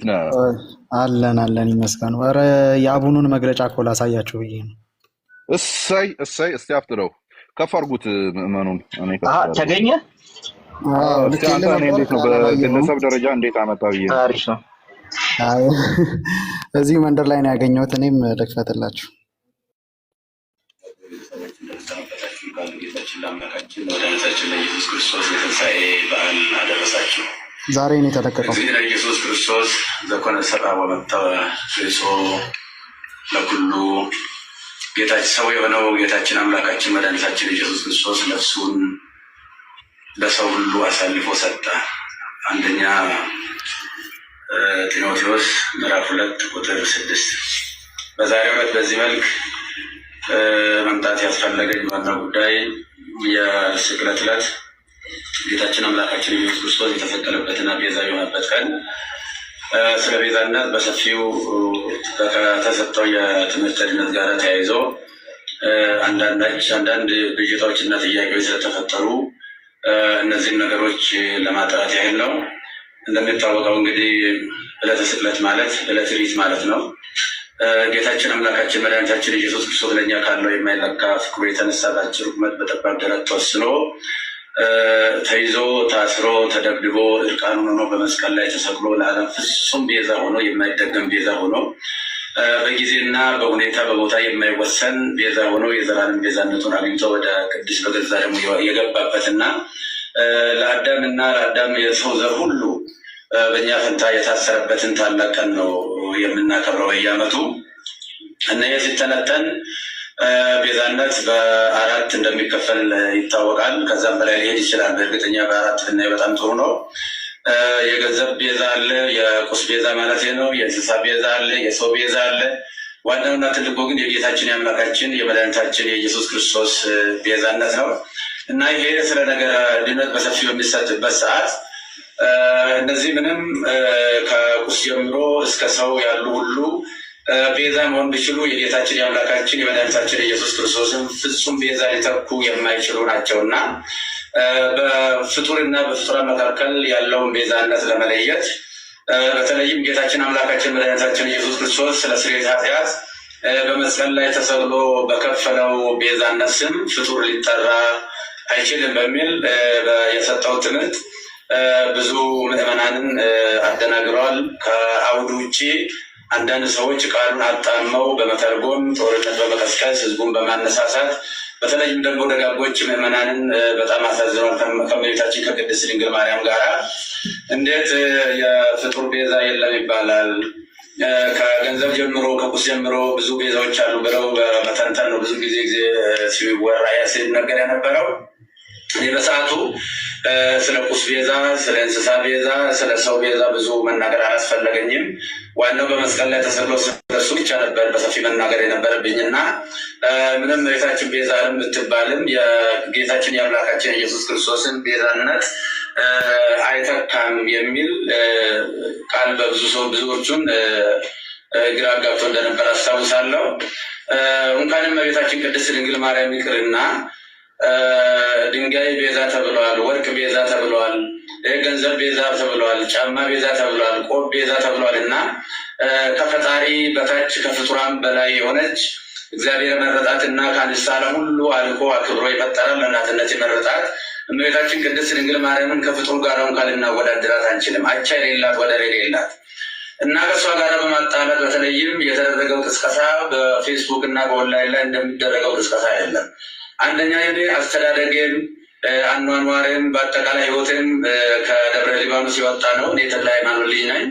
ነው አለን ይመስገን። ኧረ የአቡኑን መግለጫ እኮ ላሳያችሁ ብዬ ነው። እሰይ እስቲ አፍጥረው ከፍ አድርጉት ምዕመኑን። እኔ ተገኘ እስቲ አንተ እኔ እንዴት ነው በግለሰብ ደረጃ እንዴት አመጣ ብዬ ነው። አሪፍ ነው። እዚህ መንደር ላይ ነው ያገኘሁት። እኔም ልክፈትላችሁ። ጌታችን ለአምላካችን ለመድኃኒታችን ለኢየሱስ ክርስቶስ የትንሣኤ በዓል አደረሳችሁ። ዛሬ ነው የተለቀቀው። እግዚእነ ኢየሱስ ክርስቶስ ዘኮነ ሰብአ ወመጠወ ርእሶ ለኩሉ። ጌታችን ሰው የሆነው ጌታችን አምላካችን መድኃኒታችን ኢየሱስ ክርስቶስ ነፍሱን ለሰው ሁሉ አሳልፎ ሰጠ። አንደኛ ጢሞቴዎስ ምዕራፍ 2 ቁጥር 6። በዛሬው ዕለት በዚህ መልክ መምጣት ያስፈለገኝ ዋናው ጉዳይ የስቅለት ዕለት ጌታችን አምላካችን ኢየሱስ ክርስቶስ የተሰቀለበትና ቤዛ የሆነበት ቀን፣ ስለ ቤዛነት በሰፊው ከተሰጠው የትምህርት ድነት ጋር ተያይዞ አንዳንድ ብዥታዎችና ጥያቄዎች ስለተፈጠሩ እነዚህን ነገሮች ለማጥራት ያህል ነው። እንደሚታወቀው እንግዲህ ዕለተ ስቅለት ማለት ዕለተ ሪት ማለት ነው። ጌታችን አምላካችን መድኃኒታችን ኢየሱስ ክርስቶስ ለእኛ ካለው የማይለካ ፍቅሩ የተነሳ በአጭር ቁመት በጠባብ ደረት ተወስኖ ተይዞ ታስሮ ተደብድቦ እርቃኑን ሆኖ በመስቀል ላይ ተሰቅሎ ለዓለም ፍጹም ቤዛ ሆኖ የማይደገም ቤዛ ሆኖ በጊዜና በሁኔታ በቦታ የማይወሰን ቤዛ ሆኖ የዘላለም ቤዛነቱን አግኝቶ ወደ ቅድስ በገዛ ደግሞ የገባበትና ለአዳም የሰው ዘር ሁሉ በእኛ ፈንታ የታሰረበትን ታላቅ ቀን ነው የምናከብረው በየዓመቱ። እና ይህ ሲተነተን ቤዛነት በአራት እንደሚከፈል ይታወቃል። ከዛም በላይ ሊሄድ ይችላል። በእርግጠኛ በአራት ብናይ በጣም ጥሩ ነው። የገንዘብ ቤዛ አለ፣ የቁስ ቤዛ ማለት ነው። የእንስሳ ቤዛ አለ፣ የሰው ቤዛ አለ። ዋናውና ትልቁ ግን የጌታችን የአምላካችን የመድኃኒታችን የኢየሱስ ክርስቶስ ቤዛነት ነው። እና ይሄ ስለ ነገረ ድነት በሰፊው የሚሰጥበት ሰዓት እነዚህ ምንም ከቁስ ጀምሮ እስከ ሰው ያሉ ሁሉ ቤዛ መሆን ቢችሉ የጌታችን የአምላካችን የመድኃኒታችን የኢየሱስ ክርስቶስን ፍጹም ቤዛ ሊተኩ የማይችሉ ናቸውና በፍጡርና በፍጡራን መካከል ያለውን ቤዛነት ለመለየት በተለይም ጌታችን አምላካችን መድኃኒታችን ኢየሱስ ክርስቶስ ስለ ስርየተ ኃጢአት በመስቀል ላይ ተሰቅሎ በከፈለው ቤዛነት ስም ፍጡር ሊጠራ አይችልም በሚል የሰጠው ትምህርት ብዙ ምዕመናንን አደናግረዋል። ከአውዱ ውጭ አንዳንድ ሰዎች ቃሉን አጣመው በመተርጎም ጦርነት በመቀስቀስ ህዝቡን በማነሳሳት በተለይም ደግሞ ደጋጎች ምዕመናንን በጣም አሳዝነዋል። ከእመቤታችን ከቅድስት ድንግል ማርያም ጋር እንዴት የፍጡር ቤዛ የለም ይባላል? ከገንዘብ ጀምሮ ከቁስ ጀምሮ ብዙ ቤዛዎች አሉ ብለው በመተንተን ነው ብዙ ጊዜ ሲወራ ሲነገር የነበረው። እኔ በሰዓቱ ስለ ቁስ ቤዛ፣ ስለ እንስሳ ቤዛ፣ ስለ ሰው ቤዛ ብዙ መናገር አላስፈለገኝም። ዋናው በመስቀል ላይ ተሰቅሎ ስለሱ ብቻ ነበር በሰፊ መናገር የነበረብኝና ምንም ቤታችን ቤዛ የምትባልም የጌታችን የአምላካችን ኢየሱስ ክርስቶስን ቤዛነት አይተካም የሚል ቃል ብዙዎቹን ግራ አጋብቶ እንደነበር አስታውሳለሁ። እንኳንም ቤታችን ቅድስት ድንግል ማርያም ይቅርና ድንጋይ ቤዛ ተብለዋል፣ ወርቅ ቤዛ ተብለዋል፣ ገንዘብ ቤዛ ተብለዋል፣ ጫማ ቤዛ ተብለዋል፣ ቆብ ቤዛ ተብለዋል። እና ከፈጣሪ በታች ከፍጡራን በላይ የሆነች እግዚአብሔር መረጣትና ከአንስት ዓለም ሁሉ አልቆ አክብሮ የፈጠራል ለእናትነት የመረጣት እመቤታችን ቅድስት ድንግል ማርያምን ከፍጡር ጋር እንኳን ልናወዳድራት አንችልም። አቻ የሌላት ወደር የሌላት እና ከእሷ ጋር በማጣላት በተለይም የተደረገው ቅስቀሳ በፌስቡክ እና በኦንላይን ላይ እንደሚደረገው ቅስቀሳ አይደለም። አንደኛ የኔ አስተዳደጌም አኗኗሬም በአጠቃላይ ህይወቴም ከደብረ ሊባኖስ የወጣ ነው። እኔ ተክለ ሃይማኖት ልጅ ነኝ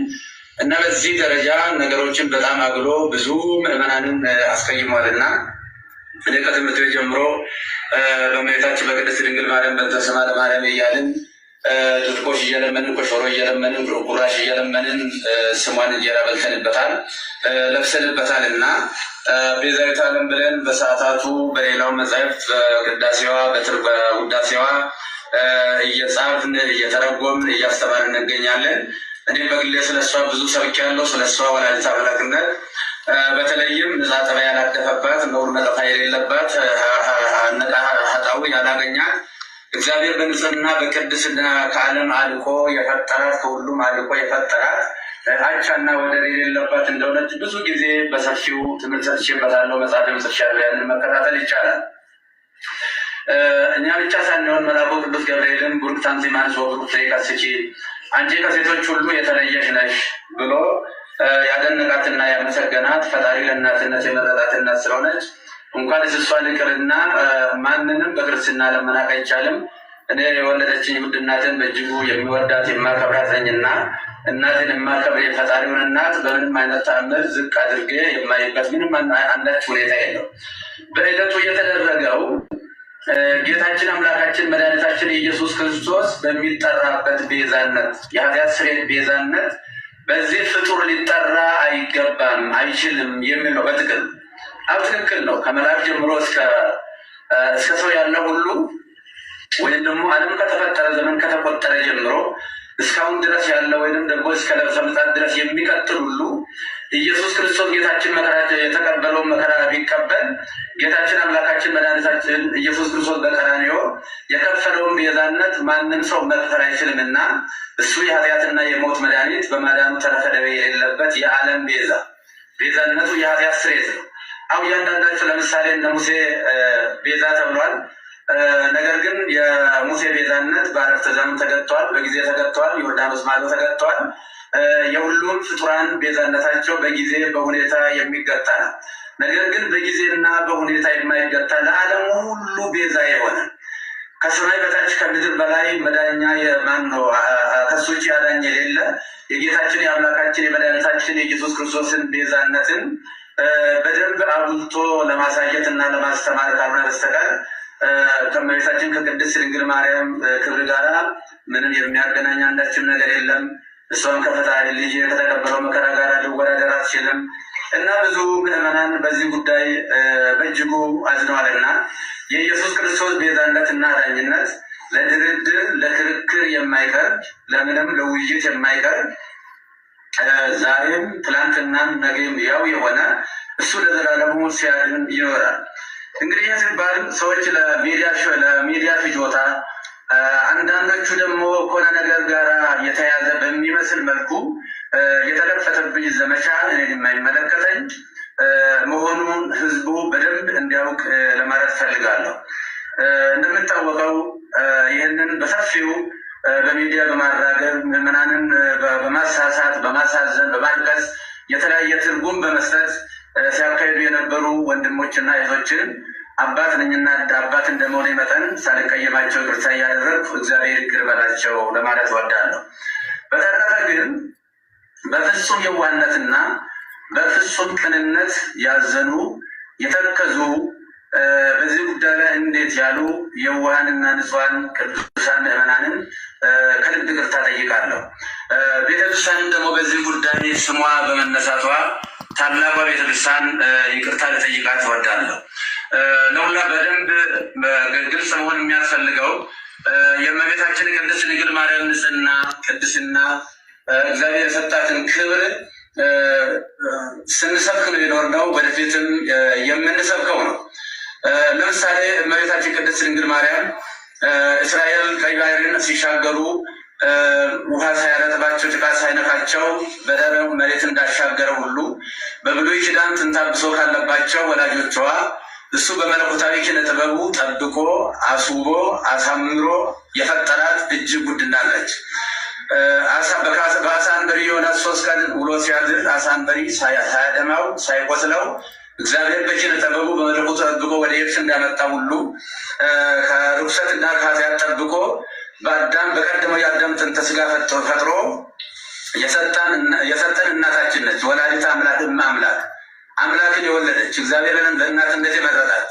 እና በዚህ ደረጃ ነገሮችን በጣም አግሎ ብዙ ምዕመናንን አስቀይሟልና እኔ ከትምህርት ቤት ጀምሮ በእመቤታችን በቅድስት ድንግል ማርያም በእንተ ስማ ለማርያም እያልን ድርቆሽ እየለመንን ኮሾሮ እየለመንን ቁራሽ እየለመንን ስሟን እንጀራ በልተንበታል ለብሰንበታል እና ቤዛዊተ ዓለም ብለን በሰዓታቱ በሌላው መጻሕፍት በቅዳሴዋ በውዳሴዋ እየጻፍን እየተረጎምን እያስተማርን እንገኛለን። እኔ በግሌ ስለሷ ብዙ ሰብኬያለሁ። ስለሷ ወላዲተ አምላክነት በተለይም ንጻ ጠባይ ያላደፈባት ነውር ነቀፋ የሌለባት ኃጣዊ ያላገኛት እግዚአብሔር በንጽህና በቅድስና ከዓለም አልቆ የፈጠራት ከሁሉም አልቆ የፈጠራት አቻና ወደር የሌለባት እንደሆነች ብዙ ጊዜ በሰፊው ትምህርት ሰጥቼበታለሁ። መጽሐፍም ጽፌያለሁ። ያንን መከታተል ይቻላል። እኛ ብቻ ሳንሆን መልአኩ ቅዱስ ገብርኤልን ቡርክት አንቲ እምአንስት ወቡሩክ ፍሬ ከርሥኪ አንቺ ከሴቶች ሁሉ የተለየሽ ነሽ ብሎ ያደነቃትና ያመሰገናት ፈጣሪ ለእናትነት የመረጣት እናት ስለሆነች እንኳን እሷን ይቅርና ማንንም በክርስትና ለመናቅ አይቻልም። እኔ የወለደችኝ ውድ እናትን በእጅጉ የሚወዳት የማከብራት ነኝና እናትን የማከብር የፈጣሪውን እናት በምንም አይነት ተአምር ዝቅ አድርጌ የማይበት ምንም አንዳች ሁኔታ የለው። በዕለቱ የተደረገው ጌታችን አምላካችን መድኃኒታችን ኢየሱስ ክርስቶስ በሚጠራበት ቤዛነት የኃጢአት ስርየት ቤዛነት በዚህ ፍጡር ሊጠራ አይገባም አይችልም የሚል ነው። በትክክል ትክክል ነው። ከመልአክ ጀምሮ እስከ ሰው ያለ ሁሉ ወይም ደግሞ ዓለም ከተፈጠረ ዘመን ከተቆጠረ ጀምሮ እስካሁን ድረስ ያለ ወይም ደግሞ እስከ ዕለተ ምጽአት ድረስ የሚቀጥል ሁሉ ኢየሱስ ክርስቶስ ጌታችን መከራ የተቀበለውን መከራ ቢቀበል ጌታችን አምላካችን መድኃኒታችን ኢየሱስ ክርስቶስ በቀራንዮ የከፈለውን ቤዛነት ማንም ሰው መክፈል አይችልምና እሱ የኃጢአትና የሞት መድኃኒት በማዳኑ ተረፈ ደዌ የሌለበት የዓለም ቤዛነቱ የኃጢአት ስርየት ነው። አሁን እያንዳንዳቸው ለምሳሌ እነ ሙሴ ቤዛ ተብሏል። ነገር ግን የሙሴ ቤዛነት በአረፍተ ዘመን ተገጥተዋል፣ በጊዜ ተገጥተዋል፣ ዮርዳኖስ ማዶ ተገጥተዋል። የሁሉም ፍጡራን ቤዛነታቸው በጊዜ በሁኔታ የሚገታ ነው። ነገር ግን በጊዜና በሁኔታ የማይገታ ለዓለም ሁሉ ቤዛ የሆነ ከሰማይ በታች ከምድር በላይ መዳኛ የማን ነው? ከሱ ውጭ አዳኝ የሌለ የጌታችን የአምላካችን የመድኃኒታችን የኢየሱስ ክርስቶስን ቤዛነትን በደንብ አጉልቶ ለማሳየት እና ለማስተማር ካልሆነ በስተቀር ከእመቤታችን ከቅድስት ድንግል ማርያም ክብር ጋር ምንም የሚያገናኝ አንዳችም ነገር የለም። እሷም ከፈጣሪ ልጅ ከተቀበለው መከራ ጋር ሊወዳደር አትችልም እና ብዙ ምዕመናን በዚህ ጉዳይ በእጅጉ አዝነዋልና የኢየሱስ ክርስቶስ ቤዛነትና ዳኝነት ለድርድር ለክርክር የማይቀርብ ለምንም ለውይይት የማይቀርብ ዛሬም ትላንትናም ነገም ያው የሆነ እሱ ለዘላለሙ ሲያድን ይኖራል። እንግዲህ ይህ ሲባል ሰዎች ለሚዲያ ፍጆታ አንዳንዶቹ ደግሞ ከሆነ ነገር ጋር የተያዘ በሚመስል መልኩ የተከፈተብኝ ዘመቻ እኔን የማይመለከተኝ መሆኑን ህዝቡ በደንብ እንዲያውቅ ለማለት ፈልጋለሁ። እንደሚታወቀው ይህንን በሰፊው በሚዲያ በማራገብ ምዕመናንን በማሳሳት በማሳዘን በማልቀስ የተለያየ ትርጉም በመስጠት ሲያካሂዱ የነበሩ ወንድሞችና እህቶችን አባት ነኝና አባት እንደመሆኔ መጠን ሳልቀየማቸው ይቅርታ እያደረግኩ እግዚአብሔር ይቅር በላቸው ለማለት እወዳለሁ። በተረፈ ግን በፍጹም የዋህነትና በፍጹም ቅንነት ያዘኑ የተከዙ በዚህ ጉዳይ ላይ እንዴት ያሉ የዋሃንና ንጹሐን ቅዱሳን ምዕመናንን ከልብ ይቅርታ ጠይቃለሁ። ቤተክርስቲያንም ደግሞ በዚህ ጉዳይ ስሟ በመነሳቷ ታላቋ ቤተክርስቲያን ይቅርታ ልጠይቃት እወዳለሁ። ለሁላ በደንብ ግልጽ መሆን የሚያስፈልገው የእመቤታችን ቅድስት ድንግል ማርያም ንጽሕና ቅድስና እግዚአብሔር የሰጣትን ክብር ስንሰብክ ነው የኖርነው፣ ወደፊትም የምንሰብከው ነው። ለምሳሌ እመቤታችን ቅድስት ድንግል ማርያም እስራኤል ቀይ ባህርን ሲሻገሩ ውሃ ሳያረጥባቸው ጭቃ ሳይነካቸው በደረቅ መሬት እንዳሻገረ ሁሉ በብሉይ ኪዳን ትንታብሶ ካለባቸው ወላጆቿ እሱ በመለኮታዊ ኪነ ጥበቡ ጠብቆ አስውቦ አሳምሮ የፈጠራት እጅግ ውድና ነች። በአሳ አንበሪ ዮናስ 3 ቀን ውሎ ሲያድር አሳ አንበሪ ሳያደማው ሳይቆስለው እግዚአብሔር በኪነ ጥበቡ በመለኮቱ ጠብቆ ወደ የብስ እንዳመጣ ሁሉ ከርኩሰትና ከኃጢአት ጠብቆ በአዳም በቀደመው የአዳም ጥንተ ስጋ ፈጥሮ የሰጠን እናታችን ነች። ወላዲተ አምላክ አምላክን የወለደች እግዚአብሔርን ለእናትነት የመረጣት።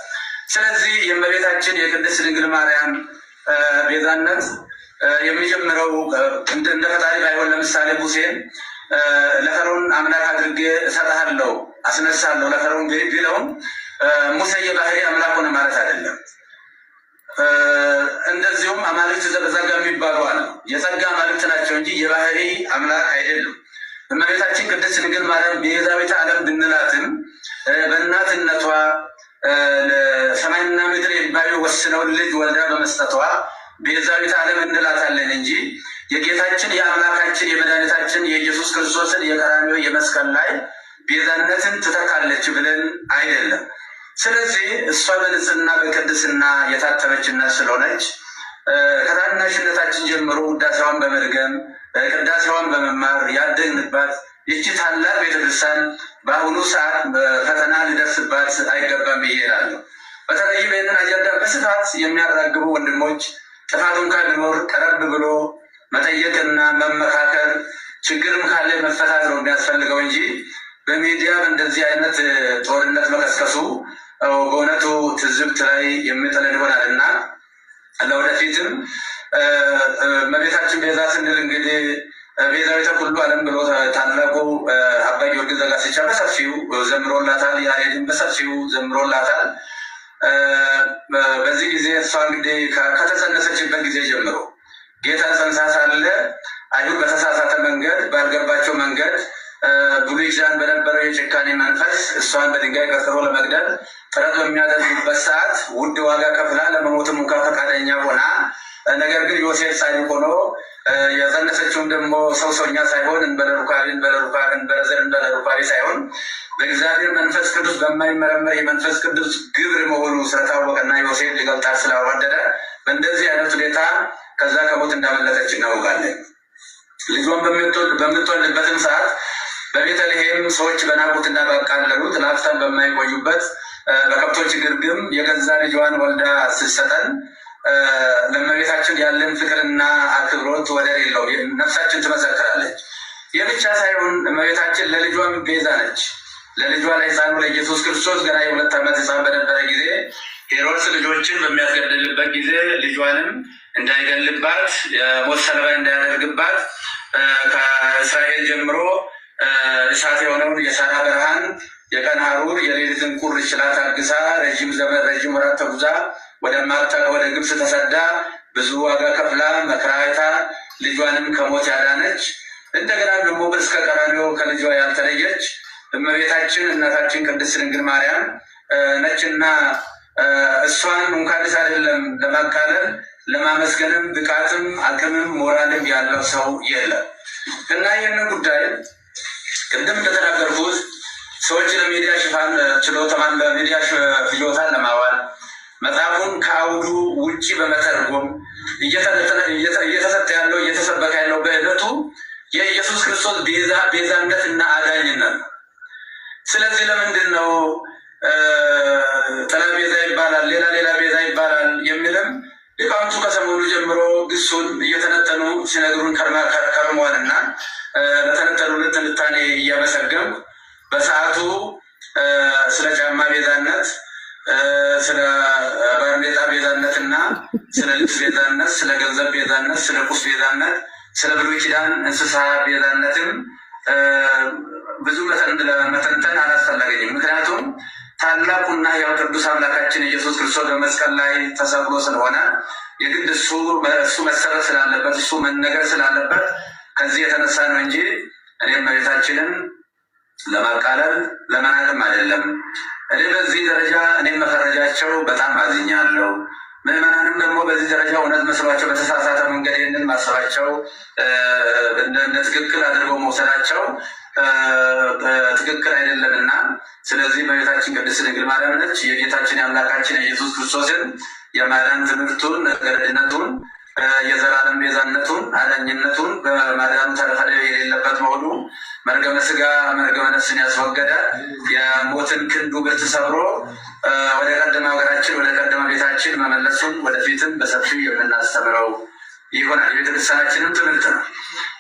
ስለዚህ የእመቤታችን የቅድስት ድንግል ማርያም ቤዛነት የሚጀምረው እንደ ፈጣሪ ባይሆን ለምሳሌ ሙሴን ለፈርዖን አምላክ አድርጌ እሰጥሃለሁ አስነሳለሁ ለፈርዖን ቢለውም ሙሴ የባህሪ አምላክ ሆነ ማለት አይደለም። እንደዚሁም አማልክት ዘበጸጋ የሚባሉ አሉ። የጸጋ አማልክት ናቸው እንጂ የባህሪ አምላክ አይደሉም። እመቤታችን ቅድስት ድንግል ማርያም ቤዛዊተ ዓለም ብንላትም በእናትነቷ ሰማይና ምድር የሚባሉ ወስነውን ልጅ ወልዳ በመስጠቷ ቤዛዊተ ዓለም እንላታለን እንጂ የጌታችን የአምላካችን የመድኃኒታችን የኢየሱስ ክርስቶስን የቀራንዮ የመስቀል ላይ ቤዛነትን ትተካለች ብለን አይደለም። ስለዚህ እሷ በንጽህና በቅድስና የታተመችና ስለሆነች ከታናሽነታችን ጀምሮ ውዳሴዋን በመድገም ቅዳሴዋን በመማር ያደግንባት ይቺ ታላቅ ቤተክርስቲያን በአሁኑ ሰዓት ፈተና ሊደርስባት አይገባም ብዬ እላለሁ። በተለይም ይህንን አጀንዳ በስፋት የሚያራግቡ ወንድሞች ጥፋት እንኳን ቢኖር ቀረብ ብሎ መጠየቅና መመካከር፣ ችግርም ካለ መፈታት ነው የሚያስፈልገው እንጂ በሚዲያ እንደዚህ አይነት ጦርነት መቀስቀሱ በእውነቱ ትዝብት ላይ የሚጥለን ይሆናል እና ለወደፊትም እመቤታችን ቤዛ ስንል እንግዲህ ቤዛዊተ ኩሉ ዓለም ብሎ ታላቁ አባ ጊዮርጊስ ዘጋስጫ በሰፊው ዘምሮላታል። ያሬድን በሰፊው ዘምሮላታል። በዚህ ጊዜ እሷ እንግዲህ ከተጸነሰችበት ጊዜ ጀምሮ ጌታ ጸንሳ ሳለ አይሁድ በተሳሳተ መንገድ ባልገባቸው መንገድ ብሉይ ኪዳን በነበረው የጭካኔ መንፈስ እሷን በድንጋይ ቀጥቅጦ ለመግደል ጥረት በሚያደርጉበት ሰዓት ውድ ዋጋ ከፍላ ለመሞትም እንኳ ፈቃደኛ ሆና፣ ነገር ግን ዮሴፍ ጻድቅ ሆኖ የጸነሰችውም ደግሞ ሰውኛ ሳይሆን እንበለሩካቤ ሳይሆን በእግዚአብሔር መንፈስ ቅዱስ በማይመረመር የመንፈስ ቅዱስ ግብር መሆኑ ስለታወቀና ዮሴፍ ሊገልጣት ስላወደደ በእንደዚህ አይነት ሁኔታ ከዛ ከሞት እንዳመለጠች እናውቃለን። ልጇን በምትወልድበትም ሰዓት በቤተልሔም ሰዎች በናቁትና ባቃለሉት ለአፍታም በማይቆዩበት በከብቶች ግርግም የገዛ ልጇን ወልዳ ስትሰጠን ለእመቤታችን ያለን ፍቅርና አክብሮት ወደር የለው። ነፍሳችን ትመሰክራለች። ይህ ብቻ ሳይሆን እመቤታችን ለልጇም ቤዛ ነች። ለልጇ ለሕፃኑ ለኢየሱስ ክርስቶስ ገና የ2 ዓመት ሕፃን በነበረ ጊዜ ሄሮድስ ልጆችን በሚያስገድልበት ጊዜ ልጇንም እንዳይገልባት የሞት ሰለባ እንዳያደርግባት ከእስራኤል ጀምሮ እሳት የሆነውን የሳራ ብርሃን የቀን ሐሩር የሌሊትን ቁር ችላ ታግሳ ረዥም ወራት ተጉዛ ወደ ግብፅ ተሰዳ ብዙ ዋጋ ከፍላ መከራ አይታ ልጇንም ከሞት ያዳነች እንደገና ደግሞ እስከ ቀራንዮ ከልጇ ያልተለየች እመቤታችን እናታችን ቅድስት ድንግል ማርያም ነችና እሷን እንኳንስ አይደለም ለማቃለል ለማመስገንም ብቃትም አቅምም ሞራልም ያለው ሰው የለም እና ይህንን ጉዳይ ቅድም እንደተናገርኩት ሰዎች ለሚዲያ ሽፋን ችሎታን ለሚዲያ ፍጆታን ለማዋል መጽሐፉን ከአውዱ ውጪ በመተርጎም እየተሰጠ ያለው እየተሰበከ ያለው በዕለቱ የኢየሱስ ክርስቶስ ቤዛነት እና አዳኝነት ነው። ስለዚህ ለምንድን ነው ጥላ ቤዛ ይባላል፣ ሌላ ቤዛ ይባላል የሚልም ሊቃውንቱ ከሰሞኑ ጀምሮ ግሱን እየተነተኑ ሲነግሩን ከርመዋል እና ለተነተኑልን ትንታኔ እያመሰገንኩ በሰዓቱ ስለ ጫማ ቤዛነት፣ ስለ ባርኔጣ ቤዛነት እና ስለ ልብስ ቤዛነት፣ ስለ ገንዘብ ቤዛነት፣ ስለ ቁስ ቤዛነት፣ ስለ ብሉይ ኪዳን እንስሳ ቤዛነትም ብዙ መተንተን አላስፈለገኝም። ምክንያቱም ታላቁና ያው ቅዱስ አምላካችን ኢየሱስ ክርስቶስ በመስቀል ላይ ተሰቅሎ ስለሆነ የግድ እሱ መሰረት ስላለበት እሱ መነገር ስላለበት ከዚህ የተነሳ ነው እንጂ እኔም እመቤታችንን ለማቃለል ለመናቅም አይደለም። እኔ በዚህ ደረጃ እኔም መፈረጃቸው በጣም አዝኛለሁ። ምዕመናንም ደግሞ በዚህ ደረጃ እውነት መስሏቸው በተሳሳተ መንገድ ይህንን ማሰባቸው እንደ ትክክል አድርገው መውሰዳቸው ትክክል አይደለምና ስለዚህ እመቤታችን ቅድስት ድንግል ማርያም ነች የጌታችን የአምላካችን የኢየሱስ ክርስቶስን የማዳን ትምህርቱን ገረድነቱን የዘላለም ቤዛነቱን አዳኝነቱን በማዳኑ ተረፈ የሌለበት መሆኑ መርገመ ስጋ መርገመ ነፍስን ያስወገደ የሞትን ክንዱ ብርት ሰብሮ ወደ ቀደመ ሀገራችን ወደ ቀደመ ቤታችን መመለሱን ወደፊትም በሰፊው የምናስተምረው ይሆናል። የቤተክርስቲያናችንም ትምህርት ነው።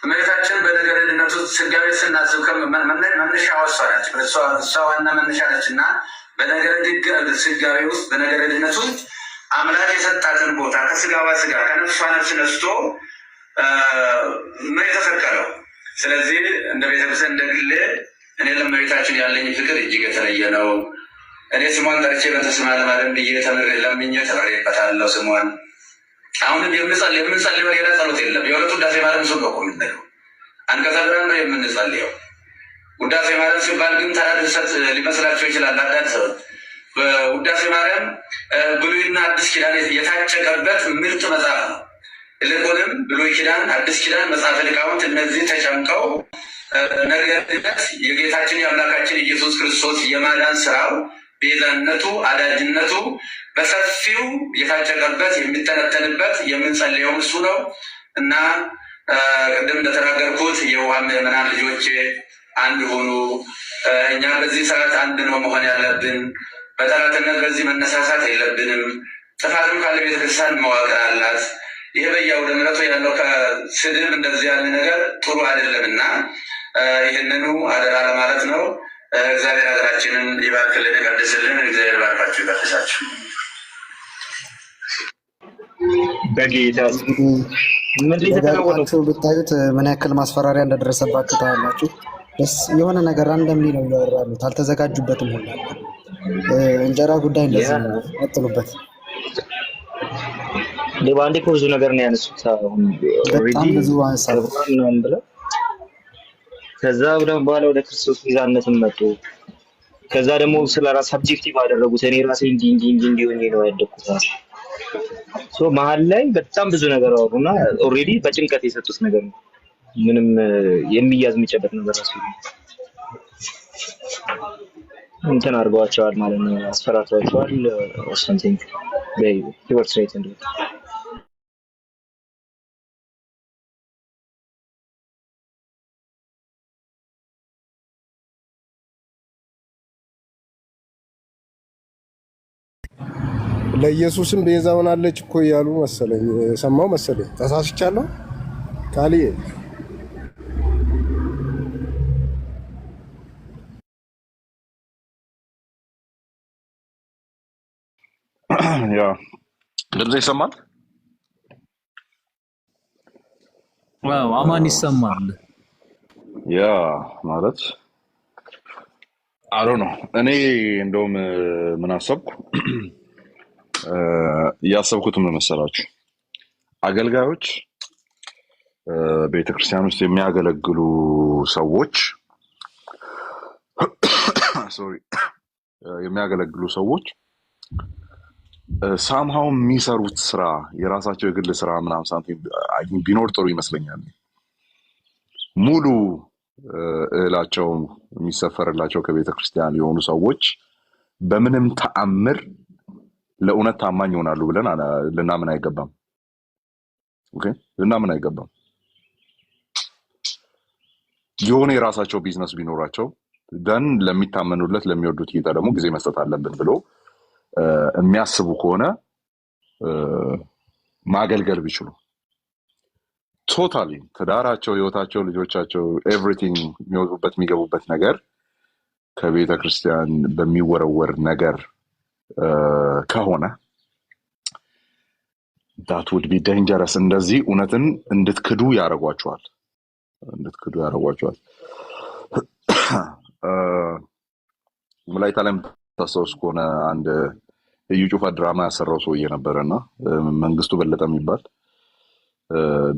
እመቤታችን በነገረ ድነቱ ስጋቤ ስናስብ መነሻ እሷ ነች። እሷ ዋና መነሻ ነች እና በነገረ ስጋቤ ውስጥ በነገረ ድነቱ አምላክ የሰጣትን ቦታ ከስጋዋ ስጋ ከነፍሷ ነፍስ ነስቶ ነው የተሰቀለው። ስለዚህ እንደ ቤተክርስቲያን እንደ ግሌ እኔ ለእመቤታችን ያለኝ ፍቅር እጅግ የተለየ ነው። እኔ ስሟን ጠርቼ በተስማ ለማለም ብዬ ለምኜ ተመሬበታለሁ ስሟን። አሁንም የምንጸልየው ሌላ ጸሎት የለም። የሁለቱ ውዳሴ ማርያም ሱ በቁ የምንለው አንቀጸ ብርሃን ነው የምንጸልየው። ውዳሴ ማርያም ሲባል ግን ተራ ድርሰት ሊመስላቸው ይችላል አንዳንድ ሰዎች። በውዳሴ ማርያም ብሉይና አዲስ ኪዳን የታጨቀበት ምርጥ መጽሐፍ ነው። ይልቁንም ብሉይ ኪዳን፣ አዲስ ኪዳን፣ መጽሐፈ ሊቃውንት እነዚህ ተጨምቀው ነገር የጌታችን የአምላካችን ኢየሱስ ክርስቶስ የማዳን ስራው ቤዛነቱ፣ አዳጅነቱ በሰፊው የታጨቀበት የሚተነተንበት የምንጸልየው እሱ ነው እና ቅድም እንደተናገርኩት የውሃ ምዕመናን ልጆች አንድ ሆኑ። እኛ በዚህ ሰዓት አንድ ነው መሆን ያለብን። በጠላትነት በዚህ መነሳሳት የለብንም። ጥፋትም ካለ ቤተክርስቲያን መዋቅር አላት። ይሄ በየአውደ ምሕረቱ ያለው ከስድብ እንደዚህ ያለ ነገር ጥሩ አይደለም እና ይህንኑ አደራ ለማለት ነው። እግዚአብሔር ሀገራችንን ይባርክልን፣ ይቀድስልን። እግዚአብሔር ባርካችሁ ይቀድሳችሁ። በጌታችሁ ብታዩት ምን ያክል ማስፈራሪያ እንደደረሰባችሁ ታያላችሁ። የሆነ ነገር እንደሚለው ያወራሉት አልተዘጋጁበትም። ሁላ እንጀራ ጉዳይ እንደዚህ ነው ያጥሉበት። ለባንዴ እኮ ብዙ ነገር ነው ያነሱት። አሁን በጣም ብዙ አንሳብ ነው ብለው ከዛ በኋላ ወደ ክርስቶስ ቤዛነትም መጡ። ከዛ ደግሞ ስለራስ ሰብጀክቲቭ አደረጉት። እኔ ራሴ እንዲህ ሆኜ ነው ያደኩት። ሶ መሀል ላይ በጣም ብዙ ነገር አወሩና ኦልሬዲ በጭንቀት የሰጡት ነገር ነው። ምንም የሚያዝ የሚጨበጥ ነገር ራሱ እንትን አድርገዋቸዋል ማለት ነው። አስፈራርተዋቸዋል or something. They were straight into it. ለኢየሱስም ቤዛ ሆናለች እኮ እያሉ መሰለኝ ሰማው መሰለኝ። ተሳስቻለሁ ቃልዬ? ያ ድምጽ ይሰማል? ዋው አማን ይሰማል። ያ ማለት አሮ ነው። እኔ እንደውም ምን አሰብኩ ያሰብኩት ምን መሰላችሁ? አገልጋዮች ቤተክርስቲያን ውስጥ የሚያገለግሉ ሰዎች የሚያገለግሉ ሰዎች ሳምሃው የሚሰሩት ስራ የራሳቸው የግል ስራ ምናምን ሳምቲንግ ቢኖር ጥሩ ይመስለኛል። ሙሉ እህላቸው የሚሰፈርላቸው ከቤተክርስቲያን የሆኑ ሰዎች በምንም ተአምር ለእውነት ታማኝ ይሆናሉ ብለን ልናምን አይገባም። ኦኬ፣ ልናምን አይገባም። የሆነ የራሳቸው ቢዝነስ ቢኖራቸው ደን ለሚታመኑለት ለሚወዱት ጌታ ደግሞ ጊዜ መስጠት አለብን ብሎ የሚያስቡ ከሆነ ማገልገል ቢችሉ ቶታሊ ትዳራቸው፣ ህይወታቸው፣ ልጆቻቸው ኤቭሪቲንግ የሚወጡበት የሚገቡበት ነገር ከቤተ ክርስቲያን በሚወረወር ነገር ከሆነ that would be dangerous። እንደዚህ እውነትን እንድትክዱ ያደርጓቸዋል። ወላይታ ላይ ታስታውስ ከሆነ አንድ እዩ ጩፋ ድራማ ያሰራው ሰውዬ ነበረና መንግስቱ በለጠ የሚባል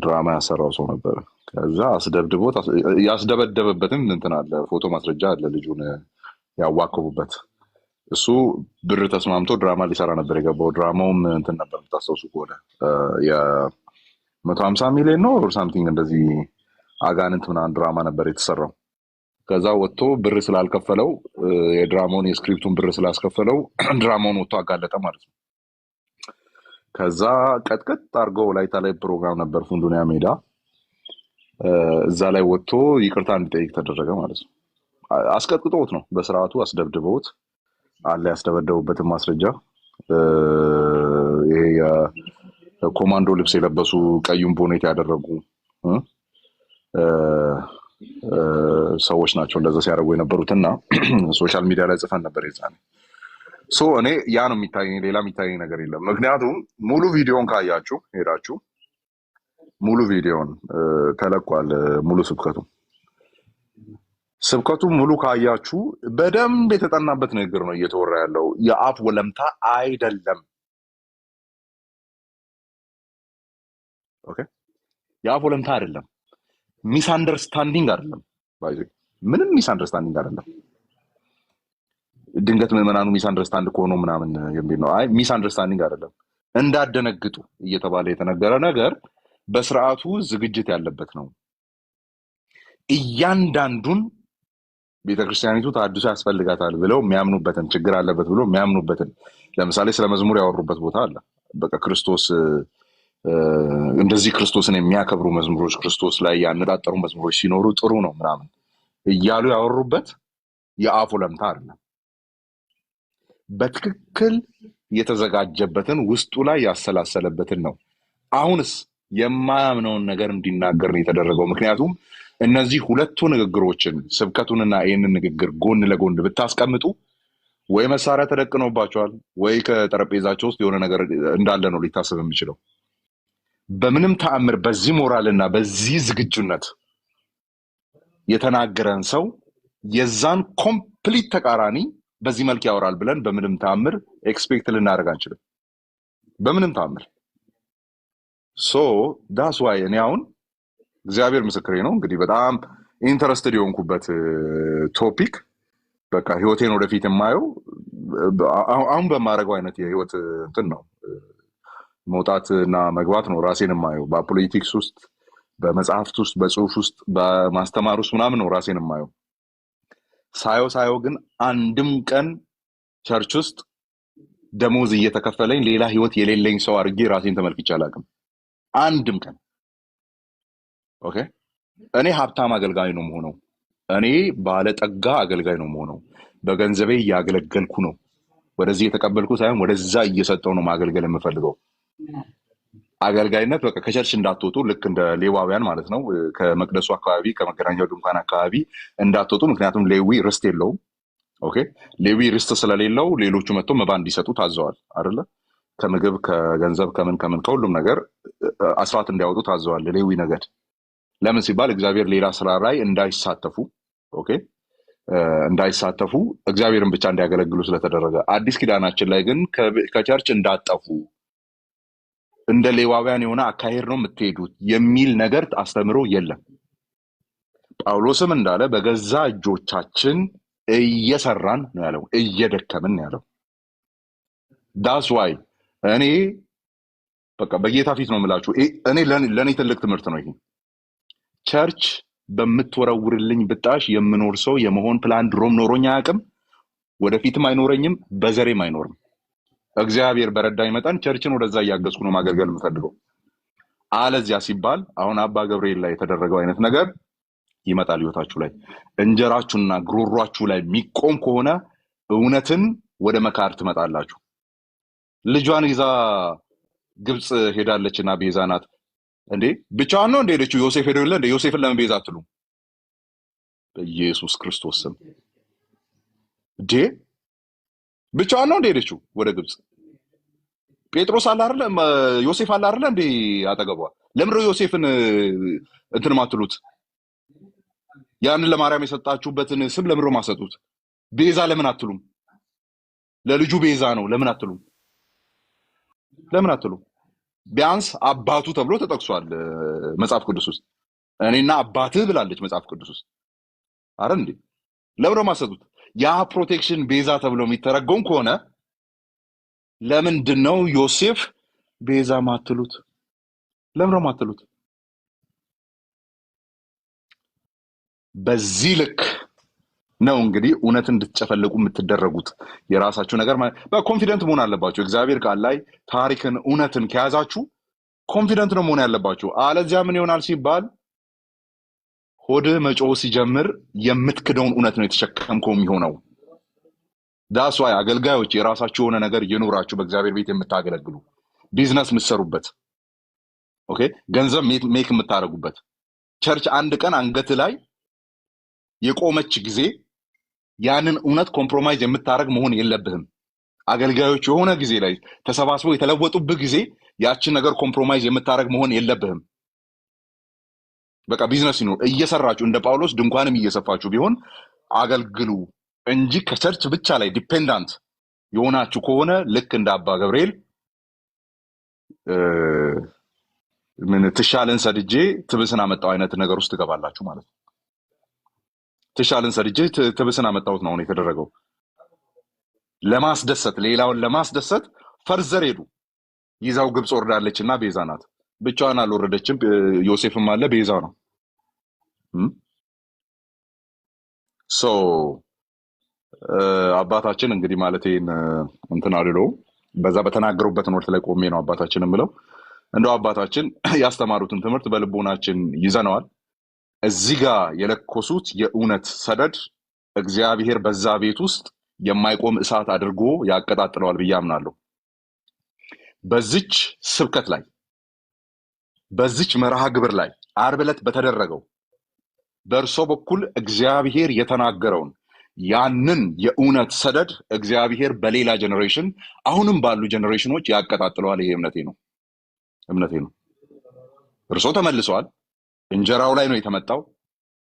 ድራማ ያሰራው ሰው ነበረ። ከዛ አስደብድቦት ያስደበደበበትም እንትን አለ፣ ፎቶ ማስረጃ አለ፣ ልጁን ያዋከቡበት። እሱ ብር ተስማምቶ ድራማ ሊሰራ ነበር የገባው። ድራማውም እንትን ነበር ታስታውሱ ከሆነ የ150 ሚሊዮን ነው or something እንደዚህ አጋንንት ምናምን ድራማ ነበር የተሰራው። ከዛ ወጥቶ ብር ስላልከፈለው የድራማውን የስክሪፕቱን ብር ስላስከፈለው ድራማውን ወጥቶ አጋለጠ ማለት ነው። ከዛ ቀጥቀጥ አድርገው ላይታ ላይ ፕሮግራም ነበር ፉንዱኒያ ሜዳ፣ እዛ ላይ ወጥቶ ይቅርታ እንዲጠይቅ ተደረገ ማለት ነው። አስቀጥቅጦት ነው በስርዓቱ አስደብድበውት አለ። ያስደበደቡበትን ማስረጃ ይሄ የኮማንዶ ልብስ የለበሱ ቀዩን ቦኔት ያደረጉ ሰዎች ናቸው እንደዛ ሲያደርጉ የነበሩትና ሶሻል ሚዲያ ላይ ጽፈን ነበር የዛኔ። ሶ እኔ ያ ነው የሚታየኝ፣ ሌላ የሚታየኝ ነገር የለም። ምክንያቱም ሙሉ ቪዲዮን ካያችሁ ሄዳችሁ ሙሉ ቪዲዮን ተለቋል። ሙሉ ስብከቱ ሙሉ ካያችሁ በደንብ የተጠናበት ንግግር ነው እየተወራ ያለው። የአፍ ወለምታ አይደለም። ኦኬ፣ የአፍ ወለምታ አይደለም። ሚስ አንደርስታንዲንግ አይደለም። ምንም ሚስ አንደርስታንዲንግ አይደለም። ድንገት ምዕመናኑ ሚስ አንደርስታንድ ከሆነ ምናምን የሚል ነው። አይ ሚስ አንደርስታንዲንግ አይደለም። እንዳደነግጡ እየተባለ የተነገረ ነገር በስርዓቱ ዝግጅት ያለበት ነው። እያንዳንዱን ቤተክርስቲያኒቱ ታድሶ ያስፈልጋታል ብለው የሚያምኑበትን ችግር አለበት ብለው የሚያምኑበትን ለምሳሌ ስለ መዝሙር ያወሩበት ቦታ አለ። በቃ ክርስቶስ እንደዚህ ክርስቶስን የሚያከብሩ መዝሙሮች ክርስቶስ ላይ ያነጣጠሩ መዝሙሮች ሲኖሩ ጥሩ ነው ምናምን እያሉ ያወሩበት የአፉ ለምታ አይደለም። በትክክል የተዘጋጀበትን ውስጡ ላይ ያሰላሰለበትን ነው። አሁንስ የማያምነውን ነገር እንዲናገር ነው የተደረገው። ምክንያቱም እነዚህ ሁለቱ ንግግሮችን ስብከቱንና ይህንን ንግግር ጎን ለጎን ብታስቀምጡ ወይ መሳሪያ ተደቅኖባቸዋል ወይ ከጠረጴዛቸው ውስጥ የሆነ ነገር እንዳለ ነው ሊታሰብ የሚችለው። በምንም ተአምር በዚህ ሞራልና በዚህ ዝግጁነት የተናገረን ሰው የዛን ኮምፕሊት ተቃራኒ በዚህ መልክ ያወራል ብለን በምንም ተአምር ኤክስፔክት ልናደርግ አንችልም። በምንም ተአምር። ሶ ዳስ ዋይ እኔ አሁን እግዚአብሔር ምስክሬ ነው እንግዲህ በጣም ኢንተረስትድ የሆንኩበት ቶፒክ በቃ ህይወቴን ወደፊት የማየው አሁን በማደርገው አይነት የህይወት እንትን ነው። መውጣት እና መግባት ነው ራሴን የማየው። በፖለቲክስ ውስጥ፣ በመጽሐፍት ውስጥ፣ በጽሁፍ ውስጥ፣ በማስተማር ውስጥ ምናምን ነው ራሴን የማየው። ሳየው ግን አንድም ቀን ቸርች ውስጥ ደሞዝ እየተከፈለኝ ሌላ ህይወት የሌለኝ ሰው አድርጌ ራሴን ተመልክቼ አላውቅም። አንድም ቀን። ኦኬ እኔ ሀብታም አገልጋይ ነው የምሆነው። እኔ ባለጠጋ አገልጋይ ነው የምሆነው። በገንዘቤ እያገለገልኩ ነው። ወደዚህ የተቀበልኩ ሳይሆን ወደዛ እየሰጠው ነው ማገልገል የምፈልገው። አገልጋይነት በቃ ከቸርች እንዳትወጡ ልክ እንደ ሌዋውያን ማለት ነው። ከመቅደሱ አካባቢ ከመገናኛው ድንኳን አካባቢ እንዳትወጡ። ምክንያቱም ሌዊ ርስት የለውም። ኦኬ ሌዊ ርስት ስለሌለው ሌሎቹ መጥተው መባ እንዲሰጡ ታዘዋል አይደለ? ከምግብ ከገንዘብ ከምን ከሁሉም ነገር አስራት እንዲያወጡ ታዘዋል ሌዊ ነገድ። ለምን ሲባል እግዚአብሔር ሌላ ስራ ላይ እንዳይሳተፉ ኦኬ እንዳይሳተፉ እግዚአብሔርን ብቻ እንዲያገለግሉ ስለተደረገ። አዲስ ኪዳናችን ላይ ግን ከቸርች እንዳጠፉ እንደ ሌዋውያን የሆነ አካሄድ ነው የምትሄዱት የሚል ነገር አስተምሮ የለም። ጳውሎስም እንዳለ በገዛ እጆቻችን እየሰራን ነው ያለው፣ እየደከምን ነው ያለው። ዳስ ዋይ እኔ በቃ በጌታ ፊት ነው የምላችሁ። እኔ ለእኔ ትልቅ ትምህርት ነው ይሄ። ቸርች በምትወረውርልኝ ብጣሽ የምኖር ሰው የመሆን ፕላን ድሮም ኖሮኝ አያውቅም፣ ወደፊትም አይኖረኝም፣ በዘሬም አይኖርም። እግዚአብሔር በረዳኝ መጠን ቸርችን ወደዛ እያገዝኩ ነው ማገልገል የምፈልገው። አለዚያ ሲባል አሁን አባ ገብርኤል ላይ የተደረገው አይነት ነገር ይመጣል ህይወታችሁ ላይ። እንጀራችሁና ግሮሯችሁ ላይ የሚቆም ከሆነ እውነትን ወደ መካር ትመጣላችሁ። ልጇን ይዛ ግብፅ ሄዳለችና ቤዛ ናት እንዴ? ብቻዋን ነው እንደ ሄደችው? ዮሴፍ ሄዶ የለ እንደ ዮሴፍን ለምን ቤዛ አትሉ? በኢየሱስ ክርስቶስ ስም እንዴ! ብቻዋን ነው እንደ ሄደችው ወደ ግብፅ? ጴጥሮስ አለ አይደለ? ዮሴፍ አለ አይደለ? እንዴ አጠገቧ። ለምን ነው ዮሴፍን እንትን ማትሉት? ያንን ለማርያም የሰጣችሁበትን ስም ለምን ነው ማሰጡት? ቤዛ ለምን አትሉም? ለልጁ ቤዛ ነው ለምን አትሉም? ለምን አትሉም? ቢያንስ አባቱ ተብሎ ተጠቅሷል መጽሐፍ ቅዱስ ውስጥ። እኔና አባትህ ብላለች መጽሐፍ ቅዱስ ውስጥ። አረ እንዴ ለምን ነው ማሰጡት? ያ ፕሮቴክሽን ቤዛ ተብሎ የሚተረጎም ከሆነ ለምንድን ነው ዮሴፍ ቤዛ ማትሉት? ለምን ነው ማትሉት? በዚህ ልክ ነው እንግዲህ እውነት እንድትጨፈልቁ የምትደረጉት። የራሳችሁ ነገር በኮንፊደንት መሆን አለባችሁ። እግዚአብሔር ቃል ላይ ታሪክን እውነትን ከያዛችሁ ኮንፊደንት ነው መሆን ያለባችሁ። አለዚያ ምን ይሆናል ሲባል ሆድህ መጮህ ሲጀምር የምትክደውን እውነት ነው የተሸከምከው የሚሆነው። ዳስ ዋይ አገልጋዮች የራሳችሁ የሆነ ነገር እየኖራችሁ በእግዚአብሔር ቤት የምታገለግሉ፣ ቢዝነስ የምትሰሩበት፣ ኦኬ ገንዘብ ሜክ የምታደርጉበት፣ ቸርች አንድ ቀን አንገት ላይ የቆመች ጊዜ ያንን እውነት ኮምፕሮማይዝ የምታደርግ መሆን የለብህም። አገልጋዮች የሆነ ጊዜ ላይ ተሰባስበው የተለወጡበት ጊዜ ያችን ነገር ኮምፕሮማይዝ የምታደርግ መሆን የለብህም። በቃ ቢዝነስ ይኖር እየሰራችሁ እንደ ጳውሎስ ድንኳንም እየሰፋችሁ ቢሆን አገልግሉ እንጂ ከቸርች ብቻ ላይ ዲፔንዳንት የሆናችሁ ከሆነ ልክ እንደ አባ ገብርኤል ምን ትሻልን ሰድጄ ትብስን አመጣው አይነት ነገር ውስጥ ትገባላችሁ ማለት ነው። ትሻልን ሰድጄ ትብስን አመጣሁት ነው የተደረገው። ለማስደሰት ሌላውን ለማስደሰት ፈርዘር ሄዱ። ይዛው ግብፅ ወርዳለችና ቤዛ ናት። ብቻዋን አልወረደችም። ዮሴፍም አለ፣ ቤዛ ነው። ሶ አባታችን እንግዲህ ማለት ይሄን እንትን አልለው በዛ በተናገሩበት ኖርት ላይ ቆሜ ነው አባታችን የምለው። እንደው አባታችን ያስተማሩትን ትምህርት በልቦናችን ይዘነዋል። እዚህ ጋር የለኮሱት የእውነት ሰደድ እግዚአብሔር በዛ ቤት ውስጥ የማይቆም እሳት አድርጎ ያቀጣጥለዋል ብዬ አምናለሁ። በዚች ስብከት ላይ በዚች መርሃ ግብር ላይ ዓርብ ዕለት በተደረገው በእርሶ በኩል እግዚአብሔር የተናገረውን ያንን የእውነት ሰደድ እግዚአብሔር በሌላ ጀነሬሽን አሁንም ባሉ ጀነሬሽኖች ያቀጣጥለዋል። ይሄ እምነቴ ነው። እርሶ ተመልሰዋል። እንጀራው ላይ ነው የተመጣው።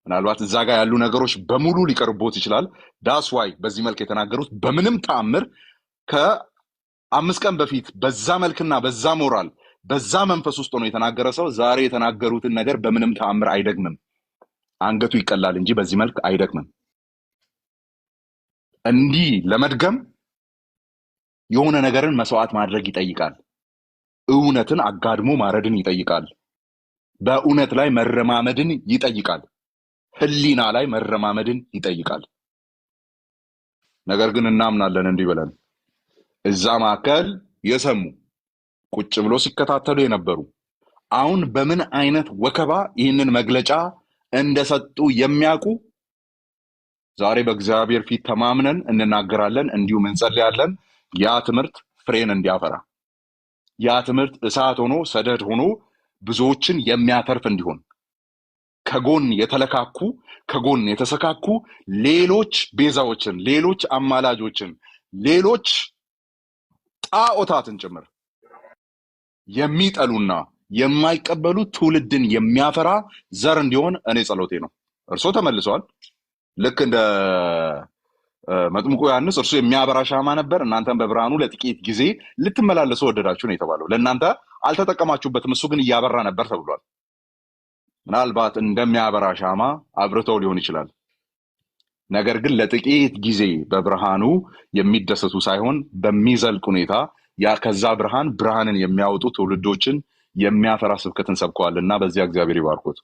ምናልባት እዛ ጋር ያሉ ነገሮች በሙሉ ሊቀርቦት ይችላል። ዳስ ዋይ በዚህ መልክ የተናገሩት በምንም ተአምር ከ5 ቀን በፊት በዛ መልክና በዛ ሞራል በዛ መንፈስ ውስጥ ነው የተናገረ ሰው ዛሬ የተናገሩትን ነገር በምንም ተአምር አይደግምም። አንገቱ ይቀላል እንጂ በዚህ መልክ አይደግምም። እንዲህ ለመድገም የሆነ ነገርን መስዋዕት ማድረግ ይጠይቃል። እውነትን አጋድሞ ማረድን ይጠይቃል። በእውነት ላይ መረማመድን ይጠይቃል። ህሊና ላይ መረማመድን ይጠይቃል። ነገር ግን እናምናለን እንዲህ ብለን እዛ ማዕከል የሰሙ ቁጭ ብሎ ሲከታተሉ የነበሩ አሁን በምን አይነት ወከባ ይህንን መግለጫ እንደሰጡ የሚያውቁ ዛሬ በእግዚአብሔር ፊት ተማምነን እንናገራለን፣ እንዲሁም እንጸልያለን። ያ ትምህርት ፍሬን እንዲያፈራ፣ ያ ትምህርት እሳት ሆኖ ሰደድ ሆኖ ብዙዎችን የሚያተርፍ እንዲሆን ከጎን የተለካኩ ከጎን የተሰካኩ ሌሎች ቤዛዎችን፣ ሌሎች አማላጆችን፣ ሌሎች ጣዖታትን ጭምር የሚጠሉና የማይቀበሉ ትውልድን የሚያፈራ ዘር እንዲሆን እኔ ጸሎቴ ነው። እርሶ ተመልሰዋል። ልክ እንደ መጥምቁ ዮሐንስ እርሱ የሚያበራ ሻማ ነበር፣ እናንተም በብርሃኑ ለጥቂት ጊዜ ልትመላለሱ ወደዳችሁ ነው የተባለው። ለእናንተ አልተጠቀማችሁበትም፣ እሱ ግን እያበራ ነበር ተብሏል። ምናልባት እንደሚያበራ ሻማ አብርተው ሊሆን ይችላል። ነገር ግን ለጥቂት ጊዜ በብርሃኑ የሚደሰቱ ሳይሆን በሚዘልቅ ሁኔታ ያ ከዛ ብርሃንን የሚያወጡ ትውልዶችን የሚያፈራ ስብከትን ሰብከዋልና በዚያ እግዚአብሔር ይባርኮት።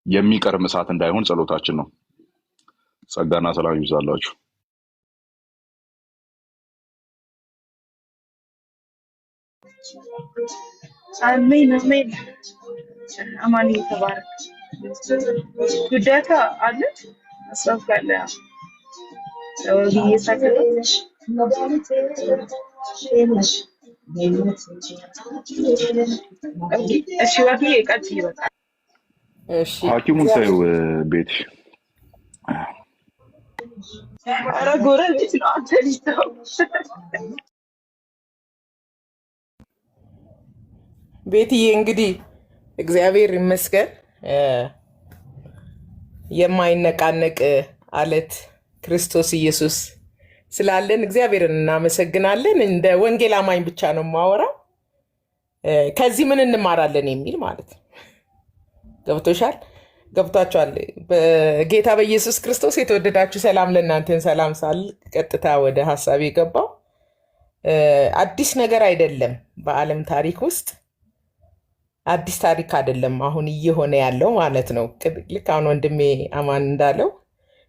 የሚቀርም እሳት እንዳይሆን ጸሎታችን ነው። ጸጋና ሰላም ይብዛላችሁ። አሜን አሜን። አማን ተባረክ። ጉዳታ አለ አስራፍ ካለ ይሳከለሽ እሺ ዋቂ ቀጥ ይወጣል። እሺ ሐኪሙን ሳይው ቤት ኧረ ጎረቤት ነው አንተ ልጅ ተው። ቤትዬ እንግዲህ እግዚአብሔር ይመስገን የማይነቃነቅ አለት ክርስቶስ ኢየሱስ ስላለን እግዚአብሔርን እናመሰግናለን። እንደ ወንጌል አማኝ ብቻ ነው የማወራው። ከዚህ ምን እንማራለን የሚል ማለት ነው። ገብቶሻል? ገብቷቸዋል። በጌታ በኢየሱስ ክርስቶስ የተወደዳችሁ ሰላም ለእናንተን። ሰላም ሳል ቀጥታ ወደ ሀሳብ የገባው አዲስ ነገር አይደለም። በዓለም ታሪክ ውስጥ አዲስ ታሪክ አይደለም አሁን እየሆነ ያለው ማለት ነው። ልክ አሁን ወንድሜ አማን እንዳለው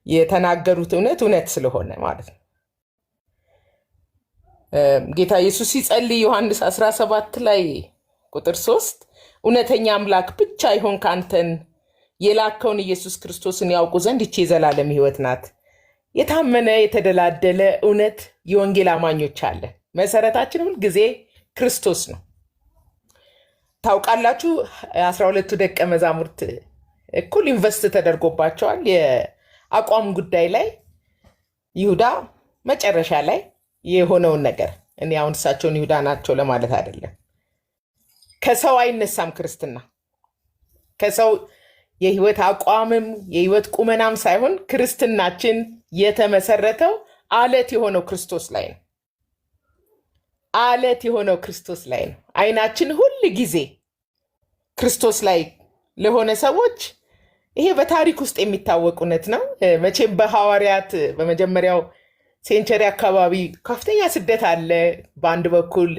የተናገሩት እውነት ስለሆነ ማለት ነው። ጌታ ኢየሱስ ሲጸልይ ዮሐንስ 17 ላይ ቁጥር 3 እውነተኛ አምላክ ብቻ ይሆን ካንተን የላከውን ኢየሱስ ክርስቶስን ያውቁ ዘንድ ይቺ የዘላለም ሕይወት ናት። የታመነ የተደላደለ እውነት የወንጌል አማኞች አለ። መሰረታችን ሁል ጊዜ ክርስቶስ ነው። ታውቃላችሁ 12ቱ ደቀ መዛሙርት እኩል ኢንቨስት ተደርጎባቸዋል የአቋም ጉዳይ ላይ። ይሁዳ መጨረሻ ላይ የሆነውን ነገር እኔ አሁን እሳቸውን ይሁዳ ናቸው ለማለት አይደለም። ከሰው አይነሳም ክርስትና። ከሰው የህይወት አቋምም የህይወት ቁመናም ሳይሆን ክርስትናችን የተመሰረተው አለት የሆነው ክርስቶስ ላይ ነው። አለት የሆነው ክርስቶስ ላይ ነው። አይናችን ሁል ጊዜ ክርስቶስ ላይ ለሆነ ሰዎች ይሄ በታሪክ ውስጥ የሚታወቅ እውነት ነው። መቼም በሐዋርያት በመጀመሪያው ሴንቸሪ አካባቢ ከፍተኛ ስደት አለ። በአንድ በኩል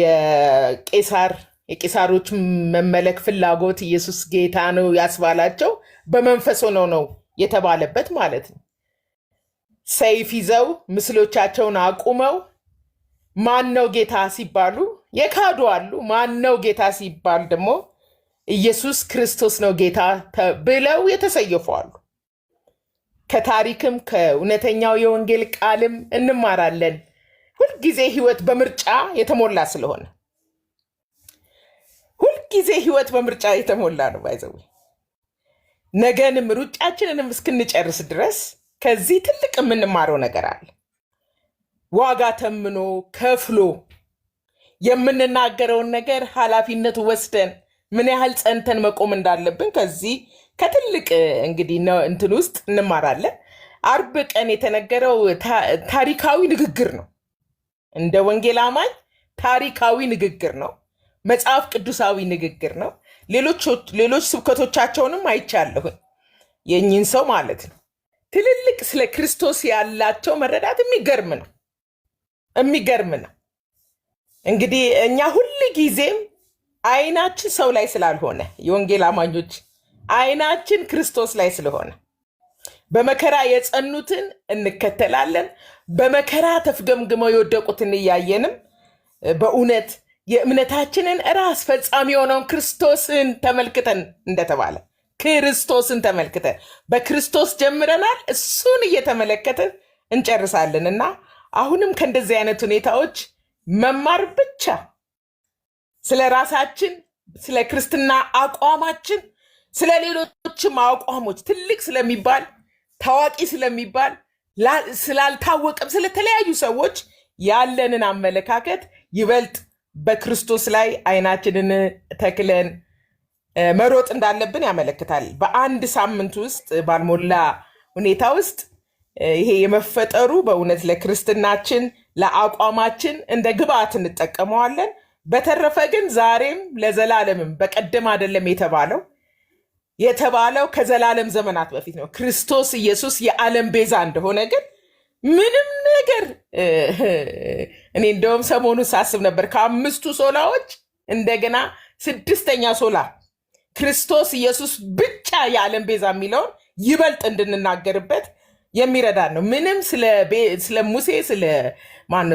የቄሳር የቄሳሮች መመለክ ፍላጎት ኢየሱስ ጌታ ነው ያስባላቸው በመንፈስ ሆነው ነው የተባለበት ማለት ነው። ሰይፍ ይዘው ምስሎቻቸውን አቁመው ማን ነው ጌታ ሲባሉ የካዱ አሉ። ማን ነው ጌታ ሲባል ደግሞ ኢየሱስ ክርስቶስ ነው ጌታ ብለው የተሰየፉ አሉ። ከታሪክም ከእውነተኛው የወንጌል ቃልም እንማራለን። ሁልጊዜ ህይወት በምርጫ የተሞላ ስለሆነ ሁልጊዜ ህይወት በምርጫ የተሞላ ነው። ባይዘው ነገንም ሩጫችንንም እስክንጨርስ ድረስ ከዚህ ትልቅ የምንማረው ነገር አለ። ዋጋ ተምኖ ከፍሎ የምንናገረውን ነገር ኃላፊነት ወስደን ምን ያህል ጸንተን መቆም እንዳለብን ከዚህ ከትልቅ እንግዲህ እንትን ውስጥ እንማራለን። አርብ ቀን የተነገረው ታሪካዊ ንግግር ነው። እንደ ወንጌል አማኝ ታሪካዊ ንግግር ነው። መጽሐፍ ቅዱሳዊ ንግግር ነው። ሌሎች ስብከቶቻቸውንም አይቻለሁኝ። የእኚህን ሰው ማለት ነው ትልልቅ ስለ ክርስቶስ ያላቸው መረዳት የሚገርም ነው። እንግዲህ እኛ ሁል ጊዜም አይናችን ሰው ላይ ስላልሆነ የወንጌል አማኞች አይናችን ክርስቶስ ላይ ስለሆነ በመከራ የጸኑትን እንከተላለን። በመከራ ተፍገምግመው የወደቁትን እያየንም በእውነት የእምነታችንን ራስ ፈጻሚ የሆነውን ክርስቶስን ተመልክተን እንደተባለ ክርስቶስን ተመልክተን በክርስቶስ ጀምረናል፣ እሱን እየተመለከትን እንጨርሳለን እና አሁንም ከእንደዚህ አይነት ሁኔታዎች መማር ብቻ ስለ ራሳችን፣ ስለ ክርስትና አቋማችን፣ ስለ ሌሎችም አቋሞች ትልቅ ስለሚባል ታዋቂ ስለሚባል ስላልታወቀም ስለተለያዩ ሰዎች ያለንን አመለካከት ይበልጥ በክርስቶስ ላይ አይናችንን ተክለን መሮጥ እንዳለብን ያመለክታል። በአንድ ሳምንት ውስጥ ባልሞላ ሁኔታ ውስጥ ይሄ የመፈጠሩ በእውነት ለክርስትናችን ለአቋማችን እንደ ግብአት እንጠቀመዋለን። በተረፈ ግን ዛሬም ለዘላለምም በቀደም አይደለም የተባለው ከዘላለም ዘመናት በፊት ነው። ክርስቶስ ኢየሱስ የዓለም ቤዛ እንደሆነ ግን ምንም ነገር እኔ እንደውም ሰሞኑን ሳስብ ነበር ከአምስቱ ሶላዎች እንደገና ስድስተኛ ሶላ ክርስቶስ ኢየሱስ ብቻ የዓለም ቤዛ የሚለውን ይበልጥ እንድንናገርበት የሚረዳን ነው። ምንም ስለ ሙሴ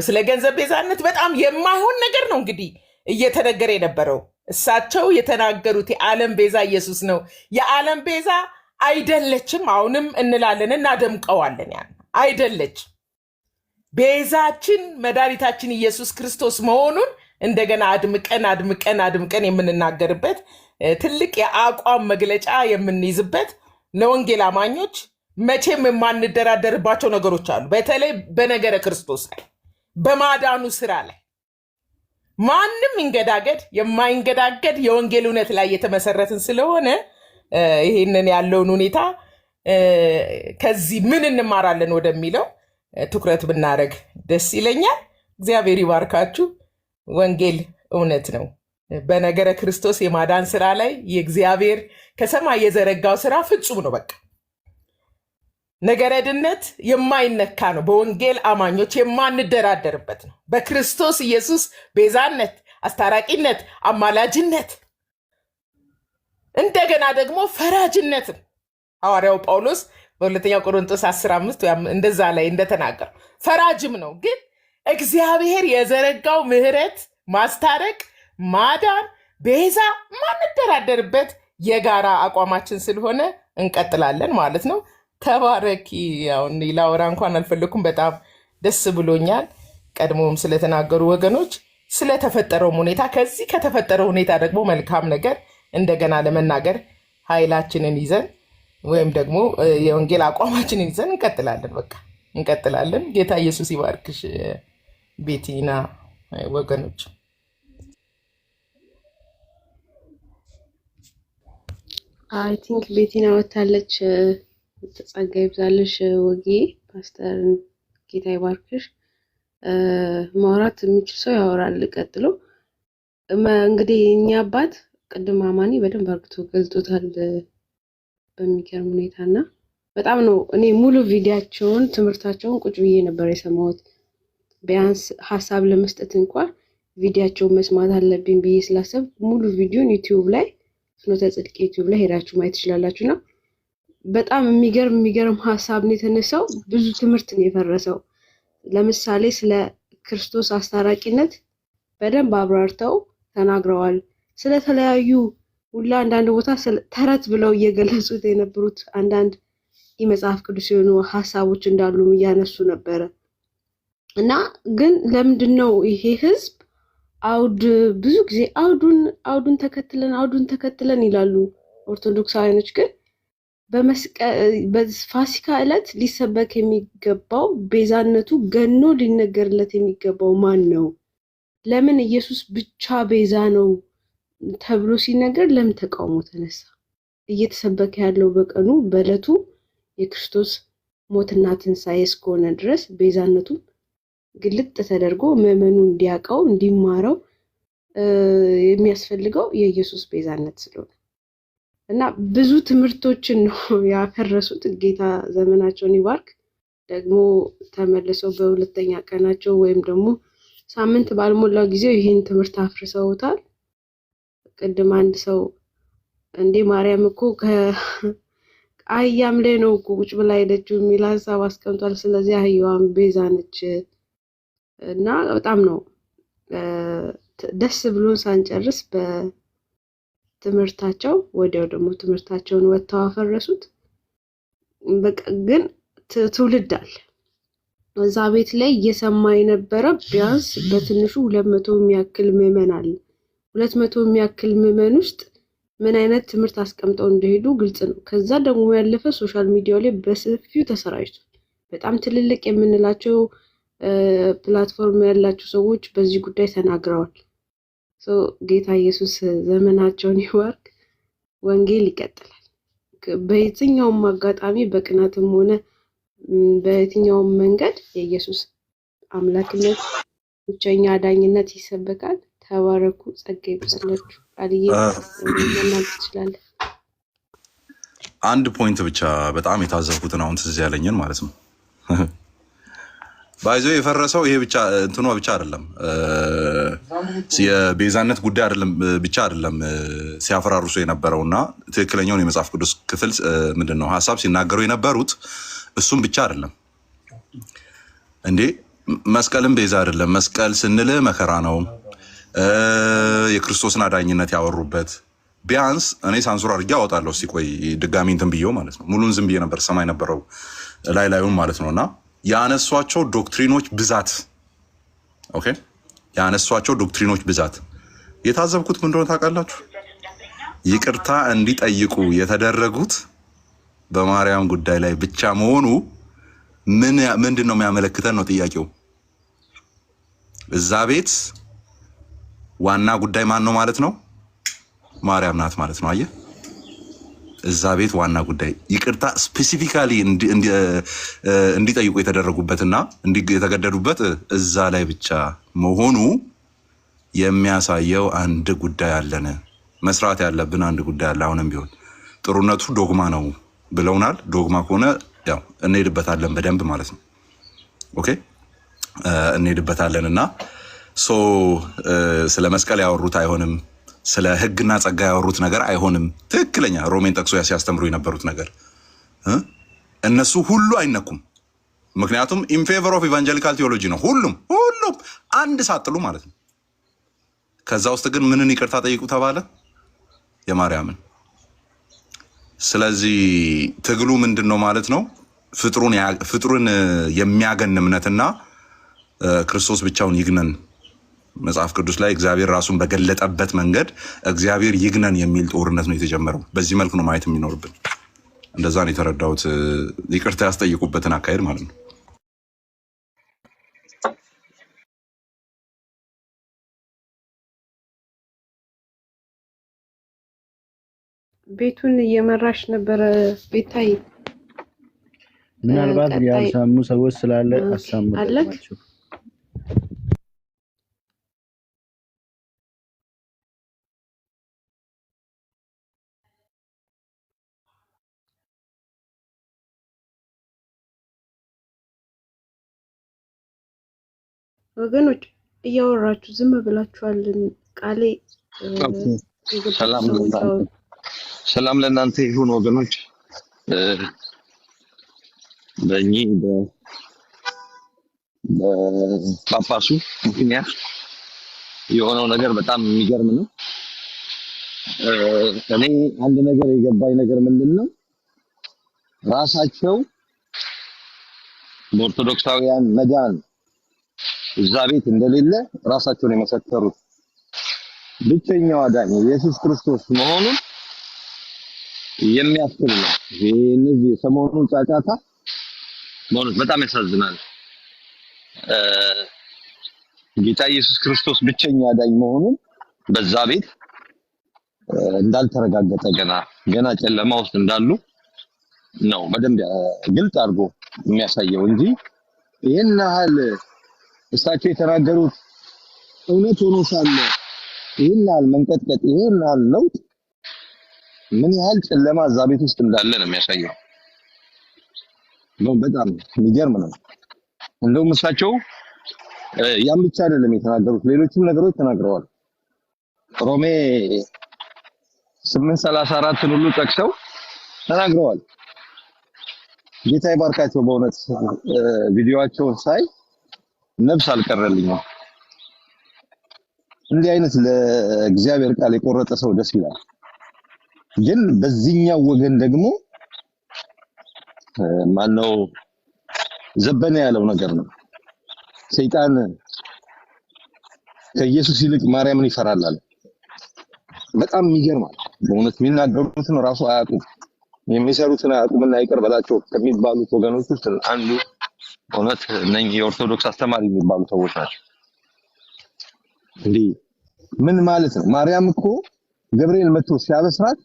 ስለ ገንዘብ ቤዛነት በጣም የማይሆን ነገር ነው እንግዲህ እየተነገረ የነበረው። እሳቸው የተናገሩት የዓለም ቤዛ ኢየሱስ ነው። የዓለም ቤዛ አይደለችም አሁንም እንላለን እናደምቀዋለን። ያን አይደለች ቤዛችን መድኃኒታችን ኢየሱስ ክርስቶስ መሆኑን እንደገና አድምቀን የምንናገርበት ትልቅ የአቋም መግለጫ የምንይዝበት ለወንጌል አማኞች መቼም የማንደራደርባቸው ነገሮች አሉ። በተለይ በነገረ ክርስቶስ ላይ በማዳኑ ስራ ላይ ማንም የማይንገዳገድ የወንጌል እውነት ላይ የተመሰረትን ስለሆነ ይሄንን ያለውን ሁኔታ ከዚህ ምን እንማራለን ወደሚለው ትኩረት ብናደርግ ደስ ይለኛል። እግዚአብሔር ይባርካችሁ። ወንጌል እውነት ነው። በነገረ ክርስቶስ የማዳን ስራ ላይ የእግዚአብሔር ከሰማይ የዘረጋው ስራ ፍጹም ነው። በቃ ነገረ ድነት የማይነካ ነው። በወንጌል አማኞች የማንደራደርበት ነው። በክርስቶስ ኢየሱስ ቤዛነት፣ አስታራቂነት፣ አማላጅነት እንደገና ደግሞ ፈራጅነትም ሐዋርያው ጳውሎስ በሁለተኛ ቆሮንቶስ 15 እንደዛ ላይ እንደተናገረው ፈራጅም ነው። ግን እግዚአብሔር የዘረጋው ምህረት፣ ማስታረቅ፣ ማዳን፣ ቤዛ ማንደራደርበት የጋራ አቋማችን ስለሆነ እንቀጥላለን ማለት ነው። ተባረኪ። አሁን ላወራ እንኳን አልፈለኩም። በጣም ደስ ብሎኛል። ቀድሞም ስለተናገሩ ወገኖች ስለተፈጠረውም ሁኔታ ከዚህ ከተፈጠረው ሁኔታ ደግሞ መልካም ነገር እንደገና ለመናገር ኃይላችንን ይዘን ወይም ደግሞ የወንጌል አቋማችንን ይዘን እንቀጥላለን። በቃ እንቀጥላለን። ጌታ ኢየሱስ ይባርክሽ ቤቲና ወገኖች። አይ ቲንክ ቤቲና ወታለች። ጸጋ ይብዛልሽ ወጌ ፓስተር ጌታ ይባርክሽ። ማውራት የሚችል ሰው ያወራል። ቀጥሎ እንግዲህ እኛ አባት ቅድም አማኒ በደንብ አርግቶ ገልጦታል በሚገርም ሁኔታና በጣም ነው እኔ ሙሉ ቪዲዮአቸውን ትምህርታቸውን ቁጭ ብዬ ነበር የሰማሁት። ቢያንስ ሐሳብ ለመስጠት እንኳን ቪዲዮአቸውን መስማት አለብኝ ብዬ ስላሰብኩ ሙሉ ቪዲዮን ዩቲዩብ ላይ ፍኖተ ጽድቅ ዩቲዩብ ላይ ሄዳችሁ ማየት ትችላላችሁና በጣም የሚገርም ሐሳብ ነው የተነሳው። ብዙ ትምህርት ነው የፈረሰው። ለምሳሌ ስለ ክርስቶስ አስታራቂነት በደንብ አብራርተው ተናግረዋል። ስለተለያዩ ሁላ አንዳንድ ቦታ ተረት ብለው እየገለጹት የነበሩት አንዳንድ የመጽሐፍ ቅዱስ የሆኑ ሐሳቦች እንዳሉም እያነሱ ነበረ እና ግን ለምንድነው ይሄ ህዝብ አውድ ብዙ ጊዜ አውዱን ተከትለን ይላሉ ኦርቶዶክሳውያኖች። ግን በፋሲካ ዕለት ሊሰበክ የሚገባው ቤዛነቱ ገኖ ሊነገርለት የሚገባው ማን ነው? ለምን ኢየሱስ ብቻ ቤዛ ነው ተብሎ ሲነገር ለምን ተቃውሞ ተነሳ? እየተሰበከ ያለው በቀኑ በዕለቱ የክርስቶስ ሞትና ትንሣኤ እስከሆነ ድረስ ቤዛነቱ ግልጥ ተደርጎ ምዕመኑ እንዲያውቀው እንዲማረው የሚያስፈልገው የኢየሱስ ቤዛነት ስለሆነ እና ብዙ ትምህርቶችን ነው ያፈረሱት። ጌታ ዘመናቸውን ይባርክ። ደግሞ ተመልሰው በሁለተኛ ቀናቸው ወይም ደግሞ ሳምንት ባልሞላው ጊዜ ይሄን ትምህርት አፍርሰውታል። ቅድም አንድ ሰው እንዴ ማርያም እኮ ከአህያም ላይ ነው እኮ ቁጭ ብላ ሄደችው የሚል ሀሳብ አስቀምጧል። ስለዚህ አህያዋም ቤዛ ነች እና በጣም ነው ደስ ብሎን ሳንጨርስ በትምህርታቸው ወዲያው ደግሞ ትምህርታቸውን ወጥተው አፈረሱት። በቃ ግን ትውልድ አለ እዛ ቤት ላይ እየሰማ የነበረ ቢያንስ በትንሹ 200 የሚያክል ምዕመን አለ። 200 የሚያክል ምዕመን ውስጥ ምን አይነት ትምህርት አስቀምጠው እንደሄዱ ግልጽ ነው። ከዛ ደግሞ ያለፈ ሶሻል ሚዲያው ላይ በሰፊው ተሰራጭቷል። በጣም ትልልቅ የምንላቸው ፕላትፎርም ያላቸው ሰዎች በዚህ ጉዳይ ተናግረዋል። ጌታ ኢየሱስ ዘመናቸውን ይባርክ። ወንጌል ይቀጥላል። በየትኛውም አጋጣሚ በቅናትም ሆነ በየትኛውም መንገድ የኢየሱስ አምላክነት ብቸኛ አዳኝነት ይሰበካል። ተባረኩ። ጸጋ ይብዛላችሁ። ቃልዬ መናገር ትችላለህ። አንድ ፖይንት ብቻ በጣም የታዘብኩትን አሁን ትዝ ያለኝን ማለት ነው። ባይዞ የፈረሰው ይሄ ብቻ እንትኗ ብቻ አይደለም፣ የቤዛነት ጉዳይ አይደለም ብቻ አይደለም ሲያፈራርሱ የነበረውና ትክክለኛውን የመጽሐፍ ቅዱስ ክፍል ምንድነው ሐሳብ ሲናገሩ የነበሩት እሱም ብቻ አይደለም እንዴ። መስቀልም ቤዛ አይደለም። መስቀል ስንል መከራ ነው። የክርስቶስን አዳኝነት ያወሩበት ቢያንስ እኔ ሳንሱር አድርጌ አወጣለሁ። እስቲ ቆይ ድጋሚ እንትን ብዬው ማለት ነው። ሙሉን ዝም ብዬ ነበር ሰማይ ነበረው ላዩን ማለት ነውና ያነሷቸው ዶክትሪኖች ብዛት ኦኬ፣ ያነሷቸው ዶክትሪኖች ብዛት የታዘብኩት ምን እንደሆነ ታውቃላችሁ? ይቅርታ እንዲጠይቁ የተደረጉት በማርያም ጉዳይ ላይ ብቻ መሆኑ ምንድን ነው የሚያመለክተን ነው ጥያቄው። እዛ ቤት ዋና ጉዳይ ማን ነው ማለት ነው? ማርያም ናት ማለት ነው። አየህ፣ እዛ ቤት ዋና ጉዳይ ይቅርታ ስፔሲፊካሊ እንዲጠይቁ የተደረጉበትና የተገደዱበት እዛ ላይ ብቻ መሆኑ የሚያሳየው አንድ ጉዳይ አለን፣ መስራት ያለብን አንድ ጉዳይ አለ። አሁንም ቢሆን ጥሩነቱ ዶግማ ነው ብለውናል። ዶግማ ከሆነ ያው እንሄድበታለን በደንብ ማለት ነው። ኦኬ እንሄድበታለንና ስለ መስቀል ያወሩት አይሆንም፣ ስለ ሕግና ጸጋ ያወሩት ነገር አይሆንም። ትክክለኛ ሮሜን ጠቅሶ ሲያስተምሩ የነበሩት ነገር እነሱ ሁሉ አይነኩም። ምክንያቱም ኢን ፌቨር ኦፍ ኢቫንጀሊካል ቴዎሎጂ ነው ሁሉም አንድ ሳጥሉ ማለት ነው። ከዛ ውስጥ ግን ምንን ይቅርታ ጠይቁ ተባለ? የማርያምን። ስለዚህ ትግሉ ምንድነው ማለት ነው? ፍጥሩን የሚያገን እምነትና ክርስቶስ ብቻውን ይግነን። መጽሐፍ ቅዱስ ላይ እግዚአብሔር ራሱን በገለጠበት መንገድ እግዚአብሔር ይግነን የሚል ጦርነት ነው የተጀመረው። በዚህ መልኩ ነው ማየት የሚኖርብን። እንደዛ ነው የተረዳሁት። ይቅርታ ያስጠይቁበትን አካሄድ ማለት ነው። ቤቱን እየመራሽ ነበረ ቤታይ። ምናልባት ያልሰሙ ሰዎች ስላለ አሳምጣላችሁ። ወገኖች እያወራችሁ ዝም ብላችኋል። ቃሌ ኦኬ የገባችሁ ሰዎች አውሩ። ሰላም ለእናንተ ይሁን ወገኖች። በእኚህ በጳጳሱ ምክንያት የሆነው ነገር በጣም የሚገርም ነው። እኔ አንድ ነገር የገባኝ ነገር ምንድነው ራሳቸው በኦርቶዶክሳውያን መዳን እዛ ቤት እንደሌለ ራሳቸውን የመሰከሩት ብቸኛው አዳኝ ኢየሱስ ክርስቶስ መሆኑን የሚያስብል ነው። እነዚህ ሰሞኑን ጫጫታ መሆኑን በጣም ያሳዝናል። ጌታ ኢየሱስ ክርስቶስ ብቸኛ አዳኝ መሆኑን በዛ ቤት እንዳልተረጋገጠ ገና ጨለማ ውስጥ እንዳሉ ነው በደንብ ግልጽ አድርጎ የሚያሳየው እንጂ ይሄን ያህል እሳቸው የተናገሩት እውነት ሆኖ ሳለ ይሄን ያህል መንቀጥቀጥ፣ ይሄን ያህል ለውጥ ምን ያህል ጨለማ እዛ ቤት ውስጥ እንዳለ ነው የሚያሳየው። ነው በጣም የሚገርም ነው። እንደውም እሳቸው ያን ብቻ አይደለም የተናገሩት፣ ሌሎችም ነገሮች ተናግረዋል። ሮሜ 8:34 ሁሉ ጠቅሰው ተናግረዋል። ጌታ ይባርካቸው። በእውነት ቪዲዮአቸውን ሳይ ነፍስ አልቀረልኝም። እንዲህ አይነት ለእግዚአብሔር ቃል የቆረጠ ሰው ደስ ይላል። ግን በዚህኛው ወገን ደግሞ ማነው ዘበነ ያለው ነገር ነው። ሰይጣን ከኢየሱስ ይልቅ ማርያምን ይፈራል አለ። በጣም ይገርማል። በእውነት የሚናገሩትን ራሱ አያውቁም፣ የሚሰሩትን አያውቁምና ይቅር በላቸው ከሚባሉት ወገኖች ውስጥ አንዱ እውነት እነኚህ የኦርቶዶክስ አስተማሪ የሚባሉ ሰዎች ናቸው። እንዲህ ምን ማለት ነው? ማርያም እኮ ገብርኤል መጥቶ ሲያበስራት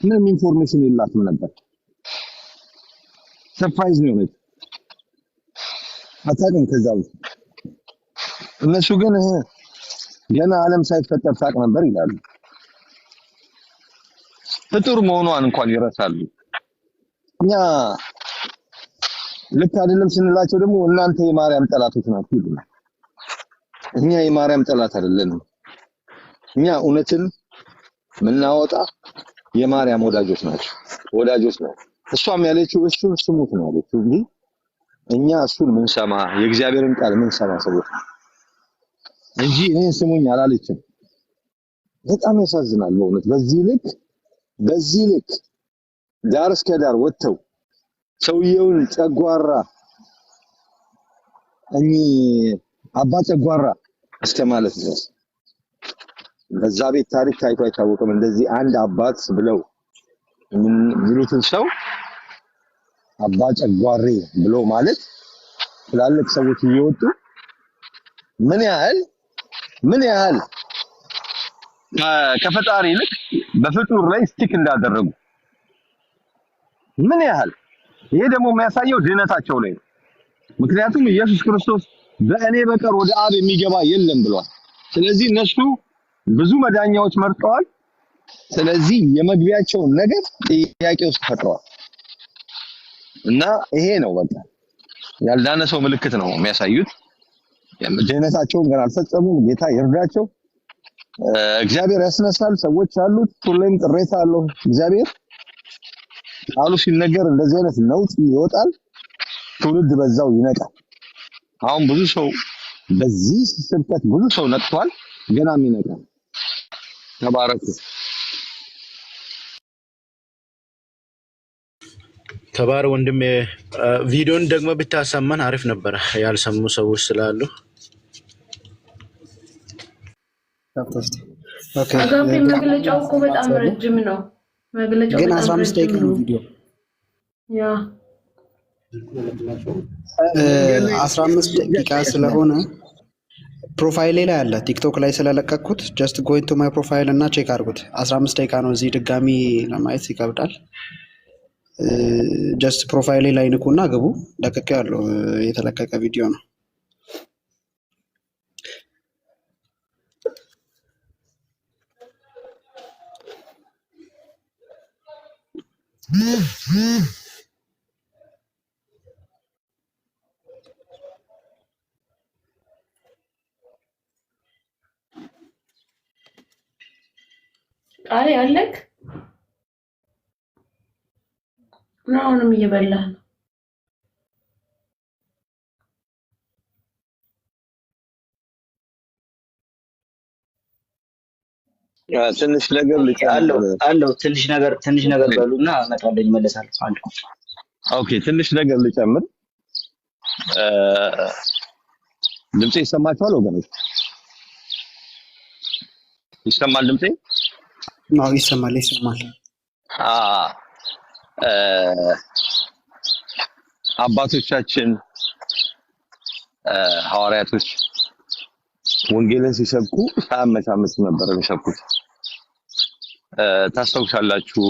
ምንም ኢንፎርሜሽን የላትም ነበር። ሰርፕራይዝ ነው ማለት አታውቅም። ከዛ ውስጥ እነሱ ግን ገና ዓለም ሳይፈጠር ሳቅ ነበር ይላሉ። ፍጡር መሆኗን እንኳን ይረሳሉ። እኛ ልክ አይደለም ስንላቸው ደግሞ እናንተ የማርያም ጠላቶች ናችሁ ይሉናል። እኛ የማርያም ጠላት አይደለንም። እኛ እውነትን ምናወጣ የማርያም ወዳጆች ናቸው። እሷም ያለችው እሱን ስሙት ነው ያለችው እንጂ እኛ እሱን ምንሰማ የእግዚአብሔርን ቃል ምንሰማ ሰዎች እንጂ እኔን ስሙኝ አላለችም። በጣም ያሳዝናል በእውነት በዚህ ልክ ዳር እስከ ዳር ወጥተው ሰውየውን ጨጓራ አባ ጨጓራ እስከ ማለት ድረስ በዛ ቤት ታሪክ ታይቶ አይታወቅም። እንደዚህ አንድ አባት ብለው የሚሉትን ሰው አባ ጨጓሬ ብሎ ማለት ትላልቅ ሰዎች እየወጡ ምን ያህል ከፈጣሪ ይልቅ በፍጡር ላይ ስቲክ እንዳደረጉ ምን ያህል። ይሄ ደግሞ የሚያሳየው ድህነታቸው ላይ ነው። ምክንያቱም ኢየሱስ ክርስቶስ በእኔ በቀር ወደ አብ የሚገባ የለም ብሏል። ስለዚህ እነሱ ብዙ መዳኛዎች መርጠዋል። ስለዚህ የመግቢያቸውን ነገር ጥያቄ ውስጥ ፈጥረዋል እና ይሄ ነው በቃ ያልዳነ ሰው ምልክት ነው የሚያሳዩት። ድህነታቸውን ገና አልፈጸሙም። ጌታ ይርዳቸው። እግዚአብሔር ያስነሳል። ሰዎች አሉት፣ ሁሌም ቅሬታ አለው እግዚአብሔር። ቃሉ ሲነገር እንደዚህ አይነት ለውጥ ይወጣል፣ ትውልድ በዛው ይነቃል። አሁን ብዙ ሰው በዚህ ስብከት ብዙ ሰው ነቅቷል፣ ገናም ይነቃል። ተባረኩ። ተባረ ወንድሜ። ቪዲዮን ደግሞ ብታሰማን አሪፍ ነበር፣ ያልሰሙ ሰዎች ስላሉ። አጋፔ መግለጫው እኮ በጣም ረጅም ነው። መግለጫው ግን 15 ደቂቃ ነው ቪዲዮ። ያ 15 ደቂቃ ስለሆነ ፕሮፋይሌ ላይ አለ፣ ቲክቶክ ላይ ስለለቀቅኩት ጀስት ጎይንግ ቱ ማይ ፕሮፋይል እና ቼክ አድርጉት። 15 ደቂቃ ነው። እዚህ ድጋሚ ለማየት ይከብዳል። ጀስት ፕሮፋይሌ ላይ ንኩና ግቡ። ለቀቅ ያለው የተለቀቀ ቪዲዮ ነው። ቃል ያለክ ምናውንም እየበላህ ነው። ትንሽ ነገር አለው ትንሽ ነገር በሉና እመጣለሁ እመለሳለሁ። አንድ ኦኬ፣ ትንሽ ነገር ልጨምር። ድምጼ ይሰማችኋል ወገኖች? ይሰማል ድምጼ? አዎ ይሰማል። አባቶቻችን ሐዋርያቶች ወንጌልን ሲሰብኩ ሳያመቻምቹ ነበር የሚሰብኩት። ታስታውሳላችሁ፣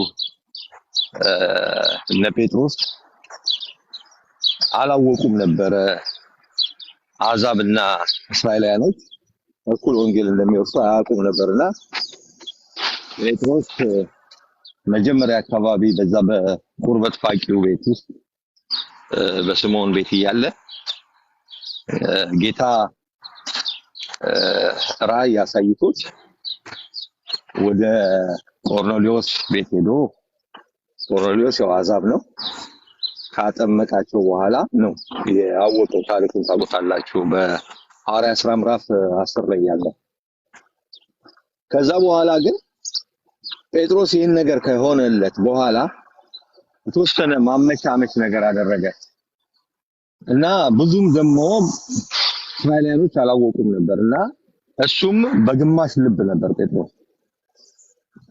እነ ጴጥሮስ አላወቁም ነበረ አሕዛብና እስራኤላውያኖች እኩል ወንጌል እንደሚወርሱ አያውቁም ነበርና ጴጥሮስ መጀመሪያ አካባቢ በዛ በቁርበት ፋቂው ቤት ውስጥ በስምዖን ቤት እያለ ጌታ ራእይ ያሳይቶት ወደ ቆርኔሌዎስ ቤት ሄዶ ቆርኔሌዎስ ያው አሕዛብ ነው ካጠመቃቸው በኋላ ነው ያወቀው። ታሪኩን ታውቁታላችሁ በሐዋርያት ሥራ ምዕራፍ 10 ላይ ያለው። ከዛ በኋላ ግን ጴጥሮስ ይህን ነገር ከሆነለት በኋላ የተወሰነ ማመቻመች ነገር አደረገ እና ብዙም ደግሞ እስራኤላውያኖች አላወቁም ነበርና እሱም በግማሽ ልብ ነበር ጴጥሮስ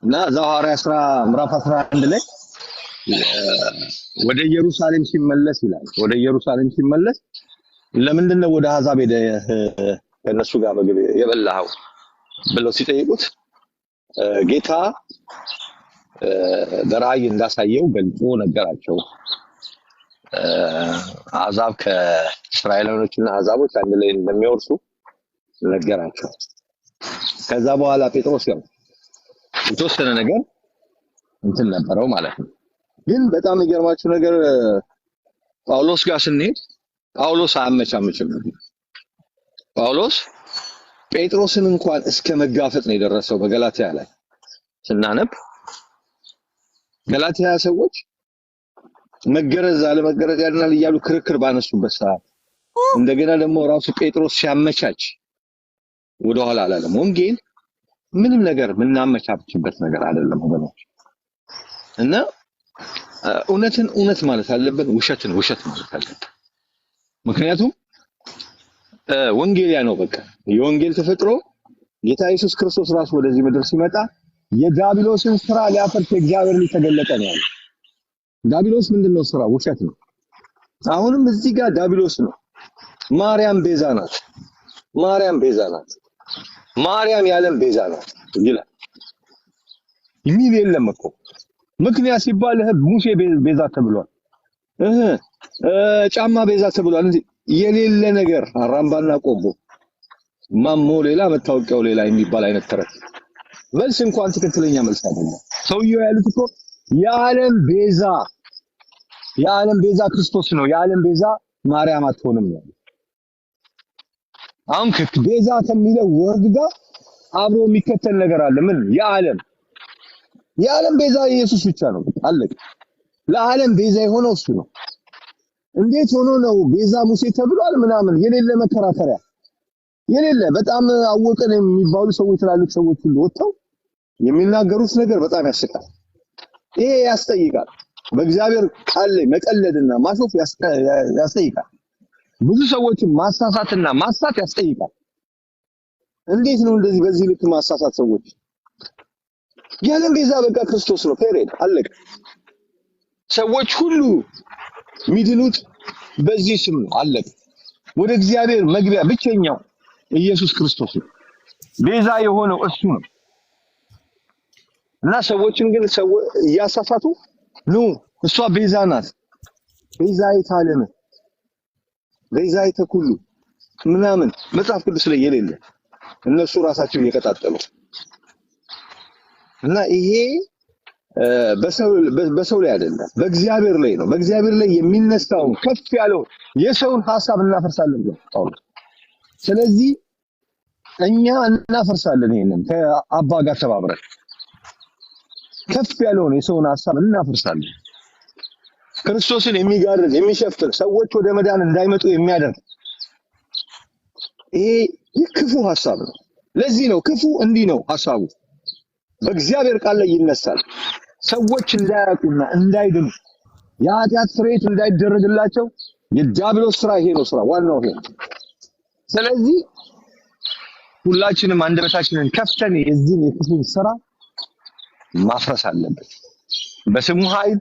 እና እዛው ሐዋርያት ሥራ ምዕራፍ 11 ላይ ወደ ኢየሩሳሌም ሲመለስ ይላል። ወደ ኢየሩሳሌም ሲመለስ ለምንድን ነው ወደ አሕዛብ ሄደህ ከነሱ ጋር ምግብ የበላኸው ብለው ሲጠይቁት ጌታ በራእይ እንዳሳየው ገልጾ ነገራቸው። አሕዛብ ከእስራኤላውያኖችና አሕዛቦች አንድ ላይ እንደሚወርሱ ነገራቸው። ከዛ በኋላ ጴጥሮስ ጋር የተወሰነ ነገር እንትን ነበረው ማለት ነው። ግን በጣም የሚገርማችሁ ነገር ጳውሎስ ጋር ስንሄድ ጳውሎስ አያመቻምችም። ጳውሎስ ጴጥሮስን እንኳን እስከ መጋፈጥ ነው የደረሰው። በገላትያ ላይ ስናነብ ገላትያ ሰዎች መገረዝ አለመገረዝ ያድናል እያሉ ክርክር ባነሱበት ሰዓት እንደገና ደግሞ ራሱ ጴጥሮስ ሲያመቻች ወደኋላ አላለም። ወንጌል ምንም ነገር ምናመቻችበት ነገር አይደለም ወገኖች። እና እውነትን እውነት ማለት አለብን፣ ውሸትን ውሸት ማለት አለብን። ምክንያቱም ወንጌል ያ ነው። በቃ የወንጌል ተፈጥሮ ጌታ ኢየሱስ ክርስቶስ ራሱ ወደዚህ ምድር ሲመጣ የዲያብሎስን ስራ ሊያፈርስ እግዚአብሔር ሊተገለጠ ነው ያለው። ዲያብሎስ ምንድነው ስራ? ውሸት ነው። አሁንም እዚህ ጋር ዲያብሎስ ነው። ማርያም ቤዛ ናት። ማርያም ቤዛ ናት። ማርያም የዓለም ቤዛ ናት ይላል። የሚል የለም እኮ ምክንያት ሲባል ሙሴ ቤዛ ተብሏል፣ ጫማ ቤዛ ተብሏል። እንዴ የሌለ ነገር አራምባና ቆቦ ማሞ ሌላ መታወቂያው ሌላ የሚባል አይነት ተረት መልስ እንኳን ትክክለኛ መልስ አይደለም። ሰውየው ያሉት እኮ የዓለም ቤዛ ክርስቶስ ነው፣ የዓለም ቤዛ ማርያም አትሆንም ነው። አሁን ቤዛ ከሚለው ወርድ ጋር አብሮ የሚከተል ነገር አለ። ምን? የዓለም ቤዛ ኢየሱስ ብቻ ነው። አለቀ። ለዓለም ቤዛ የሆነው እሱ ነው። እንዴት ሆኖ ነው ቤዛ ሙሴ ተብሏል ምናምን የሌለ መከራከሪያ የሌለ በጣም አወቀን የሚባሉ ሰዎች ትላልቅ ሰዎች ሁሉ ወጥተው የሚናገሩት ነገር በጣም ያስቃል። ይሄ ያስጠይቃል። በእግዚአብሔር ቃል ላይ መቀለድና ማሾፍ ያስጠይቃል። ብዙ ሰዎችን ማሳሳትና ማሳት ያስጠይቃል። እንዴት ነው እንደዚህ በዚህ ልክ ማሳሳት ሰዎች? የዓለም ቤዛ በቃ ክርስቶስ ነው። ፔሬድ አለቀ። ሰዎች ሁሉ የሚድኑት በዚህ ስም ነው። አለቀ። ወደ እግዚአብሔር መግቢያ ብቸኛው ኢየሱስ ክርስቶስ ነው። ቤዛ የሆነው እሱ ነው። እና ሰዎችን ግን እያሳሳቱ ነው እሷ ቤዛ ናት፣ ቤዛይተ ዓለም፣ ቤዛይተ ኩሉ ምናምን መጽሐፍ ቅዱስ ላይ የሌለ እነሱ ራሳቸው እየቀጣጠሉ እና ይሄ በሰው ላይ አይደለም፣ በእግዚአብሔር ላይ ነው። በእግዚአብሔር ላይ የሚነሳውን ከፍ ያለው የሰውን ሐሳብ እናፈርሳለን ብሎ ጳውሎስ። ስለዚህ እኛ እናፈርሳለን ይሄንን ከአባ ጋር ተባብረን ከፍ ያለውን የሰውን ሐሳብ እናፈርሳለን። ክርስቶስን የሚጋርድ የሚሸፍር ሰዎች ወደ መዳን እንዳይመጡ የሚያደርግ ይሄ ክፉ ሐሳብ ነው። ለዚህ ነው ክፉ እንዲህ ነው ሐሳቡ በእግዚአብሔር ቃል ላይ ይነሳል። ሰዎች እንዳያውቁና እንዳይድኑ የኃጢአት ስርየት እንዳይደረግላቸው የዲያብሎስ ስራ ይሄ ነው። ስራ ዋናው ይሄ። ስለዚህ ሁላችንም አንደበታችንን ከፍተን የዚህን የክፉን ስራ ማፍረስ አለብን። በስሙ ኃይል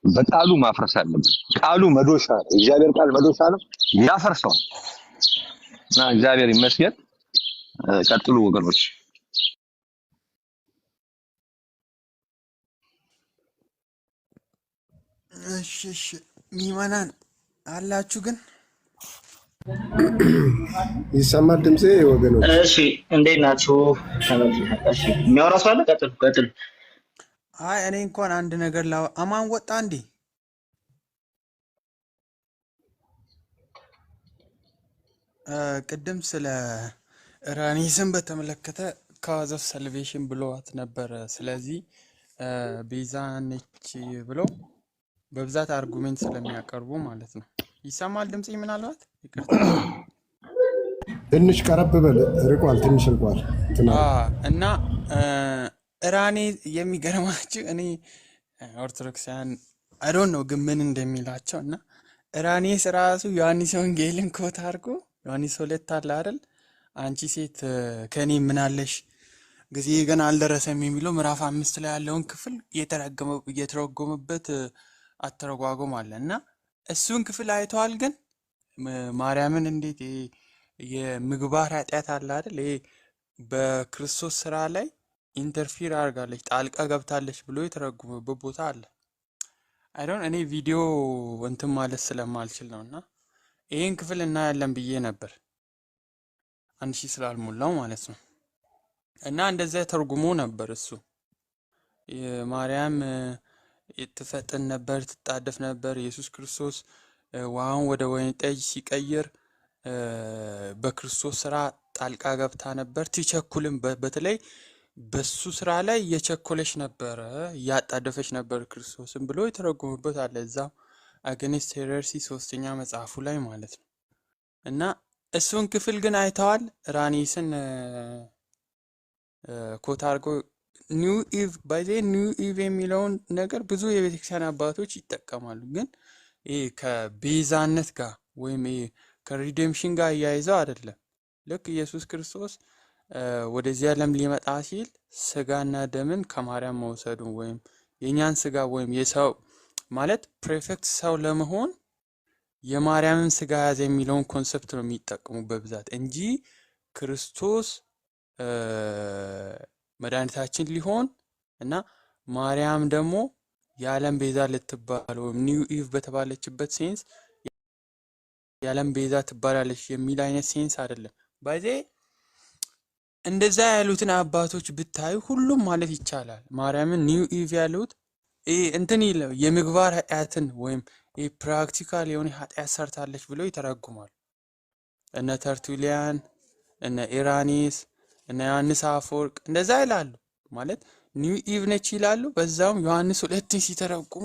በቃሉ ማፍረስ አለብን። ቃሉ መዶሻ ነው። እግዚአብሔር ቃል መዶሻ ነው፣ ያፈርሰዋል። እና እግዚአብሔር ይመስገን። ቀጥሉ ወገኖች። እሺ ሚመናን አላችሁ ግን ይሰማል ድምጼ ወገኖች? እሺ እንዴት ናችሁ? እሺ የሚያወራ ሰው አለ? ቀጥሉ። አይ እኔ እንኳን አንድ ነገር አማን ወጣ እንዴ? ቅድም ስለ ራኒስን በተመለከተ ካዝ ኦፍ ሳልቬሽን ብለዋት ነበረ። ስለዚህ ቤዛ ነች ብለው በብዛት አርጉሜንት ስለሚያቀርቡ ማለት ነው። ይሰማል ድምጽ? ምናልባት ይቅርታ ትንሽ ቀረብ በል። ርቋል፣ ትንሽ ርቋል። እና ራኔ የሚገርማችሁ እኔ ኦርቶዶክሳውያን አይ ዶንት ኖ ግን ምን እንደሚላቸው እና ራኔስ ራሱ ዮሐንስ ወንጌልን ኮት አድርጎ ዮሐንስ 2 አለ አይደል? አንቺ ሴት ከኔ ምን አለሽ ጊዜ ገና አልደረሰም የሚለው ምዕራፍ 5 ላይ ያለውን ክፍል እየተረጎመበት አተረጓጎም አለ እና እሱን ክፍል አይተዋል። ግን ማርያምን እንዴት የምግባር ኃጢአት አለ አይደል? ይሄ በክርስቶስ ስራ ላይ ኢንተርፊር አድርጋለች ጣልቃ ገብታለች ብሎ የተረጎመበት ቦታ አለ። አይዶን እኔ ቪዲዮ እንትን ማለት ስለማልችል ነውና ይሄን ክፍል እናያለን ብዬ ነበር 1000 ስላልሞላው ማለት ነው። እና እንደዛ ተርጉሞ ነበር እሱ ማርያም ትፈጥን ነበር፣ ትጣደፍ ነበር። ኢየሱስ ክርስቶስ ውሃውን ወደ ወይን ጠጅ ሲቀይር በክርስቶስ ስራ ጣልቃ ገብታ ነበር። ትቸኩልም በተለይ በሱ ስራ ላይ እየቸኮለች ነበረ፣ እያጣደፈች ነበር ክርስቶስን ብሎ የተረጎመበት አለ እዛው አገኒስት ሄረሲ 3ኛ መጽሐፉ ላይ ማለት ነው። እና እሱን ክፍል ግን አይተዋል። ራኒስን ኮት አድርጎ ኒው ኢቭ ባይዜ ኒው ኢቭ የሚለውን ነገር ብዙ የቤተክርስቲያን አባቶች ይጠቀማሉ። ግን ይሄ ከቤዛነት ጋር ወይም ይሄ ከሪዴምሽን ጋር እያይዘው አይደለም። ልክ ኢየሱስ ክርስቶስ ወደዚህ ዓለም ሊመጣ ሲል ስጋና ደምን ከማርያም መውሰዱ ወይም የኛን ስጋ ወይም የሰው ማለት ፐርፌክት ሰው ለመሆን የማርያምን ስጋ ያዘ የሚለውን ኮንሰፕት ነው የሚጠቀሙ በብዛት እንጂ ክርስቶስ መድኃኒታችን ሊሆን እና ማርያም ደግሞ የዓለም ቤዛ ልትባል ወይም ኒው ኢቭ በተባለችበት ሴንስ የዓለም ቤዛ ትባላለች የሚል አይነት ሴንስ አይደለም። ባይዜ እንደዛ ያሉትን አባቶች ብታዩ ሁሉም ማለት ይቻላል ማርያምን ኒው ኢቭ ያሉት እንትን ይለው የምግባር ኃጢአትን ወይም ፕራክቲካል የሆነ ኃጢአት ሰርታለች ብለው ይተረጉማሉ። እነ ተርቱሊያን፣ እነ ኢራኒስ፣ እነ ዮሐንስ አፈወርቅ እንደዛ ይላሉ። ማለት ኒው ኢቭ ነች ይላሉ። በዛውም ዮሐንስ 2 ሲተረጉሙ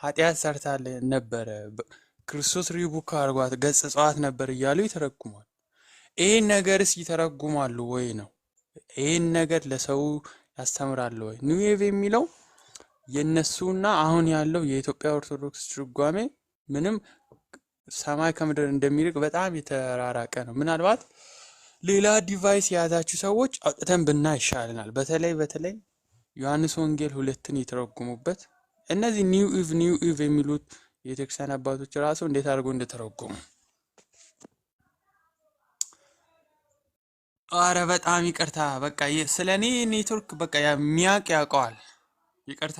ኃጢአት ሰርታለች ነበረ፣ ክርስቶስ ሪቡክ አርጓት ገጽጿት ነበር እያሉ ይተረጉማሉ። ይሄን ነገርስ ይተረጉማሉ ወይ ነው? ይሄን ነገር ለሰው ያስተምራሉ ወይ? ኒው ኢቭ የሚለው የነሱና አሁን ያለው የኢትዮጵያ ኦርቶዶክስ ትርጓሜ ምንም ሰማይ ከምድር እንደሚርቅ በጣም የተራራቀ ነው። ምናልባት ሌላ ዲቫይስ የያዛችሁ ሰዎች አውጥተን ብና ይሻለናል። በተለይ ዮሐንስ ወንጌል 2ን የተረጎሙበት እነዚህ ኒው ኢቭ የሚሉት የቤተክርስቲያን አባቶች ራሱ እንዴት አድርገው እንደተረጎሙ አረ በጣም ይቅርታ። በቃ ስለኔ ኔትወርክ በቃ የሚያውቅ ያውቀዋል። ይቅርታ።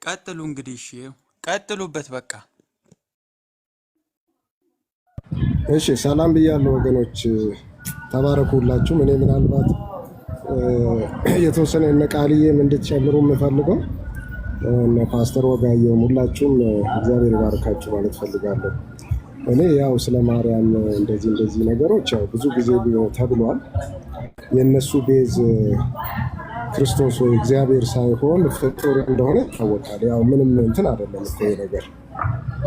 ቀጥሉ እንግዲህ እሺ፣ ቀጥሉበት በቃ። እሺ ሰላም ብያለሁ ወገኖች፣ ተባረኩ ሁላችሁም። እኔ ምናልባት የተወሰነ እነ ቃልዬም እንድትጨምሩ የምፈልገው እነ ፓስተር ወጋየሁም ሁላችሁም እግዚአብሔር ይባርካችሁ ማለት ፈልጋለሁ። እኔ ያው ስለ ማርያም እንደዚህ ነገሮች ያው ብዙ ጊዜ ተብሏል። የእነሱ ቤዝ ክርስቶስ ወይ እግዚአብሔር ሳይሆን ፍጡር እንደሆነ ይታወቃል። ያው ምንም እንትን አይደለም እኮ ይሄ ነገር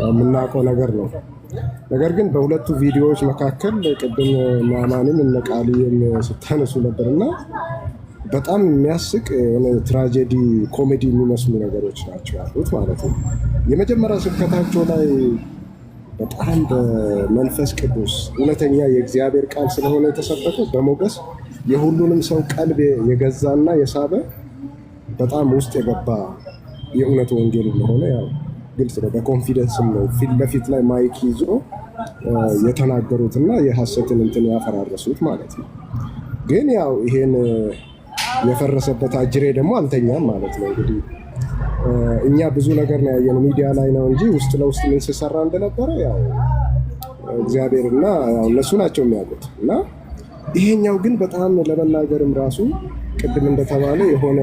የምናውቀው ነገር ነው። ነገር ግን በሁለቱ ቪዲዮዎች መካከል ቅድም ማማንም እነ ቃልዬም ስታነሱ ነበርና በጣም የሚያስቅ ትራጀዲ ኮሜዲ የሚመስሉ ነገሮች ናቸው ያሉት ማለት ነው። የመጀመሪያ ስብከታቸው ላይ በጣም በመንፈስ ቅዱስ እውነተኛ የእግዚአብሔር ቃል ስለሆነ የተሰበከው በሞገስ የሁሉንም ሰው ቀልብ የገዛና የሳበ በጣም ውስጥ የገባ የእውነት ወንጌል እንደሆነ ያው ግልጽ ነው። በኮንፊደንስም ነው ፊት ለፊት ላይ ማይክ ይዞ የተናገሩትና የሐሰትን እንትን ያፈራረሱት ማለት ነው። ግን ያው ይሄን የፈረሰበት አጅሬ ደግሞ አልተኛም ማለት ነው። እንግዲህ እኛ ብዙ ነገር ነው ያየነው ሚዲያ ላይ ነው እንጂ ውስጥ ለውስጥ ምን ሲሰራ እንደነበረ ያው እግዚአብሔርና ያው እነሱ ናቸው የሚያውቁት። እና ይሄኛው ግን በጣም ለመናገርም ራሱ ቅድም እንደተባለ የሆነ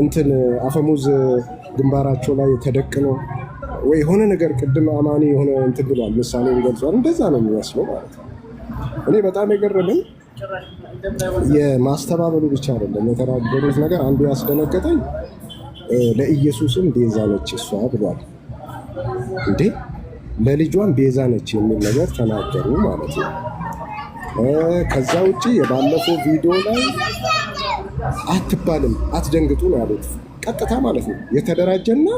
እንትን አፈሙዝ ግንባራቸው ላይ ተደቅኖ ወይ የሆነ ነገር ቅድም አማኒ የሆነ እንትን ብሏል፣ ምሳሌ ገልጿል። እንደዛ ነው የሚመስለው ማለት ነው። እኔ በጣም የገረመኝ የማስተባበሉ ብቻ አይደለም የተናገሩት ነገር አንዱ ያስደነገጠኝ ለኢየሱስም ቤዛ ነች እሷ ብሏል። እንዴ ለልጇም ቤዛ ነች የሚል ነገር ተናገሩ ማለት ነው። ከዛ ውጭ የባለፈው ቪዲዮ ላይ አትባልም አትደንግጡ ነው ያሉት ቀጥታ ማለት ነው። የተደራጀና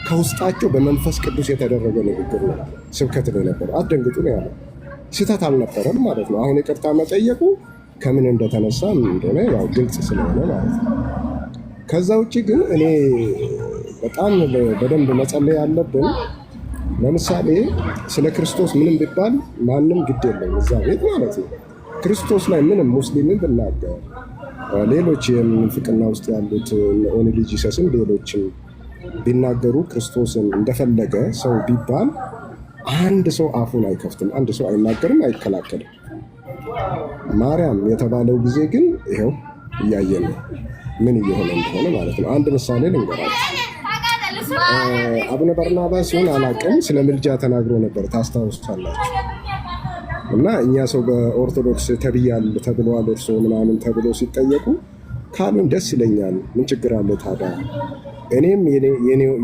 ከውስጣቸው በመንፈስ ቅዱስ የተደረገ ንግግር ነው፣ ስብከት ነው የነበረው። አትደንግጡ ነው ያለው፣ ስህተት አልነበረም ማለት ነው። አሁን ይቅርታ መጠየቁ ከምን እንደተነሳ እንደሆነ ያው ግልጽ ስለሆነ ማለት ነው። ከዛ ውጭ ግን እኔ በጣም በደንብ መጸለይ ያለብን ለምሳሌ ስለ ክርስቶስ ምንም ቢባል ማንም ግድ የለም እዛ ቤት ማለት ነው። ክርስቶስ ላይ ምንም ሙስሊምን ብናገር ሌሎች የምንፍቅና ውስጥ ያሉት ኦንሊ ጂሰስን ሌሎችም ቢናገሩ ክርስቶስን እንደፈለገ ሰው ቢባል አንድ ሰው አፉን አይከፍትም፣ አንድ ሰው አይናገርም፣ አይከላከልም። ማርያም የተባለው ጊዜ ግን ይኸው እያየን ነው ምን እየሆነ እንደሆነ ማለት ነው። አንድ ምሳሌ ልንገራችሁ። አቡነ በርናባስ ሲሆን አላቅም ስለ ምልጃ ተናግሮ ነበር ታስታውሱታላችሁ። እና እኛ ሰው በኦርቶዶክስ ተብያል ተብለዋል እርሶ ምናምን ተብሎ ሲጠየቁ ካሉን ደስ ይለኛል፣ ምን ችግር አለ ታዲያ እኔም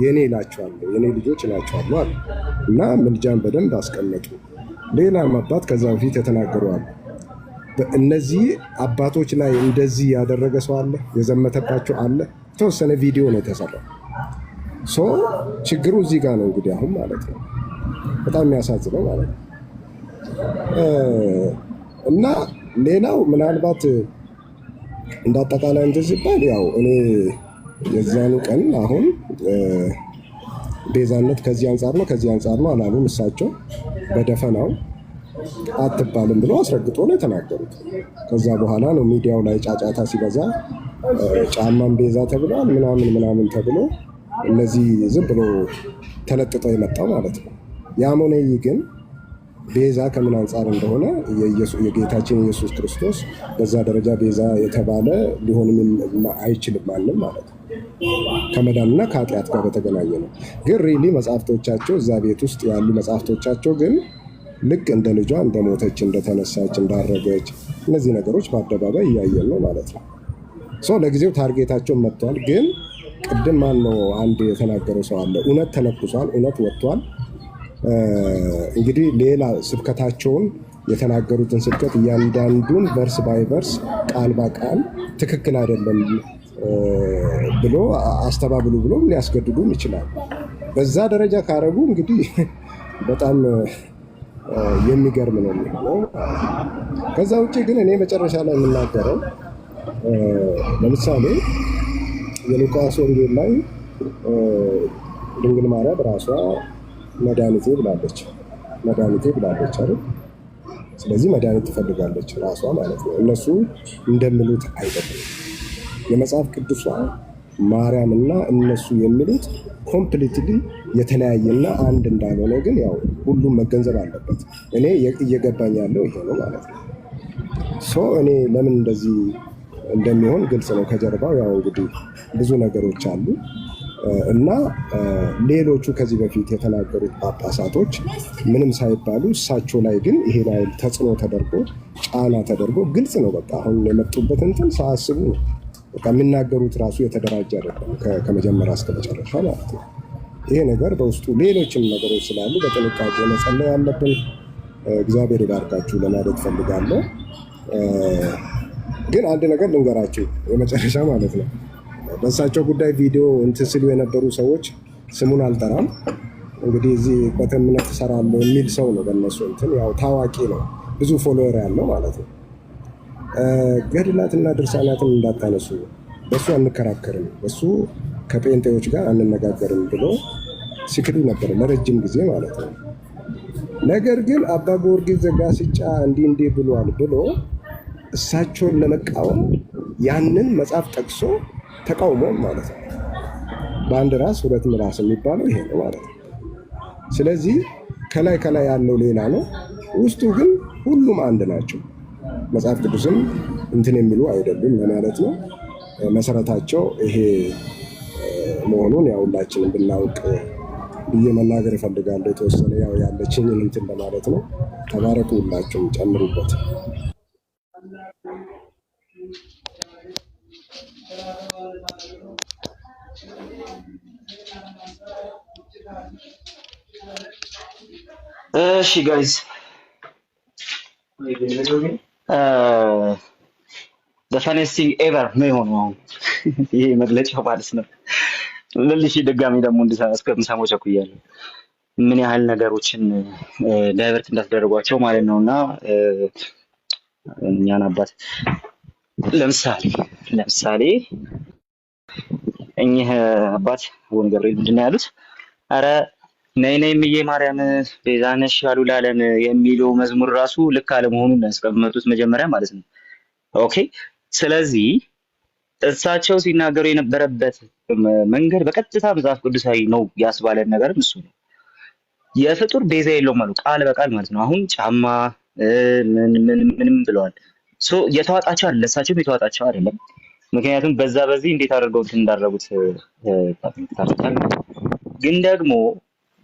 የኔ እላቸዋለሁ የኔ ልጆች እላቸዋለሁ አሉ። እና ምልጃን በደንብ አስቀመጡ። ሌላም አባት ከዛ በፊት የተናገሩ አሉ። እነዚህ አባቶች ላይ እንደዚህ ያደረገ ሰው አለ፣ የዘመተባቸው አለ። የተወሰነ ቪዲዮ ነው የተሰራው። ችግሩ እዚህ ጋር ነው እንግዲህ አሁን ማለት ነው። በጣም የሚያሳዝነው ማለት ነው። እና ሌላው ምናልባት እንዳጠቃላይ እንትን ሲባል ያው እኔ የዛኑ ቀን አሁን ቤዛነት ከዚህ አንጻር ነው ከዚህ አንጻር ነው አላሉም። እሳቸው በደፈናው አትባልም ብሎ አስረግጦ ነው የተናገሩት። ከዛ በኋላ ነው ሚዲያው ላይ ጫጫታ ሲበዛ ጫማን ቤዛ ተብሏል ምናምን ተብሎ እነዚህ ዝም ብሎ ተለጥጠው የመጣው ማለት ነው። ያሞኔይ ግን ቤዛ ከምን አንጻር እንደሆነ የጌታችን ኢየሱስ ክርስቶስ በዛ ደረጃ ቤዛ የተባለ ሊሆንም አይችልም ማንም ማለት ነው። ከመዳንና ከኃጢአት ጋር በተገናኘ ነው። ግን ሪሊ መጽሐፍቶቻቸው እዛ ቤት ውስጥ ያሉ መጽሐፍቶቻቸው ግን ልክ እንደ ልጇ እንደሞተች፣ እንደተነሳች፣ እንዳረገች እነዚህ ነገሮች በአደባባይ እያየን ነው ማለት ነው። ለጊዜው ታርጌታቸውን መጥቷል። ግን ቅድም ማነው አንድ የተናገረው ሰው አለ፣ እውነት ተነኩሷል፣ እውነት ወጥቷል። እንግዲህ ሌላ ስብከታቸውን የተናገሩትን ስብከት እያንዳንዱን ቨርስ ባይ ቨርስ ቃል በቃል ትክክል አይደለም ብሎ አስተባብሉ ብሎ ሊያስገድዱም ይችላል። በዛ ደረጃ ካረጉ እንግዲህ በጣም የሚገርም ነው የሚሆነው። ከዛ ውጭ ግን እኔ መጨረሻ ላይ የምናገረው ለምሳሌ የሉቃስ ወንጌል ላይ ድንግል ማርያም ራሷ መድኃኒቴ ብላለች አይደል? ስለዚህ መድኃኒት ትፈልጋለች ራሷ ማለት ነው። እነሱ እንደሚሉት አይደለም። የመጽሐፍ ቅዱሷ ማርያምና እነሱ የሚሉት ኮምፕሊትሊ የተለያየና አንድ እንዳልሆነ ግን ያው ሁሉም መገንዘብ አለበት። እኔ እየገባኝ ያለው ይሄ ነው ማለት ነው። እኔ ለምን እንደዚህ እንደሚሆን ግልጽ ነው። ከጀርባው ያው እንግዲህ ብዙ ነገሮች አሉ። እና ሌሎቹ ከዚህ በፊት የተናገሩት ጳጳሳቶች ምንም ሳይባሉ እሳቸው ላይ ግን ይሄ ላይ ተጽዕኖ ተደርጎ ጫና ተደርጎ ግልጽ ነው። በቃ አሁን የመጡበት እንትን ሳያስቡ ነው። በቃ የሚናገሩት ራሱ የተደራጀ አይደለም ከመጀመሪያ እስከ መጨረሻ ማለት ነው። ይሄ ነገር በውስጡ ሌሎችም ነገሮች ስላሉ በጥንቃቄ መጸለይ ያለብን። እግዚአብሔር ይባርካችሁ ለማለት ፈልጋለሁ። ግን አንድ ነገር ልንገራችሁ የመጨረሻ ማለት ነው። በእሳቸው ጉዳይ ቪዲዮ እንትን ሲሉ የነበሩ ሰዎች ስሙን አልጠራም። እንግዲህ እዚህ በእምነት እሰራለሁ የሚል ሰው ነው። በእነሱ እንትን ያው ታዋቂ ነው፣ ብዙ ፎሎወር ያለው ማለት ነው። ገድላትና ድርሳናትን እንዳታነሱ፣ በሱ አንከራከርም፣ በሱ ከጴንጤዎች ጋር አንነጋገርም ብሎ ሲክዱ ነበር ለረጅም ጊዜ ማለት ነው። ነገር ግን አባ ጊዮርጊስ ዘጋስጫ እንዲህ ብሏል ብሎ እሳቸውን ለመቃወም ያንን መጽሐፍ ጠቅሶ ተቃውሞ ማለት ነው። በአንድ ራስ ሁለት ምላስ የሚባለው ይሄ ነው ማለት ነው። ስለዚህ ከላይ ያለው ሌላ ነው፣ ውስጡ ግን ሁሉም አንድ ናቸው። መጽሐፍ ቅዱስም እንትን የሚሉ አይደሉም ለማለት ነው። መሰረታቸው ይሄ መሆኑን ያው ሁላችንም ብናውቅ ብዬ መናገር እፈልጋለሁ። የተወሰነ ያው ያለችኝን እንትን ለማለት ነው። ተባረኩ፣ ሁላችሁም ጨምሩበት። እሺ ጋይስ the funniest thing ever ነው የሆነው አሁን ይሄ መግለጫው ማለት ነው። ለልሽ ድጋሚ ደግሞ እስከምሰማው ቸኩያለሁ ምን ያህል ነገሮችን ዳይቨርት እንዳስደረጓቸው ማለት ነውና እኛን አባት ለምሳሌ እኚህ አባት ወን ገብርኤል ምንድን ነው ያሉት? አረ ነይ እምዬ ማርያም ቤዛ ነሽ ያሉ ለዓለም የሚለው መዝሙር ራሱ ልክ አለመሆኑን ያስቀመጡት መጀመሪያ ማለት ነው። ኦኬ፣ ስለዚህ እሳቸው ሲናገሩ የነበረበት መንገድ በቀጥታ መጽሐፍ ቅዱሳዊ ነው ያስባለን ነገርም እሱ ነው። የፍጡር ቤዛ የለውም አሉ ቃል በቃል ማለት ነው። አሁን ጫማ ምንም ብለዋል። የተዋጣቸው አለ እሳቸውም የተዋጣቸው አይደለም። ምክንያቱም በዚህ እንዴት አድርገው እንዳደረጉት ታውቃላችሁ። ግን ደግሞ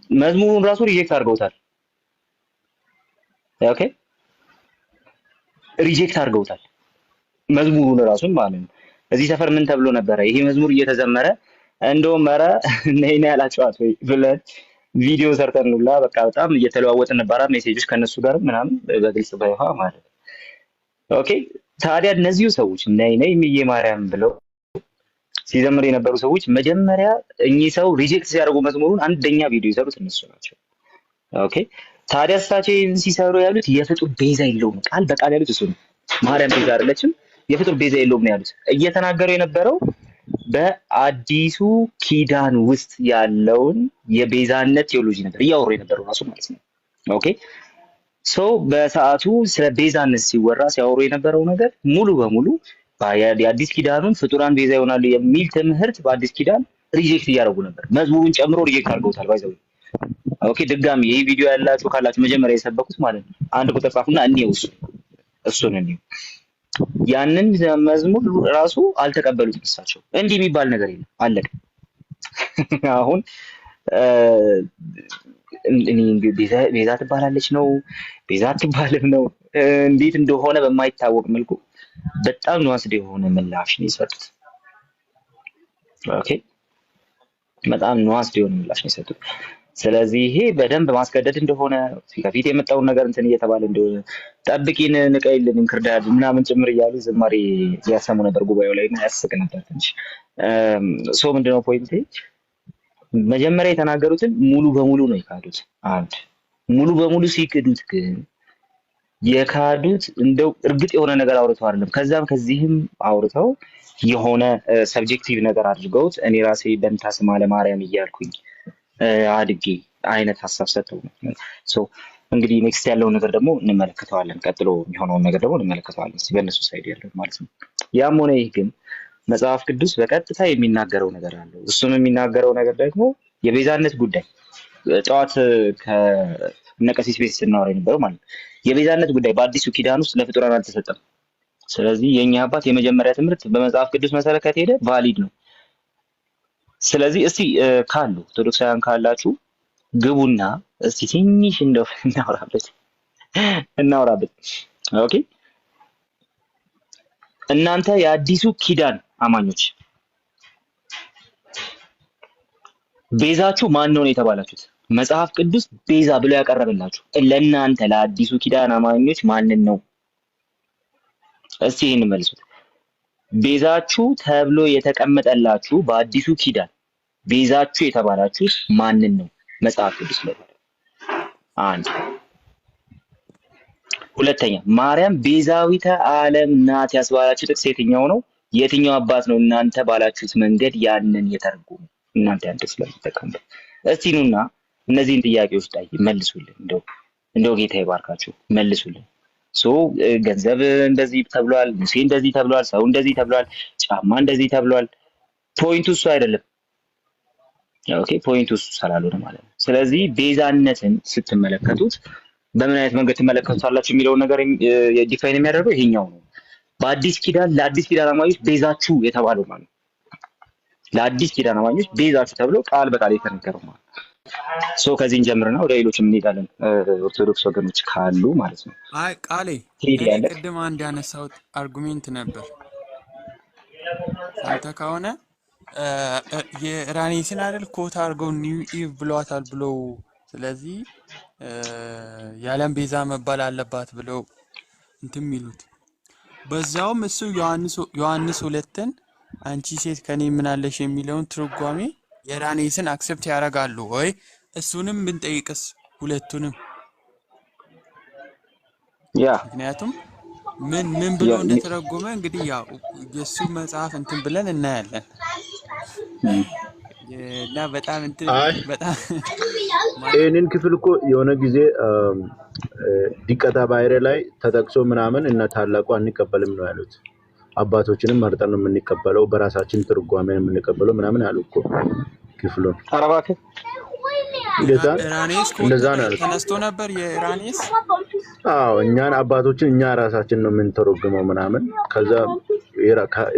መዝሙሩን ራሱ ሪጀክት አድርገውታል። ኦኬ ሪጀክት አድርገውታል መዝሙሩን ራሱን ማለት ነው። እዚህ ሰፈር ምን ተብሎ ነበረ? ይሄ መዝሙር እየተዘመረ እንደውም ኧረ ነይ ያላችኋት ወይ ብለን ቪዲዮ ሰርተን ሁላ በቃ በጣም እየተለዋወጥን ነበረ ሜሴጆች ከነሱ ጋር ምናምን በግልጽ ባይፋ ማለት ነው። ኦኬ ታዲያ እነዚሁ ሰዎች ነይ እምዬ ማርያም ብለው ሲዘምር የነበሩ ሰዎች መጀመሪያ እኚህ ሰው ሪጀክት ሲያደርጉ መዝሙሩን አንደኛ ቪዲዮ ይሰሩት እነሱ ናቸው። ኦኬ ታዲያ እሳቸው ይህን ሲሰሩ ያሉት የፍጡር ቤዛ የለውም ቃል በቃል ያሉት እሱ ነው። ማርያም ቤዛ አይደለችም፣ የፍጡር ቤዛ የለውም ነው ያሉት። እየተናገሩ የነበረው በአዲሱ ኪዳን ውስጥ ያለውን የቤዛነት ቴዎሎጂ ነበር እያወሩ የነበረው ራሱ ማለት ነው። ኦኬ ሶ በሰዓቱ ስለ ቤዛነት ሲያወሩ የነበረው ነገር ሙሉ በሙሉ የአዲስ ኪዳኑን ፍጡራን ቤዛ ይሆናሉ የሚል ትምህርት በአዲስ ኪዳን ሪጀክት እያደረጉ ነበር። መዝሙሩን ጨምሮ ሪጀክት አድርገውታል። ባይዘው ኦኬ ድጋሚ ይሄ ቪዲዮ ያላችሁ ካላችሁ መጀመሪያ የሰበኩት ማለት ነው አንድ ቁጥር ጻፉና እሱን ያንን መዝሙር ራሱ አልተቀበሉትም እሳቸው። እንዲህ የሚባል ነገር የለም አለቀ። አሁን ቤዛ ትባላለች ነው ቤዛ አትባልም ነው እንዴት እንደሆነ በማይታወቅ መልኩ በጣም ንዋስድ የሆነ ምላሽ ነው የሰጡት። ኦኬ በጣም ንዋስድ የሆነ ምላሽ ነው የሰጡት። ስለዚህ ይሄ በደንብ ማስገደድ እንደሆነ ከፊት የመጣውን ነገር እንትን እየተባለ እንደሆነ ጠብቂን ንቀይልን እንክርዳድ ምናምን ጭምር እያሉ ዝማሬ ያሰሙ ነበር ጉባኤው ላይ እና ያስቅ ነበር ትንሽ። ሶ ምንድነው ፖይንት? መጀመሪያ የተናገሩትን ሙሉ በሙሉ ነው የካዱት። አንድ ሙሉ በሙሉ ሲክዱት ግን የካዱት እንደው እርግጥ የሆነ ነገር አውርተው አይደለም፣ ከዛም ከዚህም አውርተው የሆነ ሰብጀክቲቭ ነገር አድርገውት እኔ ራሴ በእንታ ስማ ለማርያም እያልኩኝ አድጌ አይነት ሀሳብ ሰጥተው ነው። ሶ እንግዲህ ኔክስት ያለውን ነገር ደግሞ እንመለከተዋለን። ቀጥሎ የሚሆነውን ነገር ደግሞ እንመለከተዋለን በእነሱ ሳይድ ያለው ማለት ነው። ያም ሆነ ይህ ግን መጽሐፍ ቅዱስ በቀጥታ የሚናገረው ነገር አለው። እሱም የሚናገረው ነገር ደግሞ የቤዛነት ጉዳይ ጠዋት ከነቀሲስ ቤት ስናወራ የነበረው ማለት ነው። የቤዛነት ጉዳይ በአዲሱ ኪዳን ውስጥ ለፍጡራን አልተሰጠም። ስለዚህ የኛ አባት የመጀመሪያ ትምህርት በመጽሐፍ ቅዱስ መሰረት ከተሄደ ቫሊድ ነው። ስለዚህ እስቲ ካሉ ኦርቶዶክሳውያን ካላችሁ ግቡና እስቲ ትንሽ እንደው እናወራበት። ኦኬ እናንተ የአዲሱ ኪዳን አማኞች ቤዛችሁ ማን ነው የተባላችሁት? መጽሐፍ ቅዱስ ቤዛ ብሎ ያቀረበላችሁ ለእናንተ ለአዲሱ ኪዳን አማኞች ማንን ነው? እስቲ ይሄን መልሱት። ቤዛችሁ ተብሎ የተቀመጠላችሁ በአዲሱ ኪዳን ቤዛችሁ የተባላችሁት ማንን ነው? መጽሐፍ ቅዱስ ላይ አንድ። ሁለተኛ ማርያም ቤዛዊተ ዓለም ናት ያስባላችሁ ጥቅስ የትኛው ነው? የትኛው አባት ነው እናንተ ባላችሁት መንገድ ያንን የተረጎሙ? እናንተ ያን ጥቅስ ስለምትጠቀሙበት እስቲ ኑና እነዚህን ጥያቄዎች ላይ መልሱልን። እንደው ጌታ ይባርካችሁ መልሱልን። ገንዘብ እንደዚህ ተብሏል፣ ሙሴ እንደዚህ ተብሏል፣ ሰው እንደዚህ ተብሏል፣ ጫማ እንደዚህ ተብሏል። ፖይንቱ እሱ አይደለም። ኦኬ ፖይንቱ እሱ ስላልሆነ ማለት ነው። ስለዚህ ቤዛነትን ስትመለከቱት በምን አይነት መንገድ ትመለከቱታላችሁ የሚለውን ነገር ዲፋይን የሚያደርገው ይሄኛው ነው። በአዲስ ኪዳን ለአዲስ ኪዳን አማኞች ቤዛችሁ የተባለው ማለት ነው። ለአዲስ ኪዳን አማኞች ቤዛችሁ ተብሎ ቃል በቃል የተነገረው ማለት ነው። ከዚህን ጀምርና ወደ ሌሎችም እንሄዳለን። ኦርቶዶክስ ወገኖች ካሉ ማለት ነው። አይ ቃሌ ቅድም አንድ ያነሳሁት አርጉሜንት ነበር። አንተ ከሆነ የራኔስን አይደል ኮት አድርገው ኒው ኢቭ ብሏታል ብለው ስለዚህ የዓለም ቤዛ መባል አለባት ብለው እንትን የሚሉት በዛውም እሱ ዮሐንስ 2ን አንቺ ሴት ከኔ ምን አለሽ የሚለውን ትርጓሜ የራኔስን አክሰፕት ያደርጋሉ ወይ? እሱንም ብንጠይቅስ ሁለቱንም ምክንያቱም ምን ብሎ እንደተረጎመ እንግዲህ ያው የሱ መጽሐፍ እንትን ብለን እናያለን። እና በጣም ይህንን ክፍል እኮ የሆነ ጊዜ ዲቀታ ባይረ ላይ ተጠቅሶ ምናምን እና ታላቁ አንቀበልም ነው ያሉት። አባቶችንም መርጠን ነው የምንቀበለው፣ በራሳችን ትርጓሜ ነው የምንቀበለው ምናምን አሉ እኮ ክፍሉን። አረባከ ኢራኔስ እንደዛ ነው ያሉት። ተነስቶ ነበር የኢራኔስ። አዎ እኛን አባቶችን እኛ ራሳችን ነው የምንተረጉመው ምናምን። ከዛ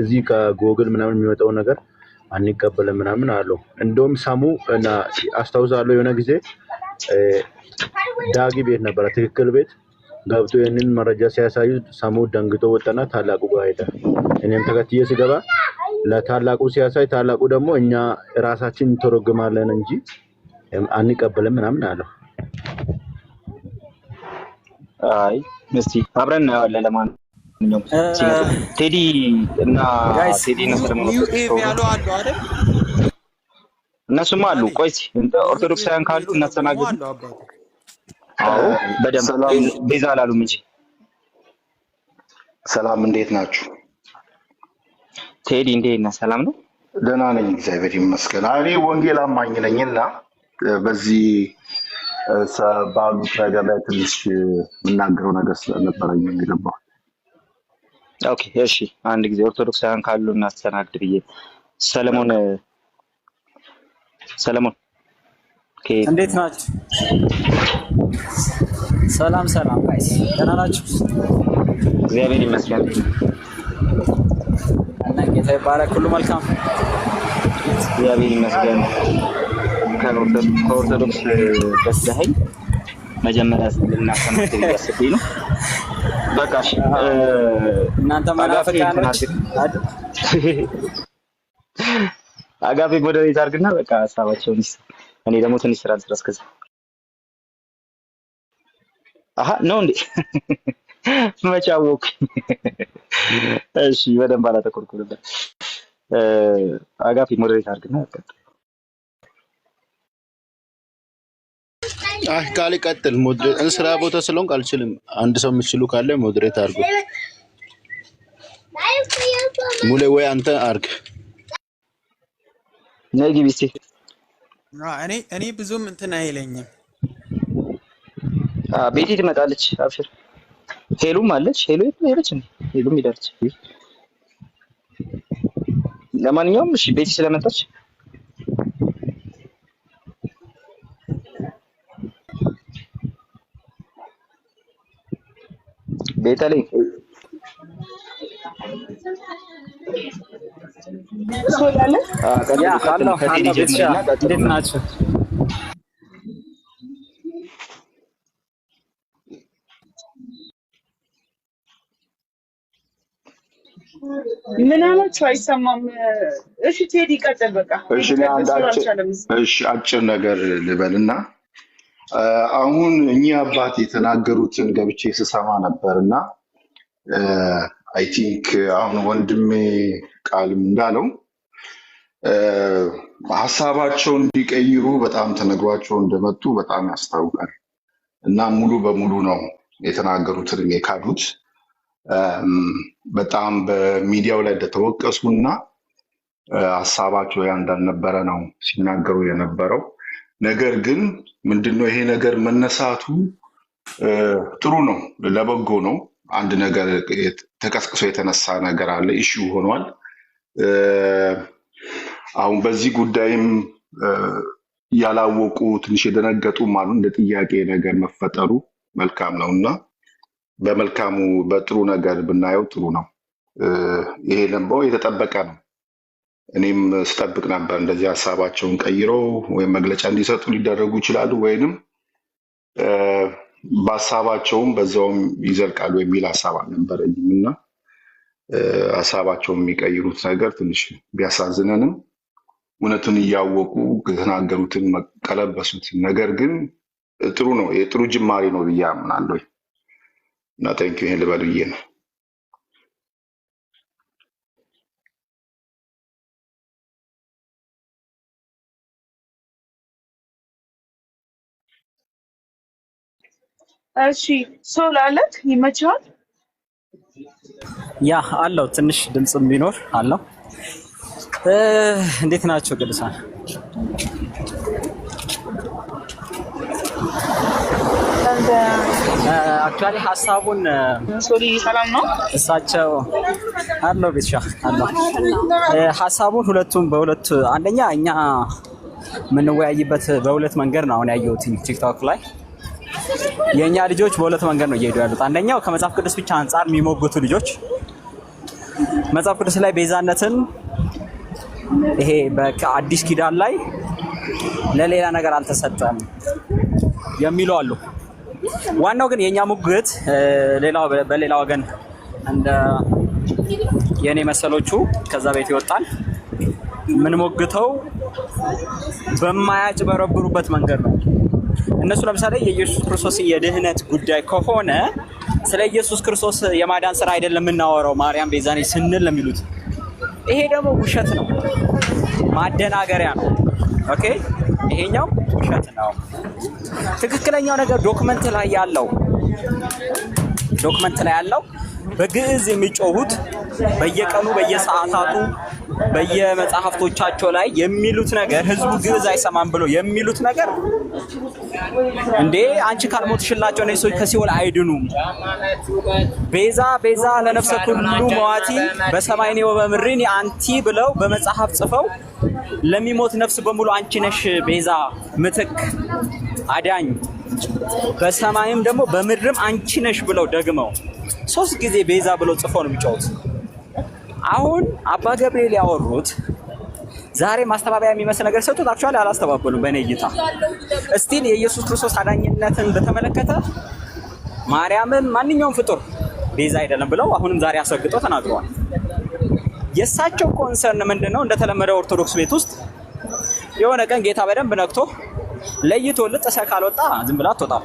እዚህ ከጎግል ምናምን የሚወጣው ነገር አንቀበልም ምናምን አለው። እንደውም ሰሙ እና አስታውሳለሁ የሆነ ጊዜ ዳጊ ቤት ነበረ ትክክል ቤት ገብቶ ይህንን መረጃ ሲያሳዩ ሰሙ ደንግጦ ወጣና ታላቁ ጋር ሄደ። እኔም ተከትዬ ስገባ ለታላቁ ሲያሳይ ታላቁ ደግሞ እኛ ራሳችን እንተረጉማለን እንጂ አንቀበልም ምናምን አለው። አይ እስቲ አብረን እናየዋለን። ለማንኛውም ቴዲ እና ቴዲ እና ሰለሞን ያሉ አሉ አይደል? እነሱም አሉ። ቆይ ኦርቶዶክሳውያን ካሉ እናስተናግድ። አዎ በደንብ ቤዛ አላሉም እንጂ። ሰላም እንዴት ናችሁ? ቴዲ እንዴት ነህ? ሰላም ነው? ደህና ነኝ እግዚአብሔር ይመስገን። እኔ ወንጌል አማኝ ነኝና በዚህ ባሉት ነገር ላይ ትንሽ የምናገረው ነገር ስለነበረኝ የገባው። ኦኬ እሺ፣ አንድ ጊዜ ኦርቶዶክሳውያን ካሉ እናስተናግድ ብዬ። ሰለሞን እንዴት ናችሁ? ሰላም ጋይስ፣ ደህና ናችሁ? እግዚአብሔር ይመስገን እና ጌታ ይባረክ። ሁሉ መልካም እግዚአብሔር ይመስገን። ከኦርቶዶክስ በስተቀኝ መጀመሪያ ልናስተናግድ ያስብኝ ነው። በቃ እናንተ መናፍቃን አጋፔ ሞዴሬት አድርግና በቃ ሀሳባቸውን ይስ እኔ ደግሞ ትንሽ ስራ ልስራ እስከዛ። አሃ ነው እንዴ? መቻወቅ እሺ፣ በደንብ አላተኮርኩልበት። አጋፔ ሞዴሬት አድርግና በቃ ቃል ቀጥል። ሞዴሬት ስራ ቦታ ስለሆንኩ አልችልም። አንድ ሰው የምትችሉ ካለ ሞዴሬት አድርጉ። ሙሌ ወይ አንተ አድርግ። ነይ ግቢ እስኪ። እኔ ብዙም እንትን አይለኝም። ቤቲ ትመጣለች። አብሽር። ሄሉም አለች። ሄሉ ሄለች እንዴ? ሄሉም ሄዳለች። ለማንኛውም እሺ ቤቲ ስለመጣች ቤተልሔም ሶላለ ያ አለው ቤተሻ እንዴት ናችሁ? ምን አላችሁ? አይሰማም። እሺ ቴዲ ቀጥል። በቃ እሺ አጭር ነገር ልበልና አሁን እኚህ አባት የተናገሩትን ገብቼ ስሰማ ነበርና አይ ቲንክ አሁን ወንድሜ ቃልም እንዳለው ሀሳባቸውን እንዲቀይሩ በጣም ተነግሯቸው እንደመጡ በጣም ያስታውቃል። እና ሙሉ በሙሉ ነው የተናገሩትን የካዱት። በጣም በሚዲያው ላይ እንደተወቀሱና ሀሳባቸው ያ እንዳልነበረ ነው ሲናገሩ የነበረው። ነገር ግን ምንድነው ይሄ ነገር መነሳቱ ጥሩ ነው፣ ለበጎ ነው። አንድ ነገር ተቀስቅሶ የተነሳ ነገር አለ፣ ኢሹ ሆኗል። አሁን በዚህ ጉዳይም ያላወቁ ትንሽ የደነገጡም አሉ። እንደ ጥያቄ ነገር መፈጠሩ መልካም ነውና በመልካሙ በጥሩ ነገር ብናየው ጥሩ ነው። ይሄ ደግሞ የተጠበቀ ነው። እኔም ስጠብቅ ነበር እንደዚህ ሀሳባቸውን ቀይረው ወይም መግለጫ እንዲሰጡ ሊደረጉ ይችላሉ፣ ወይንም በሀሳባቸውም በዛውም ይዘልቃሉ የሚል ሀሳብ አልነበረኝም እና ሀሳባቸውን የሚቀይሩት ነገር ትንሽ ቢያሳዝነንም እውነቱን እያወቁ የተናገሩትን መቀለበሱት። ነገር ግን ጥሩ ነው፣ የጥሩ ጅማሬ ነው ብዬ አምናለሁ እና ቴንኪው ይሄን ልበል ብዬ ነው። እሺ ሶላለት ይመቻል። ያ አለው ትንሽ ድምጽም ቢኖር አለው። እንዴት ናቸው ቅዱሳን? አክቹአሊ ሀሳቡን ሶሊ ሰላም ነው እሳቸው አለው ቤተሻ አለው ሀሳቡን ሁለቱም በሁለት አንደኛ እኛ የምንወያይበት በሁለት መንገድ ነው አሁን ያየሁት ቲክቶክ ላይ የኛ ልጆች በሁለት መንገድ ነው እየሄዱ ያሉት። አንደኛው ከመጽሐፍ ቅዱስ ብቻ አንጻር የሚሞግቱ ልጆች መጽሐፍ ቅዱስ ላይ ቤዛነትን ይሄ በአዲስ ኪዳን ላይ ለሌላ ነገር አልተሰጠም የሚሉ አሉ። ዋናው ግን የኛ ሙግት በሌላ ወገን እንደ የኔ መሰሎቹ ከዛ ቤት ይወጣል ምን ሞግተው በማያጭበረብሩበት መንገድ ነው። እነሱ ለምሳሌ የኢየሱስ ክርስቶስ የድህነት ጉዳይ ከሆነ ስለ ኢየሱስ ክርስቶስ የማዳን ስራ አይደለም የምናወራው ማርያም ቤዛ ነች ስንል ለሚሉት ይሄ ደግሞ ውሸት ነው፣ ማደናገሪያ ነው። ኦኬ ይሄኛው ውሸት ነው። ትክክለኛው ነገር ዶክመንት ላይ ያለው በግዕዝ የሚጮሁት በየቀኑ በየሰዓታቱ በየመጽሐፍቶቻቸው ላይ የሚሉት ነገር ህዝቡ ግዕዝ አይሰማም ብሎ የሚሉት ነገር እንዴ አንቺ ካልሞትሽላቸው ነው ሰዎች ከሲኦል አይድኑም። ቤዛ ለነፍሰ ኩሉ መዋቲ በሰማይኔ ወበምድሪኒ አንቲ ብለው በመጽሐፍ ጽፈው ለሚሞት ነፍስ በሙሉ አንቺ ነሽ ቤዛ ምትክ አዳኝ በሰማይም ደግሞ በምድርም አንቺ ነሽ ብለው ደግመው 3 ጊዜ ቤዛ ብለው ጽፈው ነው የሚጮሁት። አሁን አባ ገብርኤል ያወሩት ዛሬ ማስተባበያ የሚመስል ነገር ሰጥቶት አክቹአሊ አላስተባበሉም። በእኔ እይታ እስቲል የኢየሱስ ክርስቶስ አዳኝነትን በተመለከተ ማርያምን ማንኛውም ፍጡር ቤዛ አይደለም ብለው አሁንም ዛሬ አሰግጠው ተናግረዋል። የሳቸው ኮንሰርን ምንድነው? እንደተለመደው ኦርቶዶክስ ቤት ውስጥ የሆነ ቀን ጌታ በደንብ ነክቶ ለይቶ ልጥሰ ካልወጣ ዝም ብላ አትወጣም።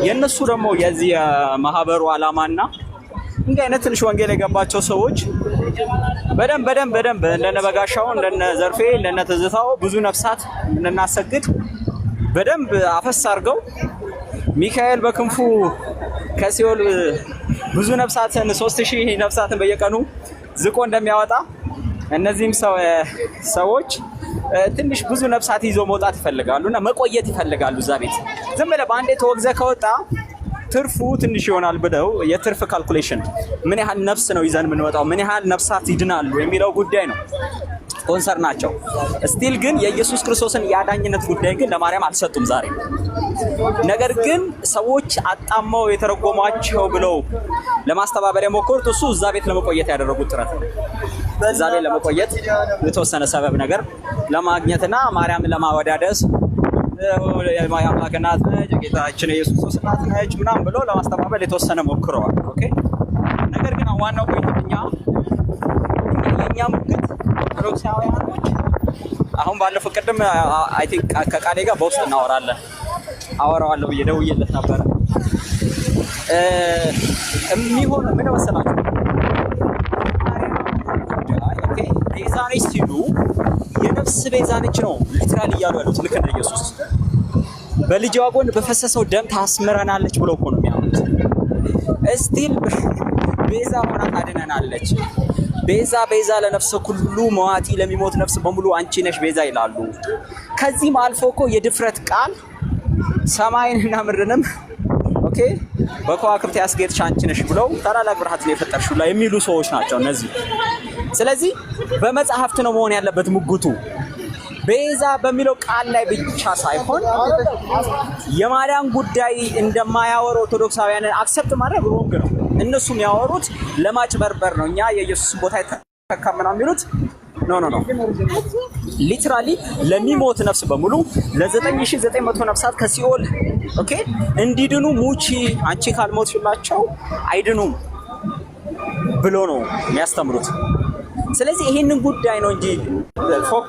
የነሱ ደግሞ የዚህ ማህበሩ አላማና እንዲህ አይነት ትንሽ ወንጌል የገባቸው ሰዎች በደንብ እንደነ በጋሻው እንደነ ዘርፌ እንደነ ትዝታው ብዙ ነፍሳት እንናሰግድ በደንብ አፈስ አድርገው ሚካኤል በክንፉ ከሲኦል ብዙ ነፍሳትን 3000 ነፍሳትን በየቀኑ ዝቆ እንደሚያወጣ እነዚህም ሰዎች ትንሽ ብዙ ነፍሳት ይዞ መውጣት ይፈልጋሉና መቆየት ይፈልጋሉ እዛ ቤት። ዝም ብለህ በአንዴ ተወግዘ ከወጣ ትርፉ ትንሽ ይሆናል ብለው የትርፍ ካልኩሌሽን ምን ያህል ነፍስ ነው ይዘን የምንወጣው፣ ምን ያህል ነፍሳት ይድናሉ የሚለው ጉዳይ ነው። ኮንሰርን ናቸው። ስቲል ግን የኢየሱስ ክርስቶስን ያዳኝነት ጉዳይ ግን ለማርያም አልሰጡም ዛሬ። ነገር ግን ሰዎች አጣመው የተረጎሟቸው ብለው ለማስተባበር የሞከሩት እሱ እዛ ቤት ለመቆየት ያደረጉት ጥረት ነው። እዛ ቤት ለመቆየት የተወሰነ ሰበብ ነገር ለማግኘትና ማርያምን ለማወዳደስ የአምላክ እናት ነች፣ ጌታችን ኢየሱስ ክርስቶስ እናት ነች ምናምን ብሎ ለማስተባበል የተወሰነ ሞክረዋል። ኦኬ። ነገር ግን ዋናው ፖይንት የኛ ሙግት ኦርቶዶክሳውያኖች አሁን ባለፈው ቅድም አይ ቲንክ ከቃሌ ጋር በውስጥ አወራዋለሁ ብዬ ደውዬለት ነበረ። የሚሆን ምን መሰላችሁ? ኦኬ ቤዛ ነች ሲሉ የነፍስ ቤዛ ነች ነው ሊትራሊ እያሉ ያሉት። ልክ እንደ ኢየሱስ በልጇ ጎን በፈሰሰው ደም ታስምረናለች ብሎ እኮ ነው የሚያምኑት። እስቲል ቤዛ ሆና ታድነናለች። ቤዛ ለነፍስ ሁሉ መዋቲ ለሚሞት ነፍስ በሙሉ አንቺ ነሽ ቤዛ ይላሉ። ከዚህም አልፎ እኮ የድፍረት ቃል ሰማይንና ምድርንም ኦኬ በከዋክብት ያስጌጥሽ አንቺ ነሽ ብለው ታላላቅ ብርሃትን የፈጠርሽው ላይ የሚሉ ሰዎች ናቸው እነዚህ። ስለዚህ በመጽሐፍት ነው መሆን ያለበት ሙግቱ። ቤዛ በሚለው ቃል ላይ ብቻ ሳይሆን የማርያም ጉዳይ እንደማያወሩ ኦርቶዶክሳውያንን አክሰፕት ማድረግ ሮንግ ነው። እነሱም ያወሩት ለማጭበርበር ነው። እኛ የኢየሱስን ቦታ ተከምና የሚሉት ኖ ሊትራሊ ለሚሞት ነፍስ በሙሉ ለ9900 ነፍሳት ከሲኦል ኦኬ እንዲድኑ ሙቺ አንቺ ካልሞትሽላቸው አይድኑም ብሎ ነው የሚያስተምሩት። ስለዚህ ይሄንን ጉዳይ ነው እንጂ ፎክ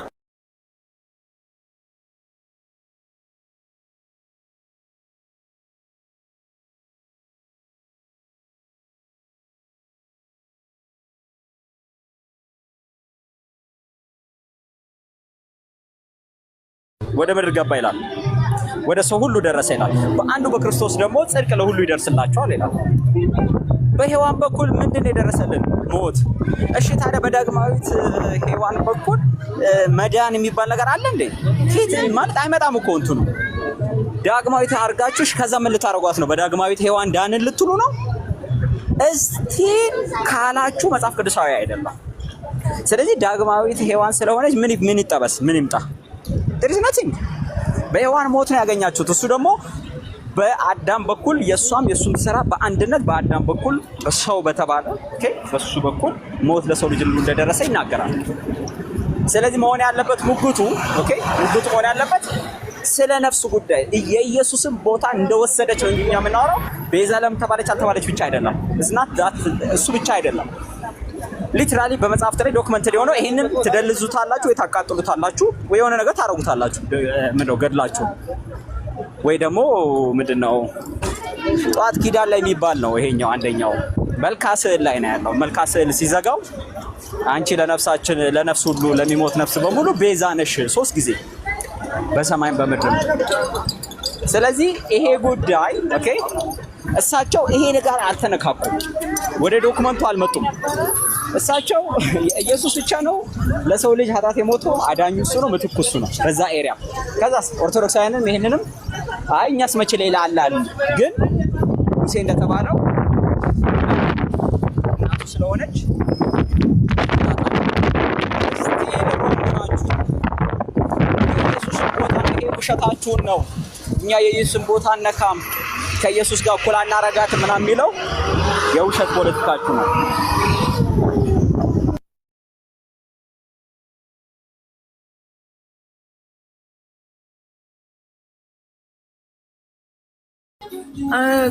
ወደ ምድር ገባ ይላል፣ ወደ ሰው ሁሉ ደረሰ ይላል። በአንዱ በክርስቶስ ደግሞ ጽድቅ ለሁሉ ይደርስላቸዋል ይላል። በሔዋን በኩል ምንድን የደረሰልን? ሞት። እሺ ታዲያ በዳግማዊት ሔዋን በኩል መዳን የሚባል ነገር አለ እንዴ? ፊት ማለት አይመጣም እኮ እንትኑ ዳግማዊት አርጋችሁሽ ከዛ ምን ልታረጓት ነው? በዳግማዊት ሔዋን ዳንን ልትሉ ነው? እስቲ ካላችሁ መጽሐፍ ቅዱሳዊ አይደለም። ስለዚህ ዳግማዊት ሔዋን ስለሆነች ምን ይጠበስ ምን ይምጣ? there is nothing። በሔዋን ሞት ነው ያገኛችሁት። እሱ ደግሞ በአዳም በኩል የሱም ስራ በአንድነት በአዳም በኩል ሰው በተባለ ኦኬ በሱ በኩል ሞት ለሰው ልጅ ሁሉ እንደደረሰ ይናገራል። ስለዚህ መሆን ያለበት ሙግቱ መሆን ያለበት ስለ ነፍሱ ጉዳይ የኢየሱስን ቦታ እንደወሰደች ነው እንጂ የምናወራው ቤዛ ለምን ተባለች አልተባለች ብቻ አይደለም። እሱ ብቻ አይደለም። ሊትራሊ በመጽሐፍት ላይ ዶክመንት ሊሆነው ይሄንን ትደልዙታላችሁ ወይ ታቃጥሉታላችሁ ወይ የሆነ ነገር ታረጉታላችሁ። ምንድነው ገድላችሁ ወይ ደግሞ ምንድነው ጧት ኪዳን ላይ የሚባል ነው። ይሄኛው አንደኛው መልካ ስዕል ላይ ነው ያለው። መልካ ስዕል ሲዘጋው አንቺ ለነፍሳችን ለነፍስ ሁሉ ለሚሞት ነፍስ በሙሉ ቤዛ ነሽ 3 ጊዜ በሰማይም በምድርም። ስለዚህ ይሄ ጉዳይ ኦኬ እሳቸው ይሄ ነገር አልተነካኩም፣ ወደ ዶክመንቱ አልመጡም። እሳቸው ኢየሱስ ብቻ ነው ለሰው ልጅ ኃጢአት የሞተው፣ አዳኙ እሱ ነው፣ ምትኩ እሱ ነው በዛ ኤሪያ። ከዛስ ኦርቶዶክሳውያንም ይሄንንም አይ እኛስ መቼ ሌላ አላል፣ ግን ሙሴ እንደተባለው እናቱ ስለሆነች ውሸታችሁን ነው። እኛ የኢየሱስን ቦታ አነካም ከኢየሱስ ጋር እኩል አናረጋትም ምናምን የሚለው የውሸት ፖለቲካችሁ ነው።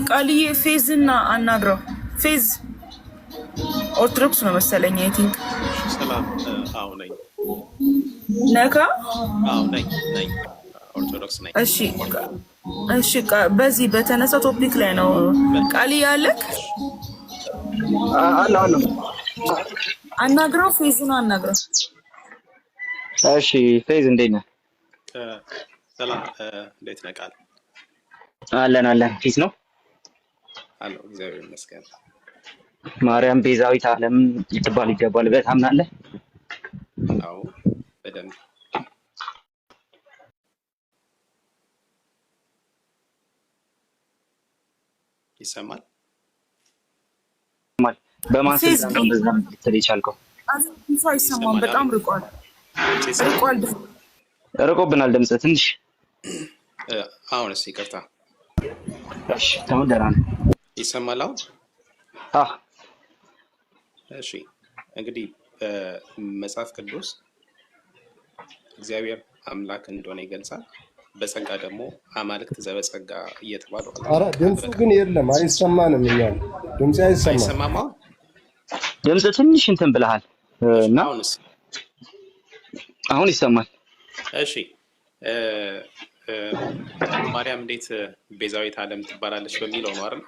ቃልዬ ፌዝና አናግረው። ፌዝ ኦርቶዶክስ ነው መሰለኝ። አይ ቲንክ ሰላም። አዎ ነኝ። ነካ? አዎ ነኝ ኦርቶዶክስ ነኝ። እሺ በዚህ በተነሳው ቶፒክ ላይ ነው ቃልዬ ያለክ? አለ አናግረው። ፌዝና አናግረው። እሺ ፌዝ እንዴት ነህ? ሰላም እንዴት ነህ ቃል? አለን ፊት ነው አለው። እግዚአብሔር ይመስገን። ማርያም ቤዛዊት ዓለም ልትባል ይገባል ብለህ ታምናለህ? አዎ በደንብ። ይሰማል? በማን ስልጣን ነው በዛ ልትል የቻልከው? አይሰማም፣ በጣም ርቋል። ርቆብናል ድምጽ ትንሽ። አሁንስ ይቅርታ። እሺ ተመደራ ነው ይሰማል አሁን? እሺ እንግዲህ በመጽሐፍ ቅዱስ እግዚአብሔር አምላክ እንደሆነ ይገልጻል። በጸጋ ደግሞ አማልክት ዘበጸጋ እየተባሉ ኧረ ድምፁ ግን የለም፣ አይሰማንም። እኛ ድምፅ አይሰማም። ድምፅ ትንሽ እንትን ብለሃል እና አሁን ይሰማል። እሺ ማርያም እንዴት ቤዛዊት ዓለም ትባላለች በሚለው ነው አይደል?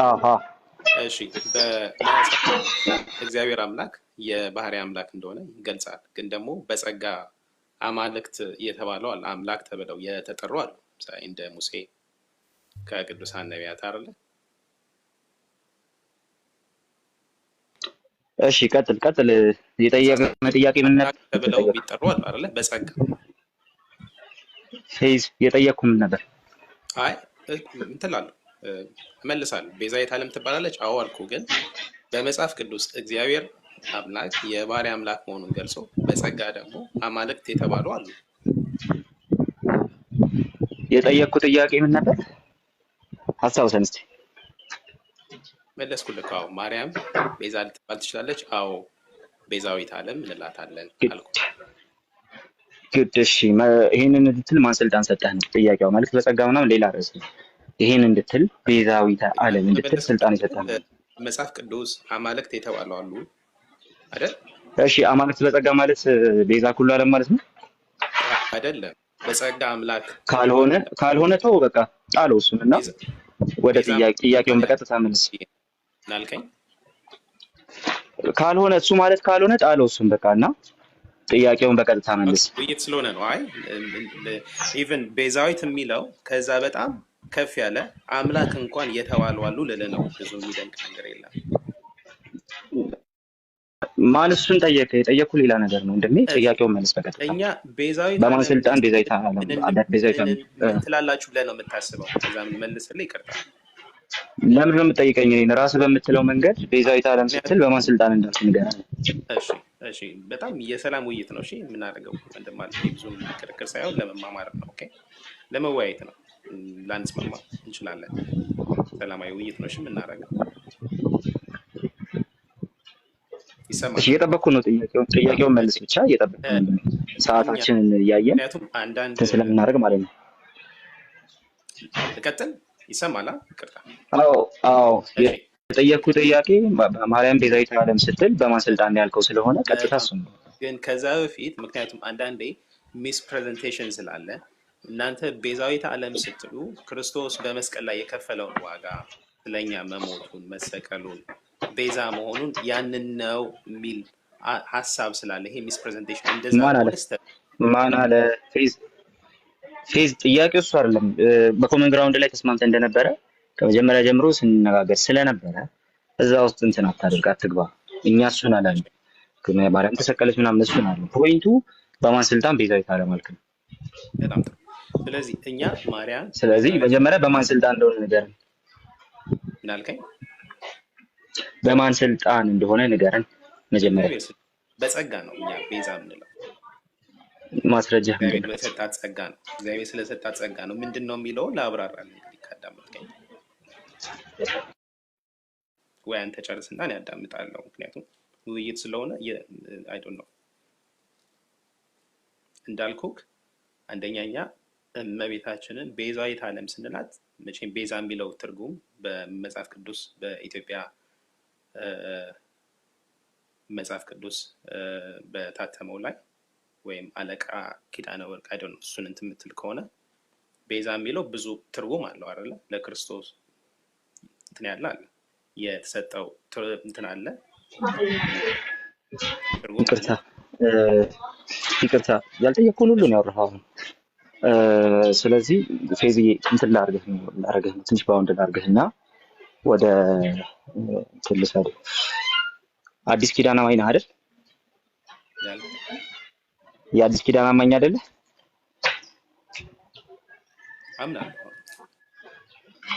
አሃ እሺ እግዚአብሔር አምላክ የባህሪ አምላክ እንደሆነ ይገልጻል። ግን ደግሞ በጸጋ አማልክት የተባለው አለ፣ አምላክ ተብለው የተጠሩ አሉ። ምሳሌ እንደ ሙሴ ከቅዱሳን ነቢያት አይደለ? እሺ ቀጥል። የጠየቀኝ ጥያቄ ምን ነበር? ተብለው ቢጠሩ አሉ አይደለ? በጸጋ ፌዝ የጠየቅኩ ምን ነበር? አይ እንትን እላለሁ እመልሳለሁ። ቤዛዊት ዓለም ትባላለች? አዎ አልኩ። ግን በመጽሐፍ ቅዱስ እግዚአብሔር አምላክ የባህሪ አምላክ መሆኑን ገልጾ በጸጋ ደግሞ አማልክት የተባሉ አሉ። የጠየቅኩ ጥያቄ ምን ነበር? አስታውሰን እስኪ። መለስኩልህ። አዎ ማርያም ቤዛ ልትባል ትችላለች? አዎ ቤዛዊት ዓለም እንላታለን አልኩ። ግድ እሺ፣ ይሄንን እንድትል ማን ስልጣን ሰጠህ ነው ጥያቄው። ማለት በጸጋ ምናምን ሌላ ርዕስ ነው። ይሄን እንድትል ቤዛዊት ዓለም እንድትል ስልጣን የሰጠህ ነው። መጽሐፍ ቅዱስ አማልክት የተባሉ አሉ አይደል? እሺ አማልክት በጸጋ ማለት ቤዛ ኩሉ ዓለም ማለት ነው አይደለም? በጸጋ አምላክ ካልሆነ ተው በቃ ጣለው እሱን እና ወደ ጥያቄውን በቀጥታ መልስ። ናልከኝ ካልሆነ እሱ ማለት ካልሆነ ጣለው እሱን በቃ እና ጥያቄውን በቀጥታ መልስ። ውይይት ስለሆነ ነው። አይ ኢቭን ቤዛዊት የሚለው ከዛ በጣም ከፍ ያለ አምላክ እንኳን የተባሉ አሉ ልልህ ነው። ብዙ የሚደንቅ ነገር የለም። ማን እሱን ጠየቀ? የጠየኩ ሌላ ነገር ነው እንደሚ ጥያቄውን መልስ በቀጥታ። እኛ ቤዛዊት በማን ስልጣን ቤዛዊት ዓለም ትላላችሁ ብለህ ነው የምታስበው? ከዛ ምን መልስልህ? ይቅርታ ለምን ነው የምትጠይቀኝ? እኔን ራስህ በምትለው መንገድ ቤዛዊት ዓለም ስትል በማን ስልጣን እንዳልክ ንገረኝ። እሺ በጣም የሰላም ውይይት ነው። እሺ የምናደርገው እንደማለት ብዙ ክርክር ሳይሆን ለመማማር ነው። ኦኬ ለመወያየት ነው። ላንስማማ እንችላለን። ሰላማዊ ውይይት ነው። እሺ የምናደርገው ይሰማል። እሺ እየጠበቅኩ ነው። ጥያቄውን መልስ ብቻ እየጠበቅኩ ነው። ሰዓታችንን እያየን ስለምናደርግ ማለት ነው። ቀጥል። ይሰማል? ይቅርታ። አዎ የጠየቅኩ ጥያቄ ማርያም ቤዛዊት ዓለም ስትል በማን ስልጣን ያልከው ስለሆነ ቀጥታ እሱ ነው። ግን ከዛ በፊት ምክንያቱም አንዳንዴ ሚስ ፕሬዘንቴሽን ስላለ እናንተ ቤዛዊት ዓለም ስትሉ ክርስቶስ በመስቀል ላይ የከፈለውን ዋጋ ስለኛ መሞቱን መሰቀሉን ቤዛ መሆኑን ያንን ነው የሚል ሀሳብ ስላለ ይሄ ሚስ ፕሬዘንቴሽን እንደዛ ማን አለ? ፌዝ ጥያቄው እሱ አይደለም። በኮመን ግራውንድ ላይ ተስማምተን እንደነበረ ከመጀመሪያ ጀምሮ ስንነጋገር ስለነበረ እዛ ውስጥ እንትን አታድርግ፣ አትግባ። እኛ እሱን አላለም። ማርያም ተሰቀለች ምናምን እሱን አለ። ፖይንቱ በማን ስልጣን ቤዛዊት ዓለም አልክ ነው። በጣም ጥሩ። ስለዚህ እኛ ማርያም መጀመሪያ በማን ስልጣን እንደሆነ ንገረን። ምን አልከኝ? በማን ስልጣን እንደሆነ ንገረን መጀመሪያ። በጸጋ ነው እኛ ቤዛ የምንለው። ማስረጃ እግዚአብሔር በሰጣት ጸጋ ነው። እግዚአብሔር ስለሰጣት ጸጋ ነው። ምንድን ነው የሚለውን ላብራራልህ እንግዲህ ካዳመጥከኝ። ወይ አንተ ጨርስና እኔ አዳምጣለሁ። ምክንያቱም ውይይት ስለሆነ አይ ዶንት ኖ እንዳልኩክ አንደኛኛ እመቤታችንን ቤዛዊት ዓለም ስንላት መቼም ቤዛ የሚለው ትርጉም በመጽሐፍ ቅዱስ በኢትዮጵያ መጽሐፍ ቅዱስ በታተመው ላይ ወይም አለቃ ኪዳነ ወርቅ አይደል ነው። እሱን እንትን የምትል ከሆነ ቤዛ የሚለው ብዙ ትርጉም አለው አይደለ? ለክርስቶስ እንትን ያለ አለ የተሰጠው እንትን አለ። ይቅርታ ያልጠየቅኩህን ሁሉ ነው ያወራኸው። ስለዚህ ፌዚ እንትን ላድርግህ ነው ትንሽ ባውንድ ላድርግህና ወደ እንትን ልሰድ። አዲስ ኪዳን አማኝ ነህ አይደል? የአዲስ ኪዳን አማኝ አይደለ?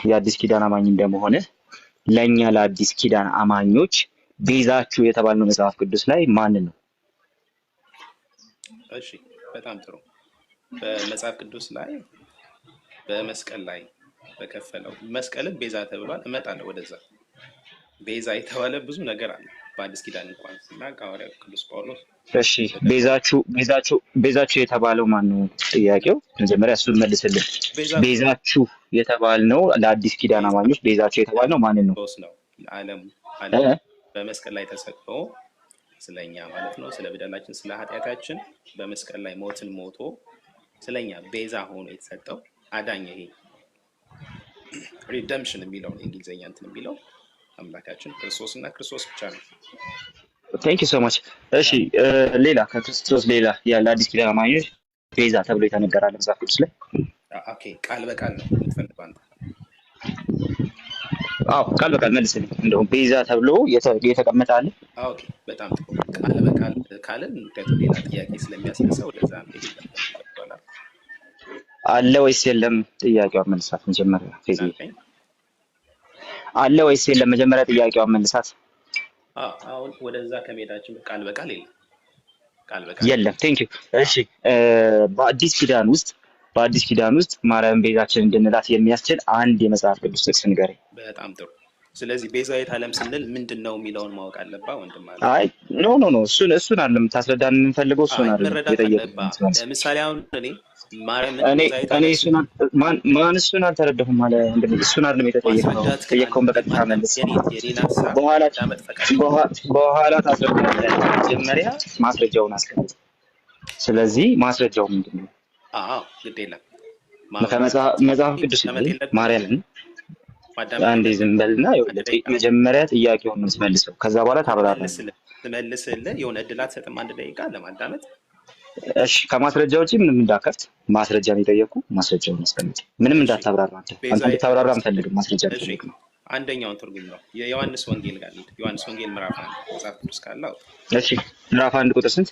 የአዲስ ኪዳን አማኝ እንደመሆነ ለእኛ ለአዲስ ኪዳን አማኞች ቤዛችሁ የተባልነው መጽሐፍ ቅዱስ ላይ ማንን ነው? እሺ በጣም ጥሩ። በመጽሐፍ ቅዱስ ላይ በመስቀል ላይ በከፈለው መስቀልም ቤዛ ተብሏል። እመጣለሁ ወደዛ። ቤዛ የተባለ ብዙ ነገር አለ በአዲስ ኪዳን እንኳን ስናቅ ሐዋርያው ቅዱስ ጳውሎስ። እሺ ቤዛችሁ የተባለው ማን ነው? ጥያቄው መጀመሪያ እሱን መልስልን። ቤዛችሁ የተባልነው ለአዲስ ኪዳን አማኞች ቤዛችሁ የተባልነው ማንን ነው? ነው ዓለም በመስቀል ላይ ተሰቅሎ ስለኛ ማለት ነው፣ ስለ በደላችን ስለ ኃጢአታችን በመስቀል ላይ ሞትን ሞቶ ስለኛ ቤዛ ሆኖ የተሰጠው አዳኝ፣ ይሄ ሪደምፕሽን የሚለው እንግሊዝኛ እንትን የሚለው አምላካችን ክርስቶስ እና ክርስቶስ ብቻ ነው። ቴንክ ዩ ሶ ማች። እሺ ሌላ ከክርስቶስ ሌላ ያለ አዲስ ኪዳን አማኞች ቤዛ ተብሎ የተነገራል መጽሐፍ ቅዱስ ላይ? ኦኬ ቃል በቃል ነው የምትፈልገው አንተ? አዎ ቃል በቃል መልስልኝ። እንደውም ቤዛ ተብሎ የተቀመጠ አለ? ኦኬ በጣም ጥሩ። ቃል በቃል ካልን ምክንያቱም ሌላ ጥያቄ ስለሚያስነሳ ወደዛ ይባላል። አለ ወይስ የለም? ጥያቄውን መልሳት መጀመሪያ። ፌዚ አለ ወይስ የለም? መጀመሪያ ጥያቄውን መልሳት። አሁን ወደዛ ከመሄዳችን ቃል በቃል የለም። ቃል በቃል የለም። ቴንክ ዩ። እሺ በአዲስ ኪዳን ውስጥ ማርያም ቤዛችን እንድንላት የሚያስችል አንድ የመጽሐፍ ቅዱስ ጥቅስ ንገረኝ። በጣም ጥሩ። ስለዚህ ቤዛዊት ዓለም ስንል ምንድን ነው የሚለውን ማወቅ አለባ ወንድም አለ። አይ ኖ እሱን አይደለም ታስረዳን የምንፈልገው፣ እሱን አይደለም የጠየቅኩት። ለምሳሌ አሁን እኔ እሱን አልተረዳሁም ማለት እሱን አይደለም የተጠየቅነው። ጠየቅከውን በቀጥታ መልስ፣ በኋላ ታስረዳለህ። መጀመሪያ ማስረጃውን አስቀምጥ። ስለዚህ ማስረጃው ምንድን ነው? ግድ የለም ከመጽሐፍ ቅዱስ ማርያምን አንዴ ዝም በልና መጀመሪያ ጥያቄውን መልሰው፣ ከዛ በኋላ ታብራራለህ። ትመልስልህ የሆነ እድል አትሰጥም? አንድ ደቂቃ ለማዳመጥ። እሺ ከማስረጃ ውጪ ምንም እንዳከፍት ማስረጃ ነው የጠየኩህ። ማስረጃውን አስቀምጥ። ምንም እንዳታብራራ። አንተ እንድታብራራ አንፈልግም። ማስረጃ ነው። አንደኛውን ትርጉም ነው የዮሐንስ ወንጌል ጋር ሄድ። ዮሐንስ ወንጌል ምዕራፍ 1 መጽሐፍ ቅዱስ ካለው እሺ ምዕራፍ 1 ቁጥር ስንት?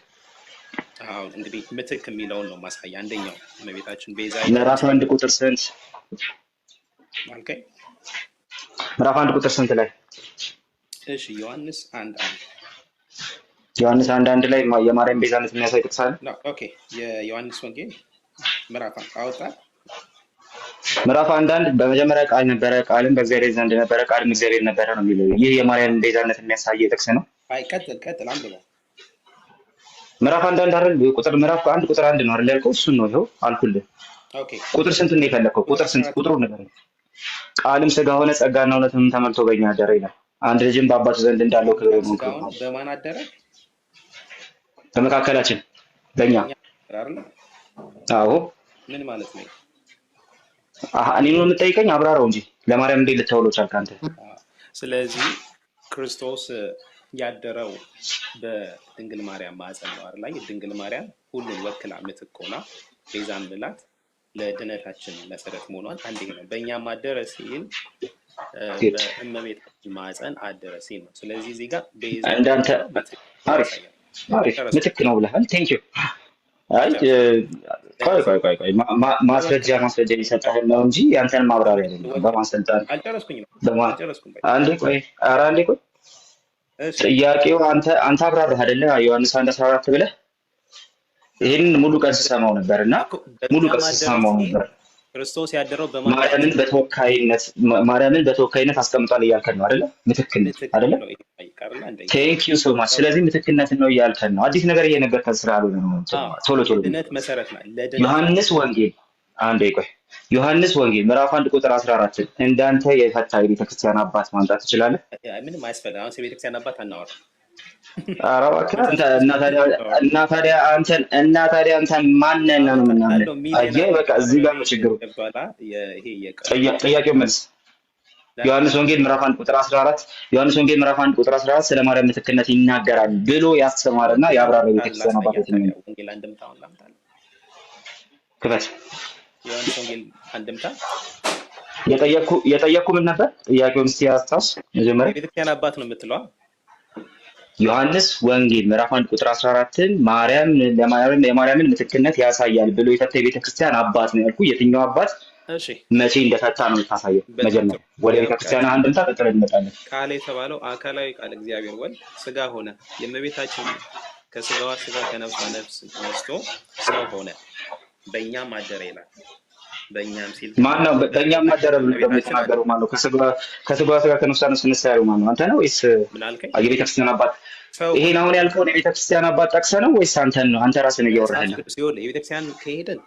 አሁን እንግዲህ ምትክ የሚለውን ነው ማሳያ። አንደኛው እመቤታችን ቤዛ ምዕራፍ 1 ቁጥር ስንት? ኦኬ ምዕራፍ 1 ቁጥር ስንት ላይ? እሺ ዮሐንስ 1:1 ላይ የማርያም ቤዛነት የሚያሳይ ጥቅስ አለ? ኦኬ የዮሐንስ ወንጌል ምዕራፍ 1 አወጣ። ምዕራፍ 1:1 በመጀመሪያ ቃል ነበረ፣ ቃልም በእግዚአብሔር ዘንድ ነበረ፣ ቃልም እግዚአብሔር ነበረ ነው የሚለው። ይህ የማርያም ቤዛነት የሚያሳይ ጥቅስ ነው። አይ ቀጥል አንብበው። ምዕራፍ 1:1 አይደል? ምዕራፍ 1 ቁጥር 1 ነው አይደል ያልከው? እሱን ነው ይኸው አልኩልህ። ኦኬ ቁጥር ስንት ነው የፈለከው? ቁጥር ስንት? ቁጥሩን ንገረኝ። ቃልም ሥጋ ሆነ ጸጋና እውነትም ተመልቶ በእኛ አደረ ይላል። አንድ ልጅም በአባቱ ዘንድ እንዳለው ክብር ነው። በማን አደረ? በመካከላችን በእኛ። አዎ ምን ማለት ነው? እኔ ነው የምጠይቀኝ? አብራራው እንጂ ለማርያም እንዴት ልታውለው ቻልክ አንተ? ስለዚህ ክርስቶስ ያደረው በድንግል ማርያም ማዕፀን ነው አይደል? ድንግል ማርያም ሁሉን ወክላ ምትክ ሆና ቤዛ ምላት ለድነታችን መሰረት መሆኗን አንዴ ነው። በእኛም አደረ ሲል በእመቤታችን ማዕፀን አደረ ሲል ነው። ስለዚህ እዚህ ጋር ቤዛ እንዳንተ አሪፍ ምትክ ነው ብለሃል። ቴንክ ዩ። አይ ቆይ ማስረጃ የሰጠህን ነው እንጂ ያንተን ማብራሪያ አይደለም። በማሰልጣን አልጨረስኩም። አንዴ ቆይ ጥያቄው አንተ አብራራህ አይደለ? ዮሐንስ 1:14 ብለህ ይሄንን ሙሉ ቀን ስሰማው ነበርና ክርስቶስ ያደረው ማርያምን በተወካይነት አስቀምጧል እያልከን ነው አይደለ? ምትክነት አይደለ? ቴንክ ዩ ሶ ማች። ስለዚህ ምትክነት ነው እያልከን ነው። አዲስ ነገር እየነገርከን ስላልሆነ ነው። ቶሎ ድነት መሰረት ነው። ዮሐንስ ወንጌል ምዕራፍ 1 ቁጥር 14 እንዳንተ የፈታ የቤተክርስቲያን አባት ማምጣት ትችላለህ? ምንም አያስፈልግም። አሁን የቤተክርስቲያን አባት አናወራ። ኧረ እባክህ እና ታዲያ አንተን ማንን ነው የምናምነው? አየህ በቃ እዚህ ጋር ነው ችግሩ። ጥያቄው መልስ ዮሐንስ ወንጌል ምዕራፍ 1 ቁጥር 14 ስለ ማርያም ምትክነት ይናገራል ብሎ ያስተማረና ያብራራ የቤተክርስቲያን አባቶች ነው። ወንጌል አንድምታውን ላምጣልህ። ክፈት። ዮሐንስ ወንጌል አንድምታ የጠየቅኩ ምን ነበር? ጥያቄውን እስቲ አስታውስ። መጀመሪያ የቤተክርስቲያን አባት ነው የምትለው ዮሐንስ ወንጌል ምዕራፍ 1 ቁጥር 14 የማርያምን ምትክነት ያሳያል ብሎ የፈታ የቤተክርስቲያን አባት ነው ያልኩ። የትኛው አባት መቼ እንደፈታ ነው የታሳየው? መጀመሪያ ወደ ቤተክርስቲያን አንድምታ ቀጥለን እንመጣለን። ቃል የተባለው አካላዊ ቃል እግዚአብሔር ወልድ ስጋ ሆነ። የእመቤታችን ከስጋዋ ስጋ ከነፍሷ ነፍስ ነስቶ ሰው ሆነ በእኛም አደረ ይላል። በእኛም ሲል ማን ነው በእኛም አደረ ብሎ የተናገረው? ማን ነው? ከስጋዋ ስጋ ከነፍሷ ነፍስ ነሳ ያለው ማን ነው? አንተ ነው ወይስ የቤተክርስቲያን አባት? ይሄን አሁን ያልከውን የቤተክርስቲያን አባት ጠቅሰህ ነው ወይስ አንተን ነው? አንተ ራስህ ነው እያወራህ ነው። የቤተክርስቲያን ከሄድን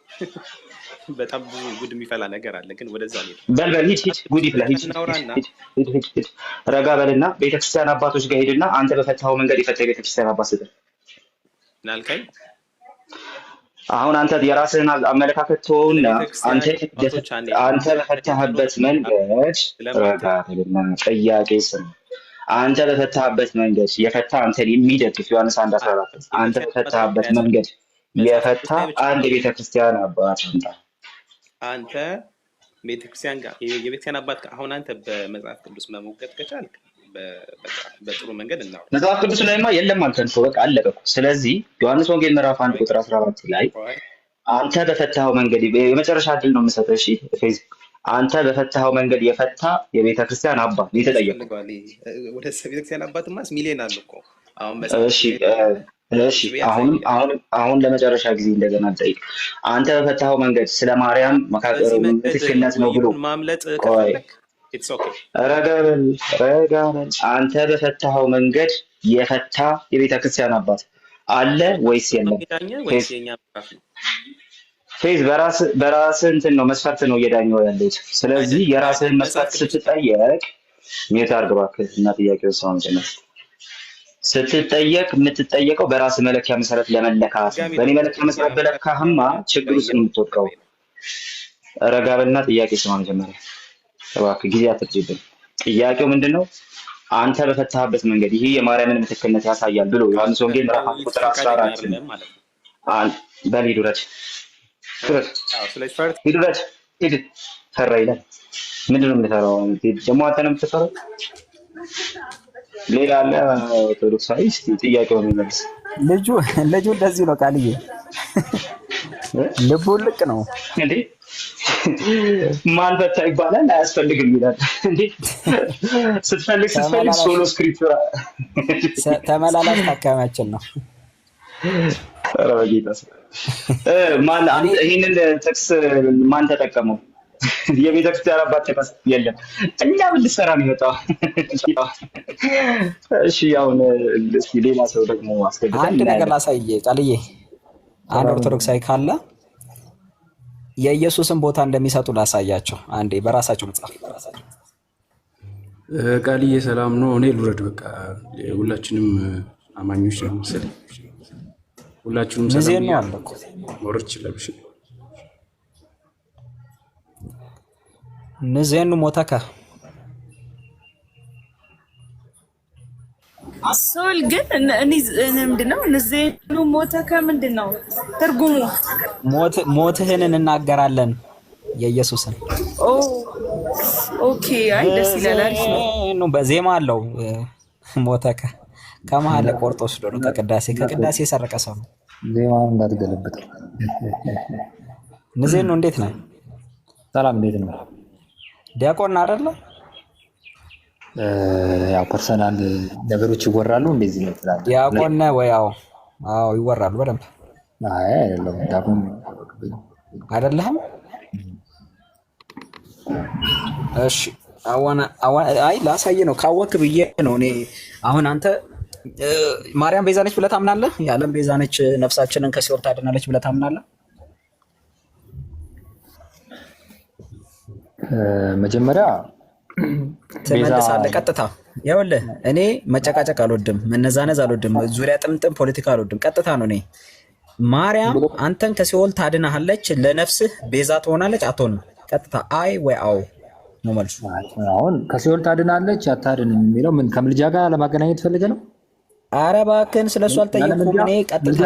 በጣም ብዙ ጉድ የሚፈላ ነገር አለ። ግን ወደዛ ነው በል ሂድ ጉድ ይፍላ። ሂድ ረጋ በልና ቤተክርስቲያን አባቶች ጋር ሄድና አንተ በፈታኸው መንገድ የፈታ የቤተክርስቲያን አባት ስጠን። ምን አልከኝ? አሁን አንተ የራስህን አመለካከት ተወውና አንተ በፈታህበት መንገድ ረጋ በልና ጥያቄ ስም አንተ በፈታህበት መንገድ የፈታ አንተን የሚደግፍ ዮሐንስ 1:14 አንተ በፈታህበት መንገድ የፈታ አንድ የቤተክርስቲያን አባት አምጣ። አንተ ቤተክርስቲያን ጋር የቤተክርስቲያን አባት አሁን አንተ በመጽሐፍ ቅዱስ መሞገት ከቻልክ በጥሩ መንገድ እናው መጽሐፍ ቅዱስ ላይማ የለም አንተን እኮ በቃ አለቀ እኮ። ስለዚህ ዮሐንስ ወንጌል ምዕራፍ 1 ቁጥር 14 ላይ አንተ በፈታኸው መንገድ የመጨረሻ ዕድል ነው የምሰጠው። እሺ ፌዝ አንተ በፈታኸው መንገድ የፈታ የቤተክርስቲያን አባት ነው የተጠየቀው። ወደ ቤተክርስቲያን አባትማስ ሚሊዮን አለ እኮ አሁን እሺ አሁን ለመጨረሻ ጊዜ እንደገና ልጠይቅ። አንተ በፈታኸው መንገድ ስለ ማርያም ትክክልነት ነው ብሎ ማምለጥ ከፈለክ ኢትስ ኦኬ። ረጋ በል አንተ በፈታኸው መንገድ የፈታ የቤተክርስቲያን አባት አለ ወይስ የለም? ፌዝ በራስህ እንትን ነው መስፈርት ነው እየዳኘው ያለሁት። ስለዚህ የራስህን መስፈርት ስትጠየቅ ሜታ አርግባክ እና ጥያቄው ሰው ነው ስትጠየቅ የምትጠየቀው በራስ መለኪያ መሰረት ለመለካት። በእኔ መለኪያ መሰረት በለካህማ ችግር ውስጥ ነው የምትወድቀው። ረጋ በልና ጥያቄ ስማ መጀመሪያ እባክህ ጊዜ አትፍጅብን። ጥያቄው ምንድነው? አንተ በፈታህበት መንገድ ይሄ የማርያምን ምትክነት ያሳያል ብሎ ዮሐንስ ወንጌል ምዕራፍ 1 ቁጥር 14 በል ሂድ ፈራ ይላል። ምንድነው የምትፈራው? ደግሞ አንተ ነው የምትፈራው? ሌላ አለ ኦርቶዶክሳዊ? እስቲ ጥያቄውን መልስ። ልጁ እንደዚህ ነው ቃልዬ፣ ልቡ ልቅ ነው እንዴ? ማን ፈታ ይባላል አያስፈልግም ይላል እንዴ? ስትፈልግ ሶሎ ስክሪፕቸር ተመላላሽ ታካሚያችን ነው። ኧረ በጌታ ማን ይሄንን ጥቅስ ማን ተጠቀመው? የቤተክርስቲያን አባት ተቀስ የለም። እኛ ምን ልሰራ ነው የመጣው? እሺ አሁን እስኪ ሌላ ሰው ደግሞ አስገብተን አንድ ነገር ላሳየ ቃልዬ። አንድ ኦርቶዶክሳዊ ካለ የኢየሱስን ቦታ እንደሚሰጡ ላሳያቸው። አንዴ በራሳቸው መጽሐፍ ቃልዬ ሰላም ነው። እኔ ልውረድ በቃ ሁላችንም አማኞች ነው መሰለኝ። ሁላችንም ሰላም ነው አለ እኮ ወርጭ ለብሽ ንዜኑ ሞተከ አሶል ግን ምንድነው? ንዜኑ ሞተከ ምንድነው ትርጉሙ? ሞትህን እንናገራለን የኢየሱስን። ኦኬ አይ ደስ ይላል። አሪፍ ነው። በዜማ አለው ሞተከ ከመሀል ቆርጦ ወስዶ ነው ከቅዳሴ የሰረቀ ሰው ነው። ዜማውን እንዳትገለብጠው። ንዜኑ እንዴት ነው? ሰላም እንዴት ነው? ዲያቆን አይደለ? ያው ፐርሰናል ነገሮች ይወራሉ። እንደዚህ ነው ትላለህ። ዲያቆን ነው ወይ? አዎ ይወራሉ በደንብ። አይ አይደለም፣ ዲያቆን አይደለህም? እሺ አይ ላሳየ ነው ካወክ ብዬ ነው እኔ። አሁን አንተ ማርያም ቤዛ ነች ብለህ ታምናለህ? የዓለም ቤዛ ነች፣ ነፍሳችንን ከሲኦል ታድናለች ብለህ ታምናለህ? መጀመሪያ ትመልሳለህ ቀጥታ። ይኸውልህ እኔ መጨቃጨቅ አልወድም፣ መነዛነዝ አልወድም፣ ዙሪያ ጥምጥም ፖለቲካ አልወድም። ቀጥታ ነው እኔ ማርያም አንተን ከሲኦል ታድናለች፣ ለነፍስህ ቤዛ ትሆናለች አትሆንም? ቀጥታ አይ ወይ አዎ ነው መልሱ። አሁን ከሲኦል ታድናለች አታድንም የሚለው ምን ከምልጃ ጋር ለማገናኘት ፈልገህ ነው? ኧረ እባክህን ስለሱ አልጠየቅኩም እኔ። ቀጥታ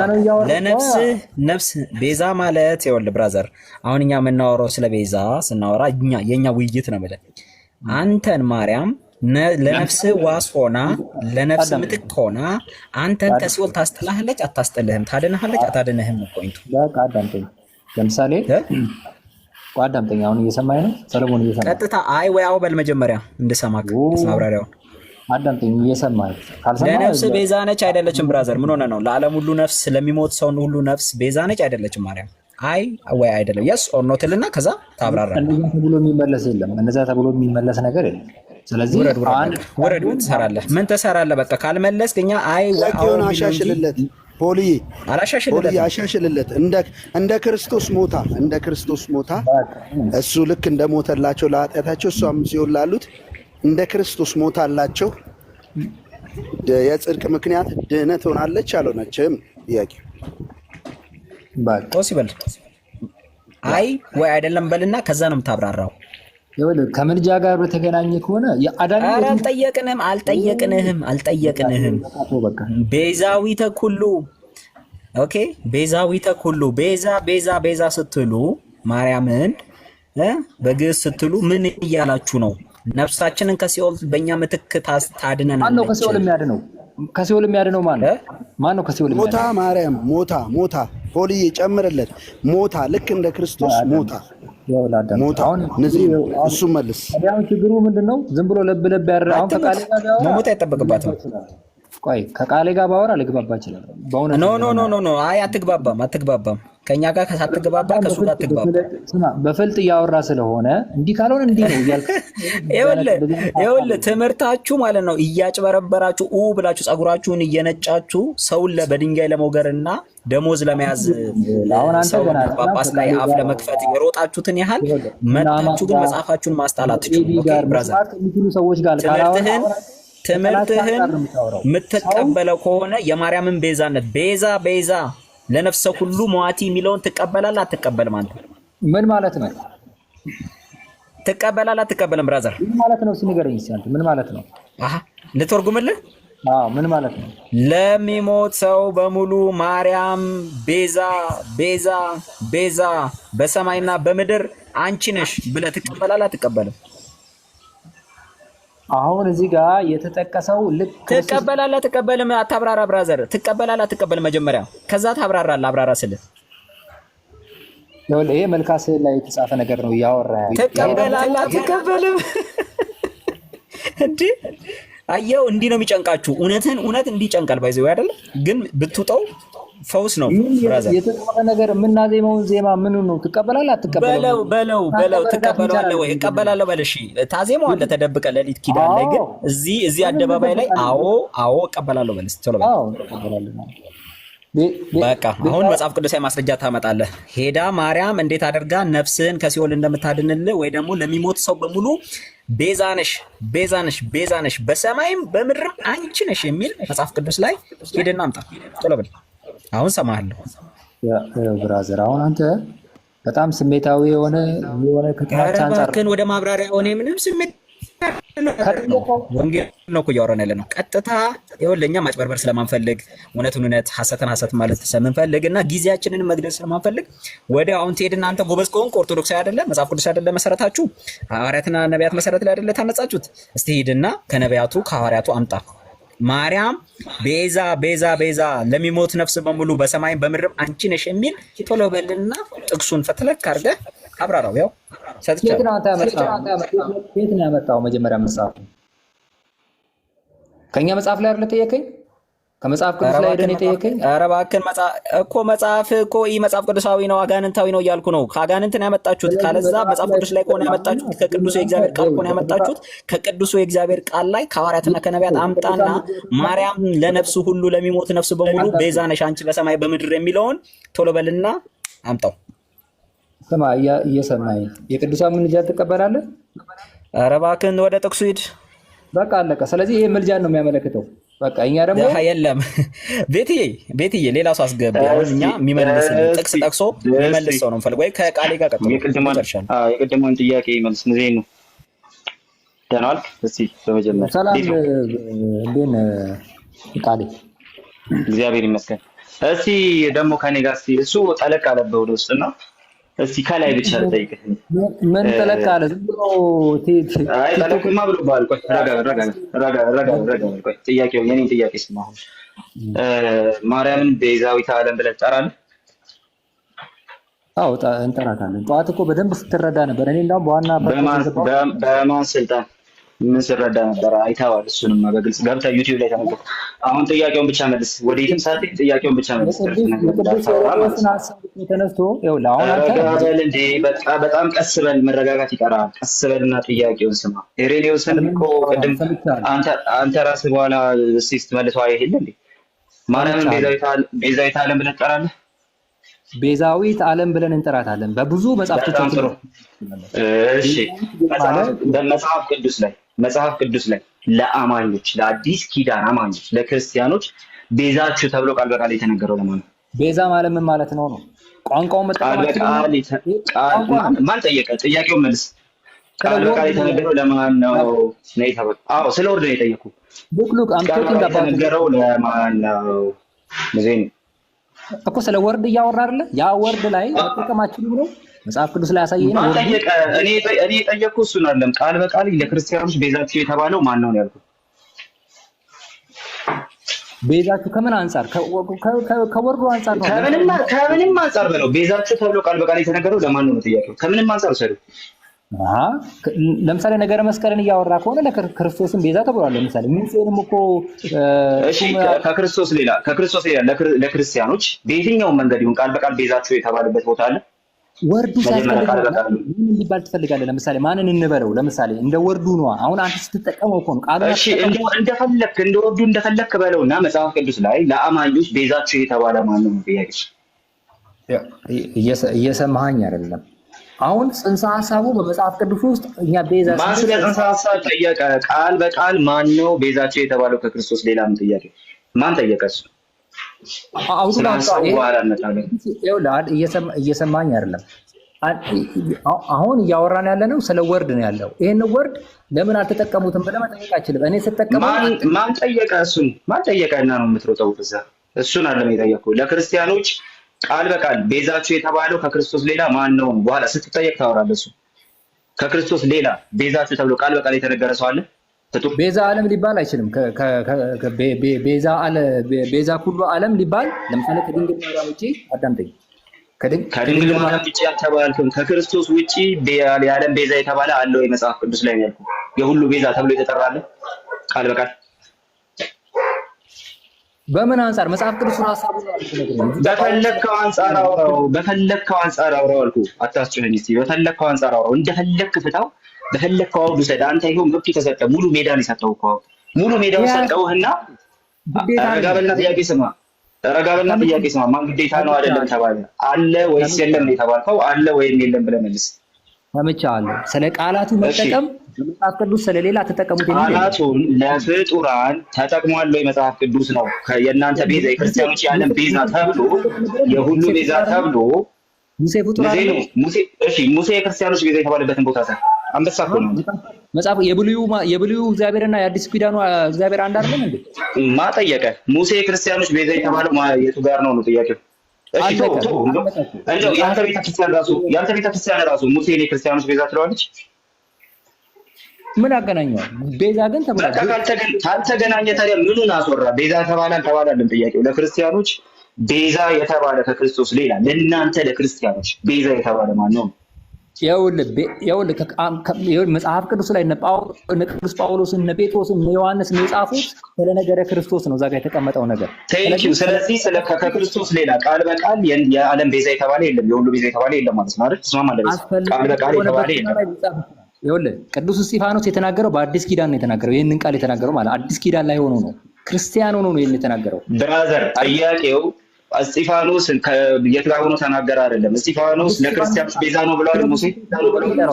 ለነፍስህ ነፍስ ቤዛ ማለት ይኸውልህ ብራዘር፣ አሁን እኛ የምናወራው ስለ ቤዛ ስናወራ የኛ ውይይት ነው የምልህ። አንተን ማርያም ለነፍስህ ዋስ ሆና ለነፍስ ምትክ ሆና አንተን ከሲኦል ታስጥልሃለች አታስጥልህም? ታድንሃለች አታድንህም? ፖይንቱ በቃ አዳምጠኝ። ለምሳሌ አዳምጠኝ። አሁን እየሰማኸኝ ነው ሰለሞን? እየሰማኸኝ? ቀጥታ አይ ወይ አዎ በል መጀመሪያ እንድሰማክ ማብራሪያውን። አዳምጠኝ እየሰማህ ካልሰማህ ለነፍስ ቤዛ ነች አይደለችም? ብራዘር ምን ሆነ ነው? ለዓለም ሁሉ ነፍስ ለሚሞት ሰው ሁሉ ነፍስ ቤዛ ነች አይደለችም? ማርያም አይ ወይ አይደለም የስ ኦር ኖት ልና ከዛ ታብራራለህ። እንደዛ ተብሎ የሚመለስ የለም። እንደዛ ተብሎ የሚመለስ ነገር የለም። ስለዚህ ወረድ ምን ትሰራለህ? ምን ትሰራለህ? በቃ ካልመለስክ እኛ አይ ወይ ጥያቄውን አሻሽልለት ፖሊዬ፣ አሻሽልለት። እንደ ክርስቶስ ሞታ እሱ ልክ እንደ ሞተላቸው ለኃጢአታቸው እሷም ሲሆን ላሉት እንደ ክርስቶስ ሞታላቸው የጽድቅ ምክንያት ድህነት ሆናለች አልሆነችም? ጥያቄ ፖሲብል አይ ወይ አይደለም በልና ከዛ ነው የምታብራራው። ከምልጃ ጋር በተገናኘ ከሆነ አልጠየቅንህም። ቤዛዊተ ኩሉ ኦኬ፣ ቤዛዊተ ኩሉ ቤዛ ስትሉ ማርያምን በግዕዝ ስትሉ ምን እያላችሁ ነው? ነፍሳችንን ከሲኦል በእኛ ምትክ ታድነናለች። ማን ነው ከሲኦል የሚያድነው? ከሲኦል የሚያድነው ማን ነው? ከሲኦል ሞታ ማርያም ሞታ ፖሊዬ ጨምርለት። ሞታ ልክ እንደ ክርስቶስ ሞታ እሱ መልስ። ችግሩ ምንድነው? ዝም ብሎ ለብ ያረ አሁን ከቃሌ ጋር መሞት አይጠበቅባትም። ቆይ ከቃሌ ጋር ባወራ ልግባባ ይችላል። ኖ አይ አትግባባም። ከኛ ጋር ሳትግባባ ከሱ ጋር አትግባባ። ስማ በፍልጥ እያወራ ስለሆነ እንዲህ ካልሆነ እንዲህ ነው እያልክ ይኸውልህ ትምህርታችሁ ማለት ነው እያጭበረበራችሁ ብላችሁ ጸጉራችሁን እየነጫችሁ ሰውን በድንጋይ ለመውገርና ደሞዝ ለመያዝ ጳጳስ ላይ አፍ ለመክፈት የሮጣችሁትን ያህል መጣችሁ ግን መጽሐፋችሁን ማስጣላት ትችሉ። ኦኬ ብራዘር ትምህርትህን የምትቀበለው ከሆነ የማርያምን ቤዛነት ቤዛ ለነፍሰ ሁሉ መዋቲ የሚለውን ትቀበላለህ አትቀበልም? አንተ ምን ማለት ነው? ትቀበላለህ አትቀበልም? ብራዘር ምን ማለት ነው? ሲነገረኝ ሲያንተ ምን ማለት ነው? ልትወርጉምልህ? ምን ማለት ነው? ለሚሞት ሰው በሙሉ ማርያም ቤዛ በሰማይና በምድር አንቺ ነሽ ብለህ ትቀበላለህ አትቀበልም? አሁን እዚህ ጋር የተጠቀሰው ልክ ትቀበላለህ አትቀበልም? አታብራራ ብራዘር። ትቀበላለህ አትቀበልም? መጀመሪያ ከዛ ታብራራለህ። አብራራ ስልህ ይሄ መልካስ ላይ የተጻፈ ነገር ነው እያወራ ትቀበላለህ አትቀበልም? እንዴ አየው እንዲህ ነው የሚጨንቃችሁ። እውነት እንዲህ ጨንቃል ባይዘው አይደለ? ግን ብትውጠው ፈውስ ነው ብራዘር። የተጻፈ ነገር የምናዜመውን ዜማ ምን ነው? ትቀበላለህ አትቀበልም? በለው ትቀበላለህ ወይ? እቀበላለሁ በል። እሺ ታዜመዋለህ ተደብቀህ ሌሊት ኪዳን ላይ ግን እዚህ አደባባይ ላይ አዎ እቀበላለሁ በል። ቶሎ በል በቃ። አሁን መጽሐፍ ቅዱሳዊ ማስረጃ ታመጣለህ። ሄዳ ማርያም እንዴት አድርጋ ነፍስህን ከሲኦል እንደምታድንልህ ወይ ደግሞ ለሚሞት ሰው በሙሉ ቤዛ ነሽ በሰማይም በምድርም አንቺ ነሽ የሚል መጽሐፍ ቅዱስ ላይ ሄደና አምጣ። ቶሎ በል አሁን ሰማሃለሁ። ብራዘር አሁን አንተ በጣም ስሜታዊ የሆነ ከጥናት አንፃር ግን ወደ ማብራሪያ ሆነ ምንም ስሜት ወንጌል ነው እኮ እያወራን ያለ ነው። ቀጥታ ይኸውልህ እኛ ማጭበርበር ስለማንፈልግ እውነት ሐሰትን ሐሰት ማለት ስለምንፈልግ እና ጊዜያችንን መግደል ስለማንፈልግ ወደ አሁን ትሄድና አንተ ጎበዝ ከሆንክ ኦርቶዶክሳዊ አይደለ መጽሐፍ ቅዱስ አይደለ መሰረታችሁ ሐዋርያትና ነቢያት መሰረት ላይ አይደለ ታነጻችሁት? እስቲ ሄድና ከነቢያቱ ከሐዋርያቱ አምጣ። ማርያም ቤዛ ለሚሞት ነፍስ በሙሉ በሰማይም በምድርም አንቺ ነሽ የሚል ቶሎ በልና ጥቅሱን ፈትለክ አድርገህ አብራራው። ያው የት ነው ያመጣው? መጀመሪያ መጽሐፍ ከኛ መጽሐፍ ላይ አይደለ ጠየቀኝ? ከመጽሐፍ ቅዱስ ላይ ሄደን የጠየቀኝ? ኧረ እባክህን መጽሐፍ እኮ ይህ መጽሐፍ ቅዱሳዊ ነው አጋንንታዊ ነው እያልኩ ነው። ከአጋንንት ነው ያመጣችሁት። ካለዛ መጽሐፍ ቅዱስ ላይ ከሆነ ያመጣችሁት ከቅዱሱ የእግዚአብሔር ቃል ከሆነ ያመጣችሁት ከቅዱሱ የእግዚአብሔር ቃል ላይ ከሐዋርያትና ከነቢያት አምጣና ማርያም ለነፍሱ ሁሉ ለሚሞት ነፍስ በሙሉ ቤዛ ነሽ አንቺ በሰማይ በምድር የሚለውን ቶሎ በልና አምጣው። ስማ እየሰማኝ የቅዱሳን ምልጃ ትቀበላለህ? ኧረ እባክህን ወደ ጥቅሱ ሂድ። በቃ አለቀ። ስለዚህ ይሄ ምልጃን ነው የሚያመለክተው። በቃ እኛ ደግሞ የለም ቤትዬ ሌላ ሰው አስገባ። አሁን እኛ የሚመልስ ጥቅስ ጠቅሶ የሚመልስ ሰው ነው የምፈልገው። ወይ ከቃሌ ጋር ቀጥሎ የቅድሟን ጥያቄ መልስ ጊዜ ነው ደናል። እስቲ በመጀመሪያ ሰላም እንዴት ነህ ቃሌ? እግዚአብሔር ይመስገን። እስቲ ደግሞ ከኔ ጋር እስቲ እሱ ጠለቅ አለበት ወደ ውስጥ እና እስቲ ከላይ ብቻ ልጠይቅህ። ምን ጠለቅ አለ? ዝም ብሎ አይ ጠለቅማ ብሎ ባል። ቆይ ረጋ ቆይ ጥያቄው የኔን ጥያቄ ስማ። አሁን ማርያምን ቤዛዊተ ዓለም ብለህ ትጠራለህ? አዎ እንጠራታለን። ጠዋት እኮ በደንብ ስትረዳ ነበር። እኔ እንደውም በማን ስልጣን ምን ስረዳ ነበር? አይተዋል። እሱንም በግልጽ ገብተህ ዩቲዩብ ላይ ተመልከት። አሁን ጥያቄውን ብቻ መልስ፣ ወዴትም ሳትሄድ ጥያቄውን ብቻ መልስ። ተነስቶ ይኸውልህ አሁን ረጋበል እንዴ፣ በጣም ቀስ በል፣ መረጋጋት ይቀራል። ቀስ በልና ጥያቄውን ስማ። ኢሬኔዎስን እኮ ቅድም አንተ ራስህ በኋላ እስኪ ስትመልሰው አይሄል እንዴ? ማርያምን ቤዛዊት ዓለም ብለህ ትጠራለህ? ቤዛዊት ዓለም ብለን እንጠራታለን በብዙ መጽሐፍቶች። እሺ መጽሐፍ ቅዱስ ላይ ለአማኞች ለአዲስ ኪዳን አማኞች ለክርስቲያኖች ቤዛችሁ ተብሎ ቃል በቃል የተነገረው ለማን ነው? ቤዛ ማለት ምን ማለት ነው? ቋንቋውን ማን ጠየቀ? ጥያቄውን መልስ። ቃል በቃል የተነገረው ለማን ነው? አዎ ስለ ወርድ ነው የጠየኩህ። የተነገረው ለማን ነው? ሙሴ እኮ ስለ ወርድ እያወራ አይደለ? ያ ወርድ ላይ መጠቀማችን ብሎ መጽሐፍ ቅዱስ ላይ ያሳየኝ ነው። እኔ የጠየኩህ እሱን አይደለም። ቃል በቃል ለክርስቲያኖች ቤዛችሁ የተባለው ማን ነው ያልኩህ? ቤዛችሁ ከምን አንፃር? ከወርዱ አንፃር ነው። ከምንም አንፃር በለው። ቤዛችሁ ተብሎ ቃል በቃል የተነገረው ለማን ነው ጥያቄው? ከምንም አንፃር ወሰዱ። ለምሳሌ ነገረ መስቀልን እያወራ ከሆነ ለክርስቶስን ቤዛ ተብሏል። ለምሳሌ ሙሴንም እኮ እሺ፣ ከክርስቶስ ሌላ ለክርስቲያኖች በየትኛውም መንገድ ይሁን ቃል በቃል ቤዛችሁ የተባለበት ቦታ አለ? ወርዱ ሳይፈልግ ምን እንዲባል ትፈልጋለህ? ለምሳሌ ማንን እንበለው? ለምሳሌ እንደ ወርዱ ነው። አሁን አንተ ስትጠቀመው እኮ ነው ቃሉ። እሺ እንደፈለክ እንደ ወርዱ እንደፈለክ በለውና መጽሐፍ ቅዱስ ላይ ለአማኞች ቤዛችሁ የተባለ ማን ነው? ጥያቄ እየሰማኸኝ አይደለም? አሁን ጽንሰ ሐሳቡ በመጽሐፍ ቅዱስ ውስጥ እኛ ቤዛ ማን ስለ ጽንሰ ሐሳብ ጠየቀ? ቃል በቃል ማን ነው ቤዛችሁ የተባለው ከክርስቶስ ሌላ? ምን ጥያቄ ማን ጠየቀ? እሱ እየሰማኝ አይደለም? አሁን እያወራን ያለ ነው ስለ ወርድ ነው ያለው። ይሄን ወርድ ለምን አልተጠቀሙትም ብለህ መጠየቅ አይችልም። እኔ ስጠቀመው ማን ጠየቀ? እሱን ማን ጠየቀና ነው የምትሮጠው? እሱን አለም የጠየቅኩህ። ለክርስቲያኖች ቃል በቃል ቤዛችሁ የተባለው ከክርስቶስ ሌላ ማን ነው? በኋላ ስትጠየቅ ታወራለህ። እሱ ከክርስቶስ ሌላ ቤዛችሁ ተብሎ ቃል በቃል የተነገረ ሰው አለ? ቤዛ ዓለም ሊባል አይችልም። ቤዛ ሁሉ ዓለም ሊባል ለምሳሌ ከድንግል ማርያም ውጪ አዳምጠኝ፣ ከድንግል ማርያም ውጪ አልተባልክም። ከክርስቶስ ውጪ የዓለም ቤዛ የተባለ አለ ወይ? መጽሐፍ ቅዱስ ላይ ነው ያልኩህ። የሁሉ ቤዛ ተብሎ የተጠራለ ቃል በቃል በምን አንፃር? መጽሐፍ ቅዱስ ነው ሐሳቡ ነው። በፈለግከው አንፃር አውራው አልኩህ። አታስጨነኝ እስቲ። በፈለግከው አንፃር አውራው፣ እንደፈለግክ ፍታው፣ በፈለግከው አውዱ ሰዳ። አንተ ይኸው መብት ተሰጠ። ሙሉ ሜዳን የሰጠው እኮ ሙሉ ሜዳውን ሰጠውህና ረጋበልና ጥያቄ ስማ። ማን ግዴታ ነው አይደለም ተባለ? አለ ወይስ የለም ነው የተባልከው? አለ ወይም የለም ብለህ መልስ። ሰምቻለሁ። ስለ ቃላቱ መጠቀም መጽሐፍ ቅዱስ ስለሌላ ተጠቀሙት የሚል ቃላቱን ለፍጡራን ተጠቅሟል ወይ? መጽሐፍ ቅዱስ ነው የእናንተ ቤዛ፣ የክርስቲያኖች የዓለም ቤዛ ተብሎ የሁሉ ቤዛ ተብሎ ሙሴ ፍጡራን ነው። ሙሴ የክርስቲያኖች ቤዛ የተባለበትን ቦታ ሰ አንበሳ እኮ ነው መጽሐፍ። የብሉዩ እግዚአብሔርና የአዲስ ኪዳኑ እግዚአብሔር አንድ አይደለም እንዴ? ማጠየቀ ሙሴ የክርስቲያኖች ቤዛ የተባለው የቱ ጋር ነው ጥያቄው? እሺ እንደው የአንተ ቤተክርስቲያን ራሱ ሙሴ የክርስቲያኖች ቤዛ ትለዋለች? ምን አገናኘዋል? ቤዛ ግን ተብሏል። ካልተገናኘ ታዲያ ምኑን አስወራ? ቤዛ ተባለ አልተባለም ጥያቄው። ለክርስቲያኖች ቤዛ የተባለ ከክርስቶስ ሌላ ለእናንተ ለክርስቲያኖች ቤዛ የተባለ ማን ነው? ይኸውልህ መጽሐፍ ቅዱስ ላይ እነ ቅዱስ ጳውሎስ እነ ጴጥሮስ እነ ዮሐንስ የጻፉት ስለ ነገረ ክርስቶስ ነው። እዛ ጋር የተቀመጠው ነገር። ስለዚህ ከክርስቶስ ሌላ ቃል በቃል የዓለም ቤዛ የተባለ የለም፣ የሁሉ ቤዛ የተባለ የለም ማለት ነው አይደል? ትስማማለህ? ቃል በቃል የተባለ የለም። ይኸውልህ ቅዱስ እስጢፋኖስ የተናገረው በአዲስ ኪዳን ነው የተናገረው። ይህንን ቃል የተናገረው ማለት አዲስ ኪዳን ላይ ሆኖ ነው፣ ክርስቲያን ሆኖ ነው ይህን የተናገረው። ብራዘር ጥያቄው እስጢፋኖስ የት ጋር ሆኖ ተናገረ አይደለም። እስጢፋኖስ ለክርስቲያኖች ቤዛ ነው ብለዋል ሙሴ።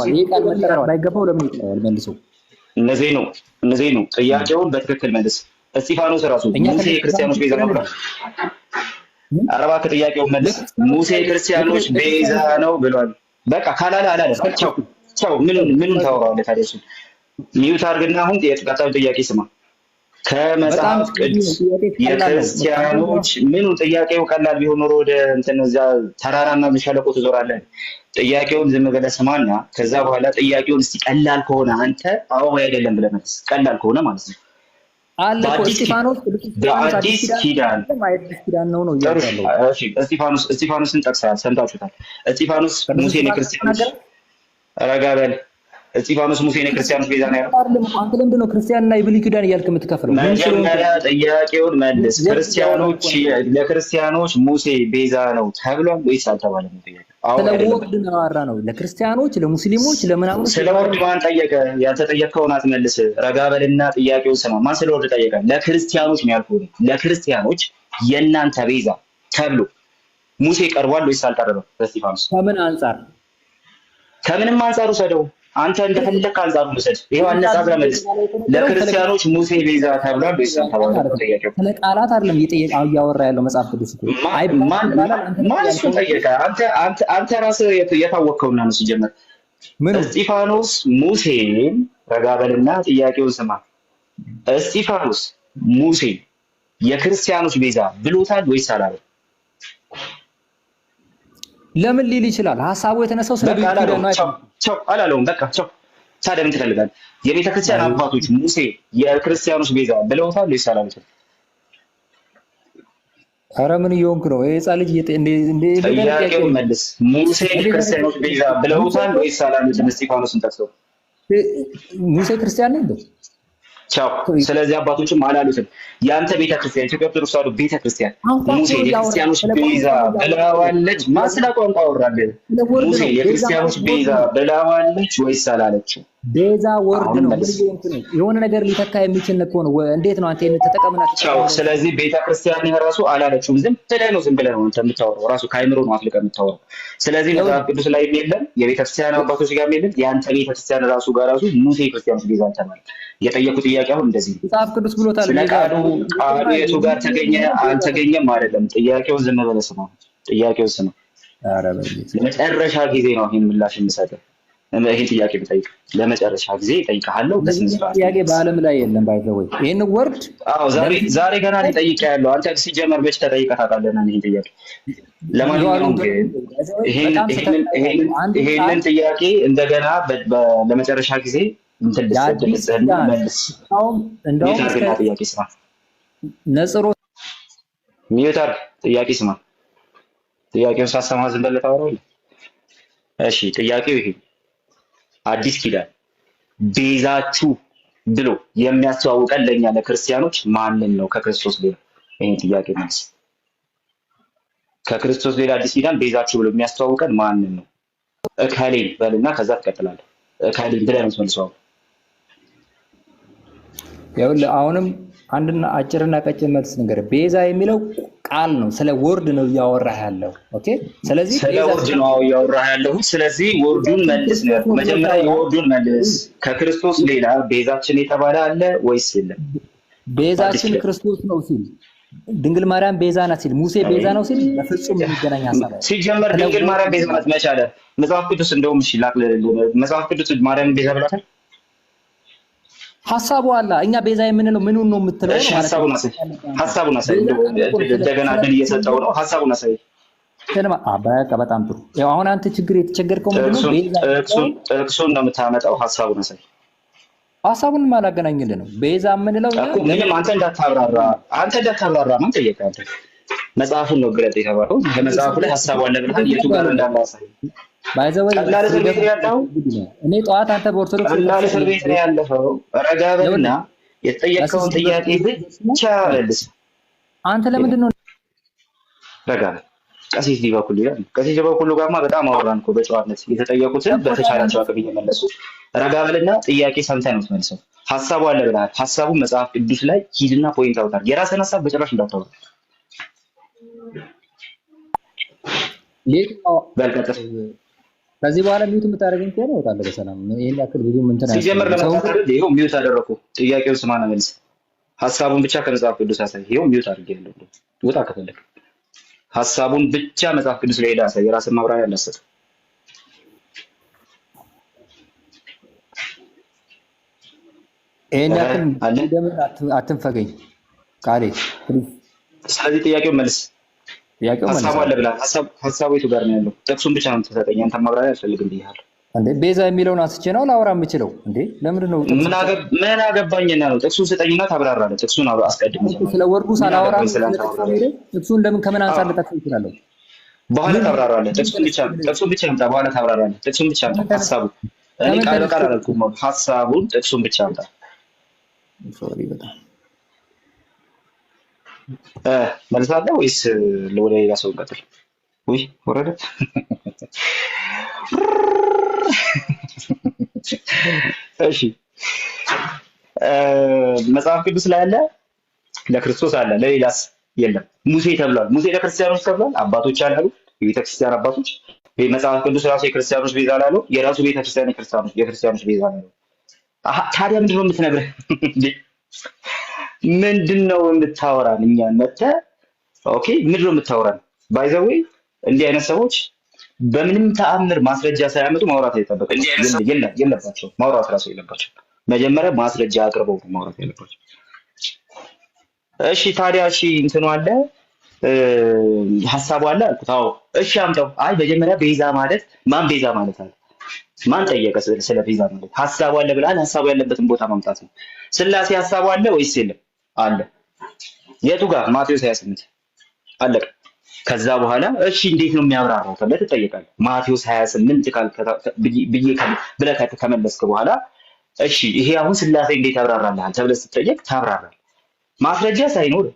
ይሄ ቃል መጠራት ባይገባው ለምን ይጥላል? መልሶ እነዚህ ነው ጥያቄውን በትክክል መልስ። እስጢፋኖስ ራሱ ሙሴ የክርስቲያኖች ቤዛ ነው ብሏል። ኧረ እባክህ ጥያቄውን መልስ። ሙሴ የክርስቲያኖች ቤዛ ነው ብሏል። በቃ ካላለ አላለ። ቻው ምኑን ታወራለህ ታዲያ? እሱ ሚዩት አድርግና አሁን ቀጣዩ ጥያቄ ስማ። ከመጽሐፍ ቅዱስ የክርስቲያኖች ምኑ ጥያቄው ቀላል ቢሆን ኖሮ ወደ እንትን እዚያ ተራራና ሸለቆ ትዞራለህ። ጥያቄውን ዝም ብለህ ስማና ከዛ በኋላ ጥያቄውን እስቲ ቀላል ከሆነ አንተ አዎ ወይ አይደለም ብለህ መልስ። ቀላል ከሆነ ማለት ነው። በአዲስ ኪዳን ነው ነው ያለው። እሺ እስጢፋኖስን ጠቅሰሃል፣ ሰምታችሁታል። እስጢፋኖስ ሙሴን የክርስቲያኖች ረጋ በል እስጢፋኖስ ሙሴን የክርስቲያኖች ቤዛ ነው ያለው? አንተ ለምንድን ነው ክርስቲያንና የብሉይ ኪዳን እያልክ የምትከፍለው? መጀመሪያ ጥያቄውን መልስ። ክርስቲያኖች ለክርስቲያኖች ሙሴ ቤዛ ነው ተብሏል ወይስ አልተባለም? ጥያቄ ስለ ወርድ ነው ያወራ ነው። ለክርስቲያኖች፣ ለሙስሊሞች፣ ለምናምን ስለ ወርድ ማን ጠየቀ? ያልተጠየቀውን አትመልስ። ረጋ በልና ጥያቄውን ስማ። ማን ስለ ወርድ ጠየቀ? ለክርስቲያኖች ነው ያልኩህ። ለክርስቲያኖች የእናንተ ቤዛ ተብሎ ሙሴ ቀርቧል ወይስ አልቀረበም? እስጢፋኖስ ከምን አንጻር? ከምንም አንጻር ውሰደው። አንተ እንደፈለክ አንጻሩ ውሰድ። ይሄው አነጻጽረ መልስ። ለክርስቲያኖች ሙሴ ቤዛ ተብሏል ወይስ አልተባለም? ጥያቄው ስለ ቃላት አይደለም እያወራ ያለው መጽሐፍ ቅዱስ እኮ። ማን እሱን ጠየቀ? አንተ ራስህ የታወቅከውና ነው ሲጀመር። እስጢፋኖስ ሙሴን ረጋ በልና ጥያቄውን ስማ። እስጢፋኖስ ሙሴ የክርስቲያኖች ቤዛ ብሎታል ወይስ አላለም? ለምን ሊል ይችላል? ሐሳቡ የተነሳው ስለ ብሉይ ኪዳን ነው። ቻው አላለውም። በቃ ቻው። ታዲያ ምን ትፈልጋለህ? የቤተ ክርስቲያን አባቶች ሙሴ የክርስቲያኖች ቤዛ ብለውታል ወይስ አላሉትም? ኧረ ምን እየሆንክ ነው? ይሄ ሕፃን ልጅ ጥያቄውን መልስ። ሙሴ የክርስቲያኖች ቤዛ ብለውታል ወይስ አላሉትም? እስጢፋኖስን ጠቅሰው ሙሴ ክርስቲያን ነው እንዴ? ቻው። ስለዚህ አባቶችም አላሉትም። ያንተ ቤተክርስቲያን ኢትዮጵያ ኦርቶዶክስ ተዋሕዶ ቤተክርስቲያን ሙሴ የክርስቲያኖች ቤዛ ብለዋለች? ማስላ ቋንቋ አወራለህ። ሙሴ የክርስቲያኖች ቤዛ ብለዋለች ወይስ አላለችም? ቤዛ ወርድ ነው። የሆነ ነገር ሊተካ የሚችል ነው። እንዴት ነው አንተ ተጠቀምና? ቻው። ስለዚህ ቤተክርስቲያን ራሱ አላለችም። ዝም ብለህ ነው አንተ የምታወራው። ራሱ ከአይምሮ ነው አፍልቀህ የምታወራው። ስለዚህ መጽሐፍ ቅዱስ ላይ የለም፣ የቤተክርስቲያን አባቶች ጋር የለም። የአንተ ቤተክርስቲያን ራሱ ጋር ራሱ ሙሴ የክርስቲያኖች ቤዛ ተባለ። የጠየቁት ጥያቄ አሁን እንደዚህ ነው። መጽሐፍ ቅዱስ ብሎታል። ስለ ቃሉ የቱ ጋር ተገኘ አልተገኘም አይደለም። ጥያቄውን ዝም ብለህ ስማ። ጥያቄውን ስማ። ለመጨረሻ ጊዜ ነው ይሄን ምላሽ የምሰጠው። ይሄን ጥያቄ ብጠይቅ ለመጨረሻ ጊዜ እጠይቅሃለሁ። ጥያቄ በዓለም ላይ የለም። ባይዘወይ ይሄን ወርድ ዛሬ ገና ነው ጠይቄያለሁ። አንተ ሲጀመር መች ተጠይቀህ ታውቃለህ? ይሄን ጥያቄ ለማንኛውም ይሄንን ጥያቄ እንደገና ለመጨረሻ ጊዜ ጥያቄ ስማ። ነጽሮ ሚዩታር ጥያቄ ስማ። ጥያቄውን ሳሰማ ዝም ብለህ ታወራለህ። እሺ ጥያቄው ይሄ አዲስ ኪዳን ቤዛችሁ ብሎ የሚያስተዋውቀን ለኛ ለክርስቲያኖች ማንን ነው? ከክርስቶስ ሌላ ይሄን ጥያቄ መልስ። ከክርስቶስ ሌላ አዲስ ኪዳን ቤዛችሁ ብሎ የሚያስተዋውቀን ማንን ነው? እከሌን በልና ከዛ ትቀጥላለህ። እከሌን ብለህ ነው መልሰው። ይኸውልህ አሁንም አንድና አጭርና ቀጭን መልስ ነገር ቤዛ የሚለው ቃል ነው። ስለ ወርድ ነው እያወራህ ያለው። ኦኬ። ስለዚህ ስለ ወርድ ነው እያወራህ ያለው። ስለዚህ ወርዱን መልስ ነው። መጀመሪያ የወርዱን መልስ። ከክርስቶስ ሌላ ቤዛችን የተባለ አለ ወይስ የለም? ቤዛችን ክርስቶስ ነው ሲል ድንግል ማርያም ቤዛ ናት ሲል ሙሴ ቤዛ ነው ሲል በፍጹም የሚገናኝ ሐሳብ አይደለም። ሲጀመር ድንግል ማርያም ቤዛ ናት መች አለ መጽሐፍ ቅዱስ? እንደውም እሺ መጽሐፍ ቅዱስ ማርያም ቤዛ ብሏታል? ሐሳቡ አለ። እኛ ቤዛ የምንለው ምኑን ነው የምትለው? እሺ ሐሳቡን አሳይ። እንደገና ድል እየሰጠው ነው። ሐሳቡን አሳይ። በቃ በጣም ጥሩ። ያው አሁን አንተ ችግር የተቸገርከው ምንድነው? ጥቅሱን ነው የምታመጣው። ሐሳቡን አሳይ። ሐሳቡን ማላገናኝልህ ነው። ቤዛ የምንለው ምንም አንተ እንዳታብራራ ማን ጠየቀ? አንተ መጽሐፉን ነው ግለጥ የተባለው። በመጽሐፉ ላይ ሐሳቡ አለ ብለህ የቱ ጋር እንዳለ አሳይ። ባይዘወይ እኔ ጠዋት አንተ በኦርቶዶክስ ቀላል እስር ቤት ነው ያለፈው። ረጋ በልና የተጠየቀውን ጥያቄ ብቻ መልስ። አንተ ለምንድን ነው ረጋ በል? ቀሲስ ሊበኩሉ ይላል። ቀሲስ ሊበኩሉ ጋርማ በጣም አወራን እኮ በጨዋነት የተጠየቁትን በተቻላቸው አቅም እየመለሱ። ረጋ በልና ጥያቄ ሰምተህ ነው የምትመልሰው። ሐሳቡ አለ ብለሃል። ሐሳቡን መጽሐፍ ቅዱስ ላይ ሂድና ፖይንት አውጣ። የራስህን ሐሳብ በጭራሽ እንዳታወራ። በልቀጥል ከዚህ በኋላ ሚውት የምታደርገኝ ከሆነ እወጣለሁ በሰላም። ይሄን ያክል ብዙ ምን ተናገር ሲጀምር ለማታደርግ ይሄው ሚውት አደረኩ። ጥያቄውን ስማና መልስ። ሐሳቡን ብቻ ከመጽሐፍ ቅዱስ አሳይ። ይሄው ሚውት አድርጌያለሁ። ውጣ ከፈለክ። ሐሳቡን ብቻ መጽሐፍ ቅዱስ ላይ ሄደህ አሳይ። የራስን ማብራሪያ አላሰጥ። ይሄን ያክል እንደምን አትንፈገኝ ቃሌ። ስለዚህ ጥያቄውን መልስ። ሐሳቡ አለ ብላ ሐሳቡ የቱ ጋር ነው ያለው? ጥቅሱን ብቻ ነው የምትሰጠኝ። አንተ ማብራሪያ አልፈልግም ብያለሁ። እንዴ ቤዛ የሚለውን አንስቼ ነው ላወራ የምችለው እንዴ? ለምንድን ነው ምን አገባኝና ነው? ጥቅሱን ስጠኝና ታብራራለህ። ጥቅሱን አስቀድም። ስለ ወርዱ ሳላወራ ጥቅሱን ለምን ከምን አንፃር ልጠቅስ ይችላለሁ? በኋላ ታብራራለህ። ጥቅሱን ብቻ አምጣ። በኋላ ታብራራለህ። ጥቅሱን ብቻ አምጣ። እኔ ከምን ቃል በቃል ተነስቶ አላልኩም። ሀሳቡን ጥቅሱን ብቻ አምጣ። ሶሪ በጣም መልሳለህ ወይስ ወደ ሌላ ሰው እንቀጥል? ውይ ወረደ። እሺ መጽሐፍ ቅዱስ ላይ አለ፣ ለክርስቶስ አለ፣ ለሌላስ የለም። ሙሴ ተብሏል። ሙሴ ለክርስቲያኖች ተብሏል። አባቶች አላሉ፣ የቤተክርስቲያን አባቶች። መጽሐፍ ቅዱስ ራሱ የክርስቲያኖች ቤዛ ላለው የራሱ ቤተክርስቲያን የክርስቲያኖች ቤዛ ላለው። ታዲያ ምንድን ነው የምትነግረህ? ምንድን ነው የምታወራን? እኛን መተህ ኦኬ፣ ምንድን ነው የምታወራን? ባይ ዘ ዌይ እንዲህ አይነት ሰዎች በምንም ተአምር ማስረጃ ሳያመጡ ማውራት አይጠበቅባቸውም። የለባቸው ማውራት ራሱ የለባቸው። መጀመሪያ ማስረጃ አቅርበው ማውራት ያለባቸው። እሺ ታዲያ እሺ እንትኑ አለ ሐሳቡ አለ አልኩት። አዎ እሺ አምጣው። አይ መጀመሪያ ቤዛ ማለት ማን ቤዛ ማለት አለ? ማን ጠየቀ ስለ ቤዛ ማለት? ሐሳቡ አለ ብለሃል። ሐሳቡ ያለበትን ቦታ ማምጣት ነው። ስላሴ ሐሳቡ አለ ወይስ የለም? አለ። የቱ ጋር? ማቴዎስ 28 አለቀ። ከዛ በኋላ እሺ እንዴት ነው የሚያብራራው ተብለህ ትጠየቃለህ። ማቴዎስ 28 ብለህ ከመለስክ በኋላ እሺ ይሄ አሁን ስላሴ እንዴት ያብራራልሃል ተብለህ ስትጠየቅ ታብራራለህ፣ ማስረጃ ሳይኖር።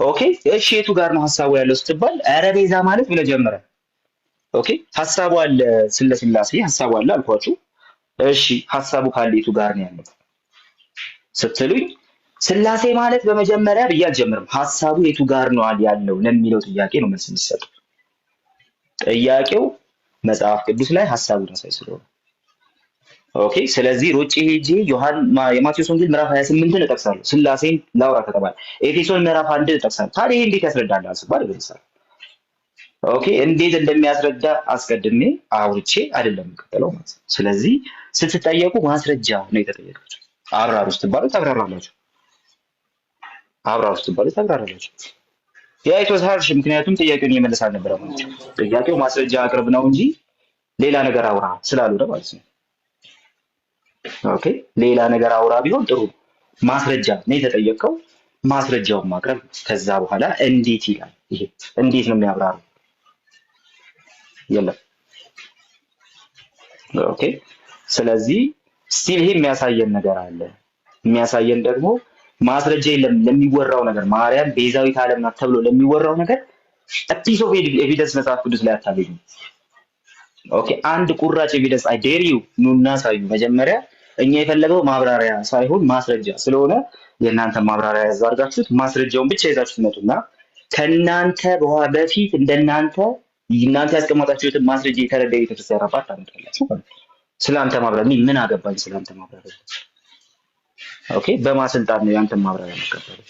ኦኬ እሺ የቱ ጋር ነው ሐሳቡ ያለው ስትባል ኧረ ቤዛ ማለት ብለህ ጀምረህ ኦኬ ሐሳቡ አለ ስለ ስላሴ ሐሳቡ አለ አልኳችሁ። እሺ ሐሳቡ ካለ የቱ ጋር ነው ያለው ስትሉኝ ስላሴ ማለት በመጀመሪያ ብዬ አልጀምርም። ሐሳቡ የቱ ጋር ነው ያለው ለሚለው ጥያቄ ነው መልስ የሚሰጠው። ጥያቄው መጽሐፍ ቅዱስ ላይ ሐሳቡን ያሳይ ስለሆነ ኦኬ። ስለዚህ ሮጬ ሄጄ የማቴዎስ ወንጌል ምዕራፍ 28ን እጠቅሳለሁ። ስላሴን ላውራ ከተባለ ኤፌሶን ምዕራፍ 1 እጠቅሳለሁ። ታዲያ ይሄ እንዴት ያስረዳል አስባል ይገርሳል። ኦኬ እንዴት እንደሚያስረዳ አስቀድሜ አውርቼ አይደለም የምቀጥለው ማለት ነው። ስለዚህ ስትጠየቁ ማስረጃ ነው የተጠየቃችሁ። አብራሩ ስትባሉ ታብራራላችሁ። አብራሩ ስትባሉ ታብራራላችሁ። የአይቶስ ሀርሽ ምክንያቱም ጥያቄውን እየመለሰ አልነበረም ማለት ነው። ጥያቄው ማስረጃ አቅርብ ነው እንጂ ሌላ ነገር አውራ ስላልሆነ ማለት ነው። ኦኬ ሌላ ነገር አውራ ቢሆን ጥሩ። ማስረጃ ነው የተጠየቀው፣ ማስረጃውን ማቅረብ። ከዛ በኋላ እንዴት ይላል። ይሄ እንዴት ነው የሚያብራራው? የለም። ኦኬ ስለዚህ ስቲል ይሄ የሚያሳየን ነገር አለ። የሚያሳየን ደግሞ ማስረጃ የለም ለሚወራው ነገር። ማርያም ቤዛዊት ዓለም ናት ተብሎ ለሚወራው ነገር ፒስ ኦፍ ኤቪደንስ መጽሐፍ ቅዱስ ላይ አታገኙም። ኦኬ አንድ ቁራጭ ኤቪደንስ አይ ዴር ዩ ኑና ሳዩ። መጀመሪያ እኛ የፈለገው ማብራሪያ ሳይሆን ማስረጃ ስለሆነ የእናንተ ማብራሪያ ያዛርጋችሁት ማስረጃውን ብቻ ይዛችሁ ትመጡና ከእናንተ በፊት እንደናንተ እናንተ ያስቀመጣችሁትን ማስረጃ የተረዳ ቤተክርስቲያን አባት ታመጣላችሁ። ስለአንተ ማብራሪያ ምን አገባኝ? ስለአንተ ማብራሪያ ኦኬ በማሰልጣን ነው ያንተ ማብራሪያ መከፈል